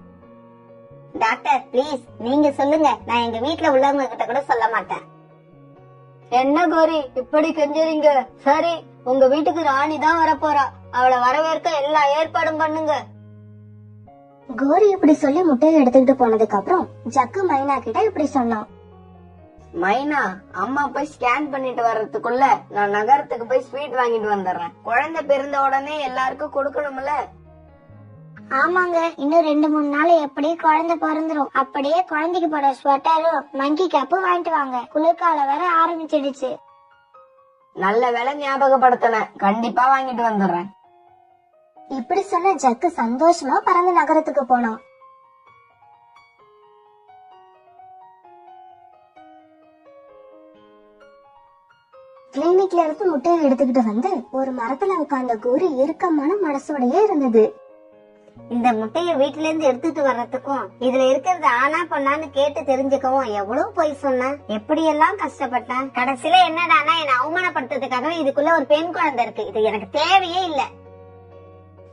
டாக்டர் ப்ளீஸ் நீங்க சொல்லுங்க, நான் எங்க வீட்டுல உள்ளவங்க கிட்ட கூட சொல்ல மாட்டேன். என்ன கோரி இப்படி கெஞ்சறீங்க? சரி, உங்க வீட்டுக்கு ராணி தான் வரப்போறா, அவளை வரவேற்க எல்லா ஏற்பாடும் பண்ணுங்க. கோரி இப்படி சொல்லி முட்டையை எடுத்துக்கிட்டு போனதுக்கு அப்புறம் ஜக்கு மைனா கிட்ட இப்படி சொன்னான். மைனா, அம்மா போய் ஸ்கேன் பண்ணிட்டு வர்றதுக்குள்ள நான் நகரத்துக்கு போய் ஸ்வீட் வாங்கிட்டு வந்துடுறேன். குழந்தை பிறந்த உடனே எல்லாருக்கும் கொடுக்கணும்ல. ஆமாங்க, இன்னும் 2-3 நாள் எப்படியே குழந்தை பிறந்துரும். அப்படியே குழந்தைக்கு போட ஸ்வெட்டரும் மங்கி கேப்பும் வாங்கிட்டு வாங்க, குளிர்காலம் வேற ஆரம்பிச்சிடுச்சு. நல்ல வேலை ஞாபகப்படுத்தின, கண்டிப்பா வாங்கிட்டு வந்துடுறேன். இப்படி சொன்ன ஜக்கு சந்தோஷமா பறந்து நகரத்துக்கு போனான். கிளினிக்ல இருந்து முட்டையை எடுத்துக்கிட்டு வந்து ஒரு மரத்துல உட்கார்ந்த கோரி இறுக்கமான மனசோடயே இருந்தது. இந்த முட்டைய வீட்டுல இருந்து எடுத்துட்டு வர்றதுக்கும் இதுல இருக்கிறது ஆனா பொண்ணான்னு கேட்டு தெரிஞ்சுக்கவும் எவ்வளவு போய் சொன்னேன், எப்படி எல்லாம் கஷ்டப்பட்டேன். கடைசியில என்னடானா என்ன அவமானப்படுத்துறதுக்காக இதுக்குள்ள ஒரு பெண் குழந்தை இருக்கு, இது எனக்கு தேவையே இல்ல.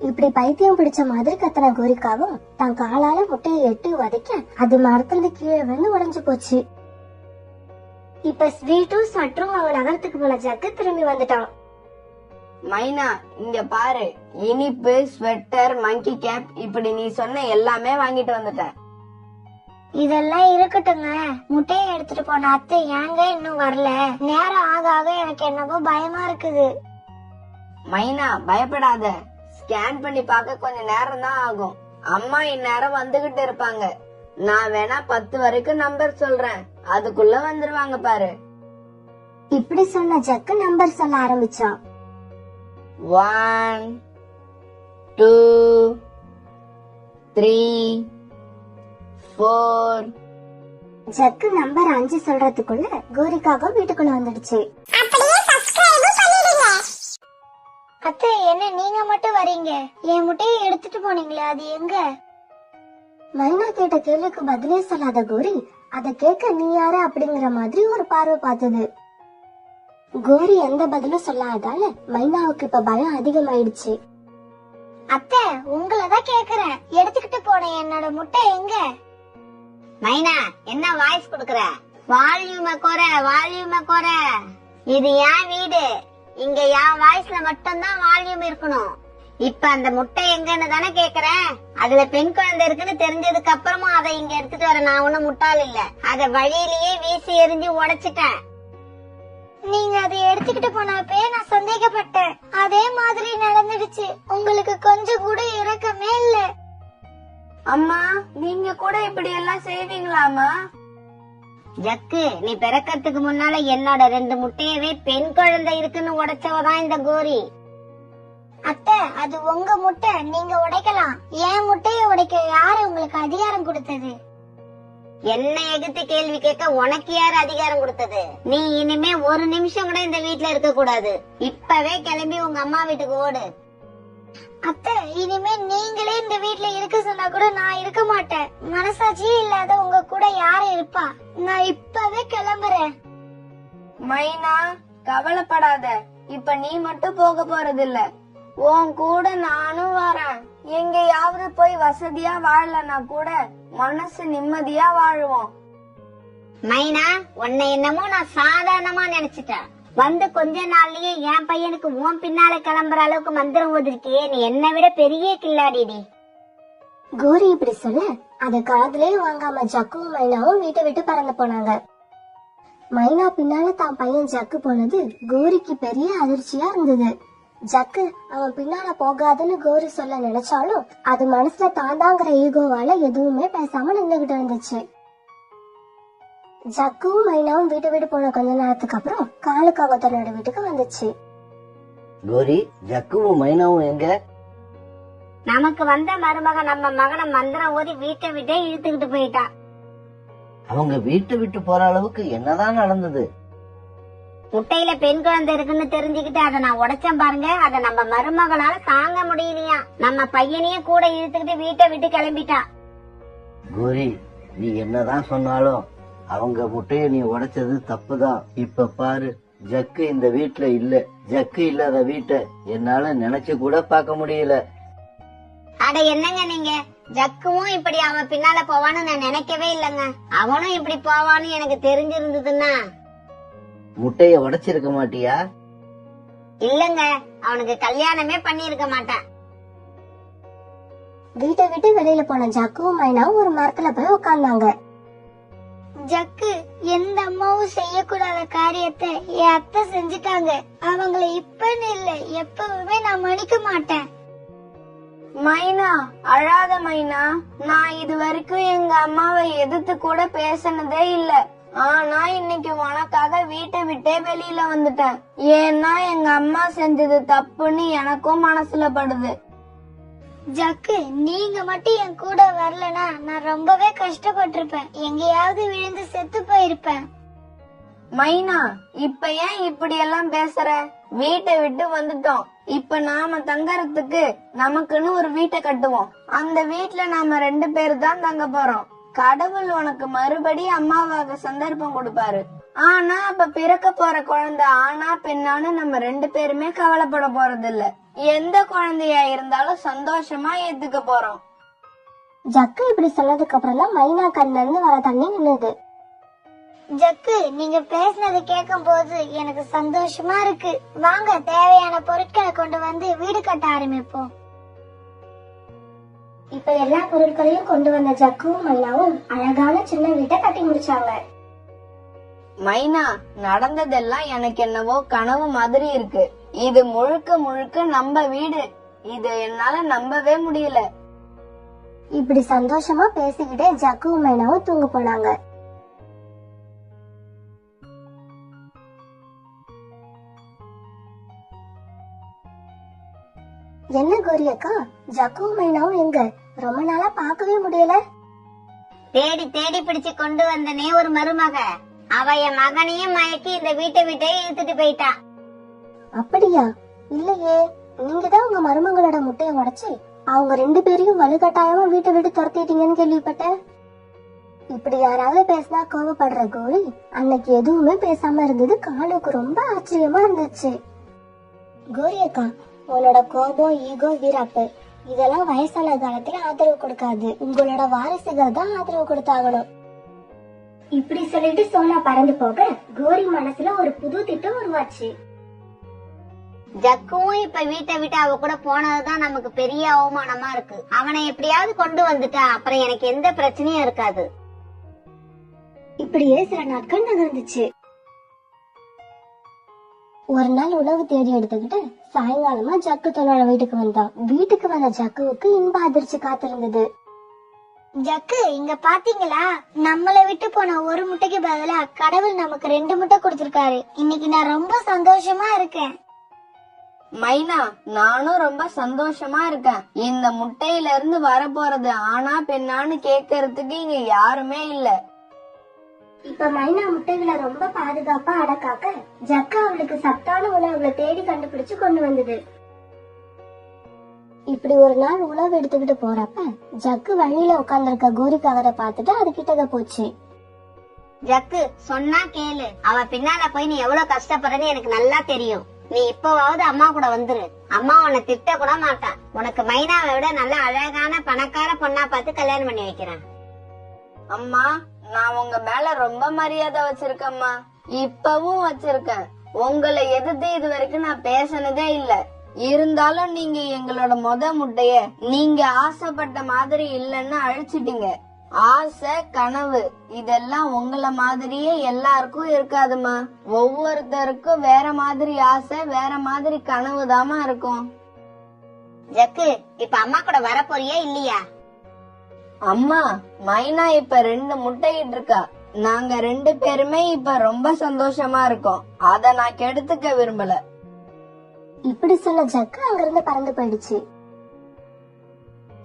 இப்படி பைத்தியம் பிடிச்ச மாதிரி கத்தன கோரிக்காவும் தன் காலால முட்டையை எட்டி உதைக்க அது மரத்துல கீழே வந்து உடைஞ்சு போச்சு. இப்ப ஸ்வீட்டும் ஸ்வெட்டரும் அவன் நகரத்துக்கு போன ஜக்கு திரும்பி வந்துட்டான். மைனா, இங்க பாரு, இனிப்பு, ஸ்வெட்டர், மங்கி கேப், இப்படி நீ சொன்ன எல்லாமே வாங்கிட்டு வந்துட்டேன். இதெல்லாம் இருக்கட்டுங்க, முட்டையை எடுத்துட்டு போன அத்தை ஏங்க இன்னும் வரல? நேரம் ஆக ஆக எனக்கு என்னவோ பயமா இருக்குது. மைனா, பயப்படாத, ஸ்கேன் பண்ணி பார்க்க கொஞ்சம் நேரம் தான் ஆகும். அம்மா இந்நேரம் வந்துகிட்டு இருப்பாங்க. நான் வேணா 10 வரைக்கும் நம்பர் சொல்றேன், அதுக்குள்ள வந்துருவாங்க பாரு. இப்படி சொன்ன ஜக்கு நம்பர் சொல்ல ஆரம்பிச்சான். 1 2 3 4. ஜக்கு நம்பர் 5 சொல்றதுக்குள்ள கோரிக்காக வீட்டுக்குள்ள வந்துடுச்சு. அத்தை, என்ன நீங்க மட்டும் வரீங்க? என் முட்டையை எடுத்துட்டு போனீங்களே, அது எங்க? மைனா கேட்ட கேள்விக்கு பதிலே சொல்லாத கோரி அத கேட்க நீ யாரு அப்படிங்கிற மாதிரி ஒரு பார்வை பார்த்தது. கோரி எந்த பதிலும் சொல்லாதால மைனாவுக்கு இப்ப பயம் அதிகமாயிடுச்சு. அத்தை, உங்களதான் கேக்குறேன், எடுத்துக்கிட்டு போன என்னோட முட்டை எங்க? மைனா, என்ன வாய்ஸ் குடுக்கற? வால்யூம குறை. இது என் வீடு, இங்க என் வாய்ஸ்ல மட்டும்தான் வால்யூம் இருக்கணும். இப்ப அந்த முட்டை எங்கன்னு தானே கேக்குறேன். அதுல பெண் குழந்தை இருக்குன்னு தெரிஞ்சதுக்கு அப்புறமும் அதை இங்க எடுத்துட்டு வர நான் ஒண்ணும் முட்டாள் இல்ல. அத வழியிலேயே வீசி எரிஞ்சு உடைச்சிட்டேன். நீங்க அதை எடுத்துக்கிட்டு போனப்பே நான் சந்தேகப்பட்டேன், அதே மாதிரி நடந்துடுச்சு. உங்களுக்கு கொஞ்சம் கூட இரக்கமே இல்ல. அம்மா, நீங்க கூட இப்படி எல்லாம் செய்வீங்களாமா? ஜக்கு, நீ பிறக்கிறதுக்கு முன்னால என்னோட 2 முட்டையவே பெண் குழந்தை இருக்குன்னு உடைச்சவதான் இந்த கோரி. அத்தை, அது உங்க முட்டை, நீங்க உடைக்கலாம். என் முட்டையை உடைக்க யாரு உங்களுக்கு அதிகாரம் கொடுத்தது? என்ன எதிர்த்து கேள்வி கேட்க உனக்கு யாரு அதிகாரம் கொடுத்தது? நீ இனிமே ஒரு நிமிஷம் கூட இந்த வீட்டுல இருக்க கூடாது. இப்பவே கிளம்பி உங்க அம்மா வீட்டுக்கு ஓடு. அத்தை, இனிமே நீங்களே இந்த வீட்டுல இருக்க சொன்னா கூட நான் இருக்க மாட்டேன். மனசாட்சியே இல்லாத உங்க கூட யாரு இருப்பா? நான் இப்பவே கிளம்புறேன். மைனா, கவலைப்படாத, இப்ப நீ மட்டும் போக போறதில்ல, உன் கூட நானும் வரேன். எங்கேயாவது போய் வசதியா வாழலன்னா கூட மனசு நிம்மதியா வாழுவோம். மைனா, உன்னை என்னமோ நான் சாதாரணமா நினைச்சிட்டேன். வந்து கொஞ்ச நாள்லயே என் பையனுக்கு உன் பின்னால கிளம்புற அளவுக்கு மந்திரம் ஓதிருக்கியே, நீ என்னை விட பெரிய கில்லாடிடி. கோரி இப்படி சொல்ல அத காதுலயே வாங்காம ஜக்குவும் மைனாவும் வீட்டை விட்டு பறந்து போனாங்க. மைனா பின்னால தான் பையன் ஜக்கு போனது கோரிக்கு பெரிய அதிர்ச்சியா இருந்தது. ஜக்கு அவன் பின்னால போகாதுன்னு கோரி சொல்ல நினைச்சாலும் அது மனசுல தாந்தாங்கிற ஈகோவால எதுவுமே பேசாம நின்னுகிட்டு இருந்துச்சு. ஜக்குவும் மைனாவும் வீட்டை விட்டு போன கொஞ்ச நேரத்துக்கு அப்புறம் காலுக்காக தன்னோட வீட்டுக்கு வந்துச்சு. கோரி, ஜக்குவும் மைனாவும் எங்க? நமக்கு வந்த மருமக நம்ம மகனை மந்திரம் ஓதி வீட்டை விட்டே இழுத்துக்கிட்டு போயிட்டா. அவங்க வீட்டை விட்டு போற அளவுக்கு என்னதான் நடந்தது? முட்டையில பெண் குழந்தை இருக்குன்னு தெரிஞ்சுக்கிட்டு அதை நான் உடைச்சேன் பாருங்க. அதை நம்ம மருமகளால தாங்க முடியலையா. நம்ம பையனையும் கூட இழுத்துக்கிட்டு வீட்டை விட்டு கிளம்பிட்டா. கோரி, நீ என்னதான் சொன்னாலும் அவங்க முட்டைய நீ உடைச்சது தப்புதான். இப்ப பாரு, ஜக்கு இந்த வீட்டுல இல்ல. ஜக்கு இல்லாத வீட்டை என்னால நினைச்சு கூட பார்க்க முடியல. அட என்னங்க நீங்க, ஜக்குவும் இப்படி அவன் பின்னால போவான்னு நான் நினைக்கவே இல்லங்க. அவனும் இப்படி போவான்னு எனக்கு தெரிஞ்சிருந்ததுன்னா முட்டைய உடைச்சிருக்க மாட்டியா? இல்லங்க, அவனுக்கு கல்யாணமே பண்ணி இருக்க மாட்டான். வீட்டை விட்டு வெளியில போன ஜக்குவும் மைனாவும் ஒரு மரத்துல போய் உட்கார்ந்தாங்க. ஜக்கு, எந்த அம்மாவும் செய்யக்கூடாத காரியத்தை என் அத்தை செஞ்சுட்டாங்க. அவங்கள இப்பன்னு இல்ல, எப்பவுமே நான் மன்னிக்க மாட்டேன். மைனா, அழாத மைனா. நான் இது வரைக்கும் எங்க அம்மாவை எதிர்த்து கூட பேசினதே இல்ல. ஆனா இன்னைக்கு உனக்காக வீட்டை விட்டே வெளியில வந்துட்டேன். ஏன்னா எங்க அம்மா செஞ்சது தப்புன்னு எனக்கும் மனசுல படுது. ஜக்கு, நீங்க மட்டும் என் கூட வரலனா நான் ரொம்பவே கஷ்டப்பட்டிருப்பேன். எங்கேயாவது விழுந்து செத்து போயிருப்பேன். மைனா, இப்ப ஏன் இப்படி எல்லாம் பேசுற? வீட்டை விட்டு வந்துட்டோம். இப்ப நாம தங்கறதுக்கு நமக்குன்னு ஒரு வீட்டை கட்டுவோம். அந்த வீட்டுல நாம 2 பேர் தான் தங்க போறோம். கடவுள் உனக்கு மறுபடி அம்மாவாக சந்தர்ப்பம் கொடுப்பாரு. ஆனா அப்ப பிறக்க போற குழந்தை ஆனா பெண்ணான்னு நம்ம 2 பேருமே கவலைப்பட போறது இல்ல. எந்த குழந்தையா இருந்தாலும் சந்தோஷமா ஏத்துக்க போறோம். ஜக்கு இப்படி சொன்னதுக்கு அப்புறம் தான் மைனா கண்ணுல இருந்து வர தண்ணி நின்னுது. ஜக்கு, நீங்க பேசினது கேட்கும் போது எனக்கு சந்தோஷமா இருக்கு. வாங்க, தேவையான பொருட்களை கொண்டு வந்து வீடு கட்ட ஆரம்பிப்போம். இப்ப எல்லா பொருட்களையும் கொண்டு வந்த ஜக்குவும் மைனாவும் அழகான சின்ன வீட்டை கட்டி முடிச்சாங்க. மைனா, நடந்ததெல்லாம் எனக்கு என்னவோ கனவு மாதிரி இருக்கு. இது முழுக்க முழுக்க நம்ம வீடு. இது என்னால நம்பவே முடியல. இப்படி சந்தோஷமா பேசிக்கிட்டே ஜக்குவும் மைனாவும் தூங்க போனாங்க. என்ன கோரி அக்கா, ஜக்குவும் மைனாவும் எங்க? ரொம்ப நாளா பார்க்கவே முடியல. தேடி தேடி பிடிச்சு கொண்டு வந்தனே ஒரு மருமக, அவ என் மகனையும் மயக்கி இந்த வீட்டை விட்டே இழுத்துட்டு போயிட்டா. அப்படியா? இல்லையே, நீங்க தான் உங்க மருமகளோட முட்டையை உடைச்சு அவங்க 2 பேரையும் வலுக்கட்டாயமா வீட்டை விட்டு துரத்திட்டீங்கன்னு கேள்விப்பட்டேன். இப்படி யாராவது பேசினா கோவப்படுற கோரி அன்னைக்கு எதுவுமே பேசாம இருந்தது காலுக்கு ரொம்ப ஆச்சரியமா இருந்துச்சு. கோரி அக்கா, உன்னோட கோபம், ஈகோ, வீராப்பு இதெல்லாம் வயசான காலத்துல ஆதரவு கொடுக்காது. உங்களோட வாரிசுகள் தான் ஆதரவு கொடுத்தாகணும். இப்படி சொல்லிட்டு சோனா பறந்து போக கோரி மனசுல ஒரு புது திட்டம் உருவாச்சு. ஜக்குவும் இப்ப வீட்டை விட்டு அவ கூட போனதுதான் நமக்கு பெரிய அவமானமா இருக்கு. அவனை எப்படியாவது கொண்டு வந்துட்டா அப்புறம் எனக்கு எந்த பிரச்சனையும் இருக்காது. இப்படியே சில நாட்கள் நகர்ந்துச்சு. ஒரு நாள் உணவு தேடி எடுத்துக்கிட்டு சாயங்காலமா ஜக்கு தன்னோட வீட்டுக்கு வந்தான். வீட்டுக்கு வந்த ஜக்குவுக்கு இன்ப அதிர்ச்சி காத்திருந்தது. ஜக்கு, இங்க பாத்தீங்களா, நம்மளை விட்டு போன ஒரு முட்டைக்கு பதிலா கடவுள் நமக்கு 2 முட்டை கொடுத்திருக்காரு. இன்னைக்கு நான் ரொம்ப சந்தோஷமா இருக்கேன். மைனா, நானும் ரொம்ப சந்தோஷமா இருக்கேன். இந்த முட்டையில இருந்து வரப்போறது ஆனா பெண்ணான்னு கேக்குறதுக்கு இங்க யாருமே இல்ல. இப்ப மைனா முட்டைகளை ரொம்ப பாதுகாப்பா அடக்காக்க ஜக்கு அவளுக்கு சத்தான உணவுகளை தேடி கண்டுபிடிச்சு கொண்டு வந்தது. இப்படி ஒரு நாள் உணவு எடுத்துக்கிட்டு போறப்ப ஜக்கு வழியில உட்கார்ந்திருக்க கோரிக்காகத பாத்துட்டு அது கிட்டத போச்சு. ஜக்கு, சொன்னா கேளு. அவ பின்னால போய் நீ எவ்வளவு கஷ்டப்படுறன்னு எனக்கு நல்லா தெரியும். நீ இப்பவாவது அம்மா கூட வந்துரு. அம்மா உன்னை திட்ட கூட மாட்டான். உனக்கு மைனாவை விட நல்ல அழகான பணக்கார பொண்ணா பார்த்து கல்யாணம் பண்ணி வைக்கிறேன். அம்மா, நான் உங்க மேல ரொம்ப மரியாதை வச்சிருக்கேம்மா. இப்பவும் வச்சிருக்கேன். உங்களை எதிர்த்து இது வரைக்கும் நான் பேசினதே இல்ல. இருந்தாலும் நீங்க எங்களோட முட்டைய நீங்க ஆசைப்பட்ட மாதிரி இல்லன்னு அழிச்சிட்டீங்க. ஆசை, கனவு இதெல்லாம் உங்கள மாதிரியே எல்லாருக்கும் இருக்காதுமா. ஒவ்வொருத்தருக்கும் வேற மாதிரி ஆசை, வேற மாதிரி கனவு தாமா இருக்கும். ஜக்கு, இப்ப அம்மா கூட வர போறியா இல்லையா? அம்மா, மைனா இப்ப 2 முட்டையிட்டு இருக்கா. நாங்க 2 பேருமே இப்ப ரொம்ப சந்தோஷமா இருக்கோம். அத நான் கெடுத்துக்க விரும்பல. இப்படி சொன்ன ஜக்கு அங்கிருந்து பறந்து போயிடுச்சு.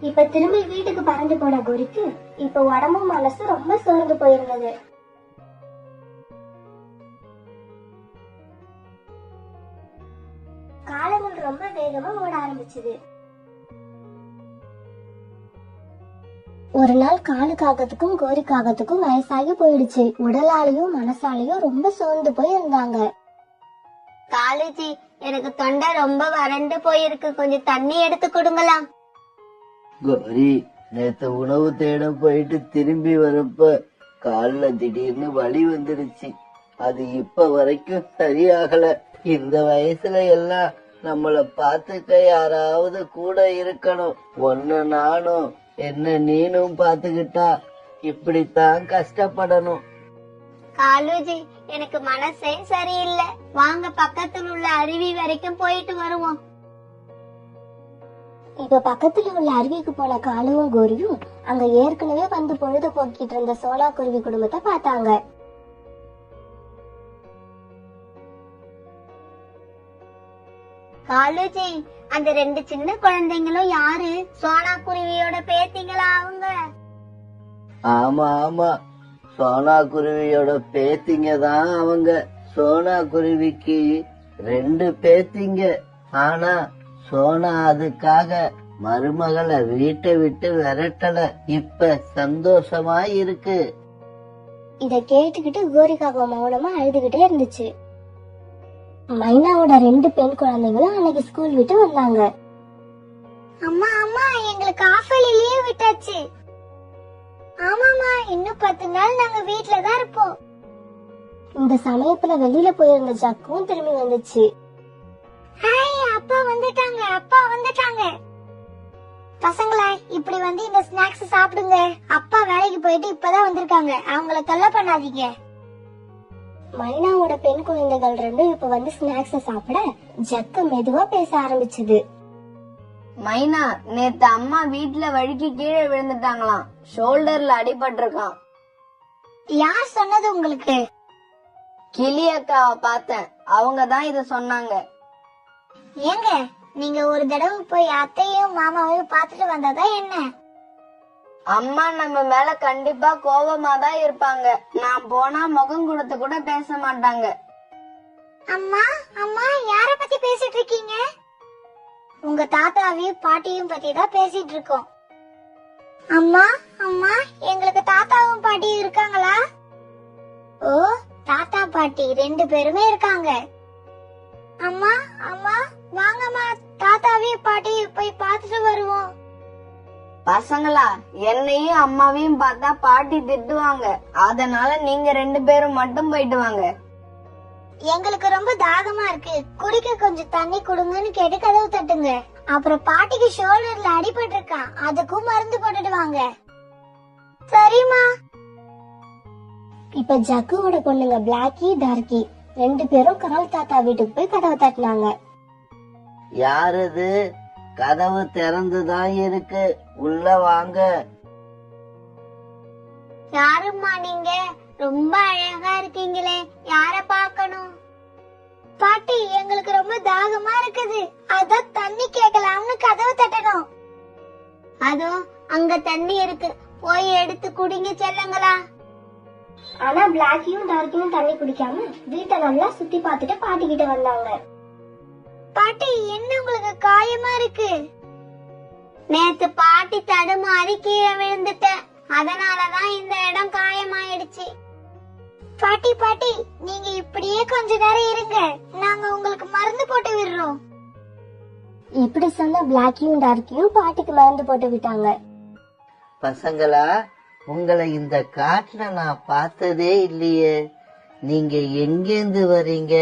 இப்ப திரும்பி வீட்டுக்கு பறந்து போன கோரிக்கு இப்ப உடம்பும் மனசு ரொம்ப சோர்ந்து போயிருந்தது. காலங்கள் ரொம்ப வேகமா ஓட ஆரம்பிச்சது. ஒரு நாள் காலுக்காகத்துக்கும் கோரிக்காகத்துக்கும் வயசாகி போயிடுச்சு. உடலாலையும் மனசாலையும் ரொம்ப சோர்ந்து போய் இருந்தாங்க. காலேஜி, எனக்கு தொண்டை ரொம்ப வறண்டு போயிருக்கு, கொஞ்சம் தண்ணி எடுத்து கொடுங்களாம். கோரி, நேத்து உணவு தேட போயிட்டு திரும்பி வரப்ப கால்ல திடீர்னு வலி வந்துடுச்சு. அது இப்ப வரைக்கும் சரியாகல. இந்த வயசுல எல்லாம் நம்மள பாத்துக்க யாராவது கூட இருக்கணும். ஒன்னு நானும் என்ன நீனும் பாத்துக்கிட்டா இப்படித்தான் கஷ்டப்படணும். காலுஜி, எனக்கு மனசே சரியில்லை, வாங்க பக்கத்தில் உள்ள அருவி வரைக்கும் போயிட்டு வருவோம். இப்ப பக்கத்துல உள்ள அருவிக்கு போன காலுவும் கோரியும் அங்க ஏற்கனவே வந்து பொழுது போக்கிட்டு இருந்த சோனா குருவி குடும்பத்தை பார்த்தாங்க. காலுஜி, அந்த 2 சின்ன குழந்தைங்களும் யாரு? சோனா குருவியோட பேத்திங்களா அவங்க? ஆமா ஆமா, சோனா குருவியோட பேத்திங்க தான் அவங்க. சோனா குருவிக்கு 2 பேத்திங்க. ஆனா சோனா அதுக்காக மருமகளை வீட்டை விட்டு விரட்டல. இப்ப சந்தோஷமா இருக்கு. இத கேட்டுக்கிட்டு கோரிக்காக மௌனமா அழுதுகிட்டே இருந்துச்சு. மைனாவோட 2 பெண் குழந்தைங்களும் அன்னைக்கு ஸ்கூல் விட்டு வந்தாங்க. அம்மா அம்மா, எங்களுக்கு ஆஃபலி லீவ் விட்டாச்சு. ஆமாமா, இன்னும் 10 நாள் நாங்க வீட்ல தான் இருப்போம். இந்த சமயத்துல வெளியில போயிருந்த ஜக்கும் திரும்பி வந்துச்சு. ஹாய், அப்பா வந்துட்டாங்க, அப்பா வந்துட்டாங்க. பசங்களா, இப்படி வந்து இந்த ஸ்நாக்ஸ் சாப்பிடுங்க. அப்பா வேலைக்கு போயிட்டு இப்பதான் வந்திருக்காங்க, அவங்கள தொல்லை பண்ணாதீங்க. மைனாவோட பெண் குழந்தைகள் 2 இப்ப வந்து ஸ்நாக்ஸ் சாப்பிட ஜக்கு மெதுவா பேச ஆரம்பிச்சது. மைனா, நேத்து அம்மா வீட்டுல வழுக்கி கீழே விழுந்துட்டாங்களாம். ஷோல்டர்ல அடிபட்டிருக்கான். யார் சொன்னது உங்களுக்கு? கிளி அக்காவை பார்த்தேன், அவங்க தான் இத சொன்னாங்க. ஏங்க, நீங்க ஒரு தடவை போய் அத்தையும் மாமாவையும் பாத்துட்டு வந்தாதா என்ன? அம்மா நம்ம மேல கண்டிப்பா கோபமா தான் இருப்பாங்க. நான் போனா முகம் கொடுத்து கூட பேச மாட்டாங்க. அம்மா அம்மா, யார பத்தி பேசிட்டு இருக்கீங்க? உங்க தாத்தாவையும் பாட்டியும் பத்தி தான் பேசிட்டு இருக்கோம். அம்மா அம்மா, எங்களுக்கு தாத்தாவும் பாட்டியும் இருக்காங்களா? ஓ, தாத்தா பாட்டி 2 பேருமே இருக்காங்க. அம்மா அம்மா, வாங்கம்மா, தாத்தாவையும் பாட்டியும் போய் பார்த்துட்டு வருவோம். பசங்களா, என்னையும் அம்மாவையும் பார்த்தா பாட்டி திட்டுவாங்க. அதனால நீங்க 2 பேரும் மட்டும் போயிட்டு வாங்க. எங்களுக்கு ரொம்ப தாகமா இருக்கு, குடிக்க கொஞ்சம் தண்ணி கொடுங்கன்னு கேட்டு கதவு தட்டுங்க. அப்புறம் பாட்டிக்கு ஷோல்டர்ல அடிபட்டு இருக்கான், அதுக்கும் மருந்து போட்டுட்டு வாங்க. சரிம்மா. இப்ப ஜக்குவோட பொண்ணுங்க பிளாக்கி டார்கி 2 பேரும் கால் தாத்தா வீட்டுக்கு போய் கதவை தட்டினாங்க. யாரது? கதவு திறந்துதான் இருக்கு, உள்ள வாங்க. யாரும்மா நீங்க? ரொம்ப அழகா இருக்கீங்களே, யார பாக்கணும்? பாட்டி, எங்களுக்கு ரொம்ப தாகமா இருக்குது, அதான் தண்ணி கேட்கலாம்னு கதவு தட்டணும். அதோ அங்க தண்ணி இருக்கு, போய் எடுத்து குடிங்க செல்லுங்களா. ஆனா பிளாக்கியும் டார்கியும் தண்ணி குடிக்காம வீட்டை நல்லா சுத்தி பார்த்துட்டு பாட்டி கிட்ட வந்தாங்க. பாட்டி, என்ன உங்களுக்கு காயமா இருக்கு? நேத்து பாட்டி தடுமாறி கீழே விழுந்துட்டேன், அதனாலதான் இந்த இடம் காயமாயிடுச்சு. பாட்டி பாட்டி, நீங்க இப்படியே கொஞ்ச நேரம் இருங்க, நாங்க உங்களுக்கு மருந்து போட்டு விடுறோம். இப்படி சொன்ன பிளாக்கியும் டார்கியும் பாட்டிக்கு மருந்து போட்டு விட்டாங்க. பசங்களா, உங்களை இந்த காட்டுல நான் பார்த்ததே இல்லையே. நீங்க எங்கேந்து வரீங்க?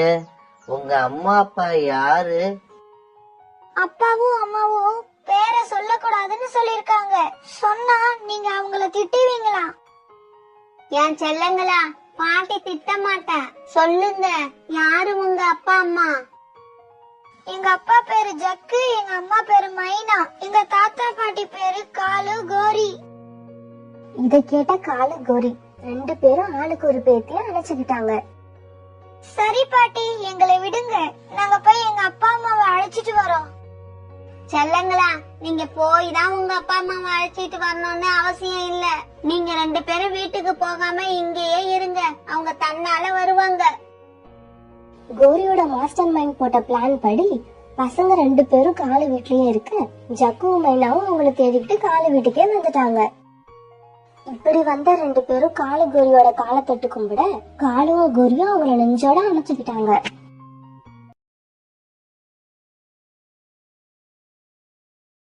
உங்க அம்மா அப்பா யாரு? அப்பாவும் அம்மாவும் பேரை சொல்லக்கூடாதுன்னு சொல்லிருக்காங்க. சொன்னா நீங்க அவங்கள திட்டுவீங்களா? என் செல்லங்களா, பாட்டி திட்ட மாட்டேன். சொல்லுங்க, யாரு உங்க அப்பா அம்மா? எங்க அப்பா பேரு ஜக்கு, எங்க அம்மா பேரு மைனா, எங்க தாத்தா பாட்டி பேரு காலு கோரி. இத கேட்ட காலு கோரி 2 பேரும் ஆளுக்கு ஒரு பேத்திய அழைச்சுக்கிட்டாங்க. சரி பாட்டி, எங்களை விடுங்க, நாங்க போய் எங்க அப்பா அம்மாவை அழைச்சிட்டு வரோம். செல்லங்களா, நீங்க போய் தான் உங்க அப்பா அம்மாவை அழைச்சிட்டு வரணும்னு அவசியம் இல்ல. நீங்க 2 பேரும் வீட்டுக்கு போகாம இங்கேயே இருங்க, அவங்க தன்னால வருவாங்க. கோரியோட மாஸ்டர் மைண்ட் போட்ட பிளான் படி பசங்க 2 பேரும் காலு வீட்லயே இருக்க ஜக்குவும் மைனாவும் அவங்கள தேடிக்கிட்டு காலு வீட்டுக்கே வந்துட்டாங்க. இப்படி வந்த 2 பேரும் காலு கோரியோட காலை தொட்டு கும்பிட காலுவும் கோரியும் அவங்கள நெஞ்சோட அணைச்சுக்கிட்டாங்க.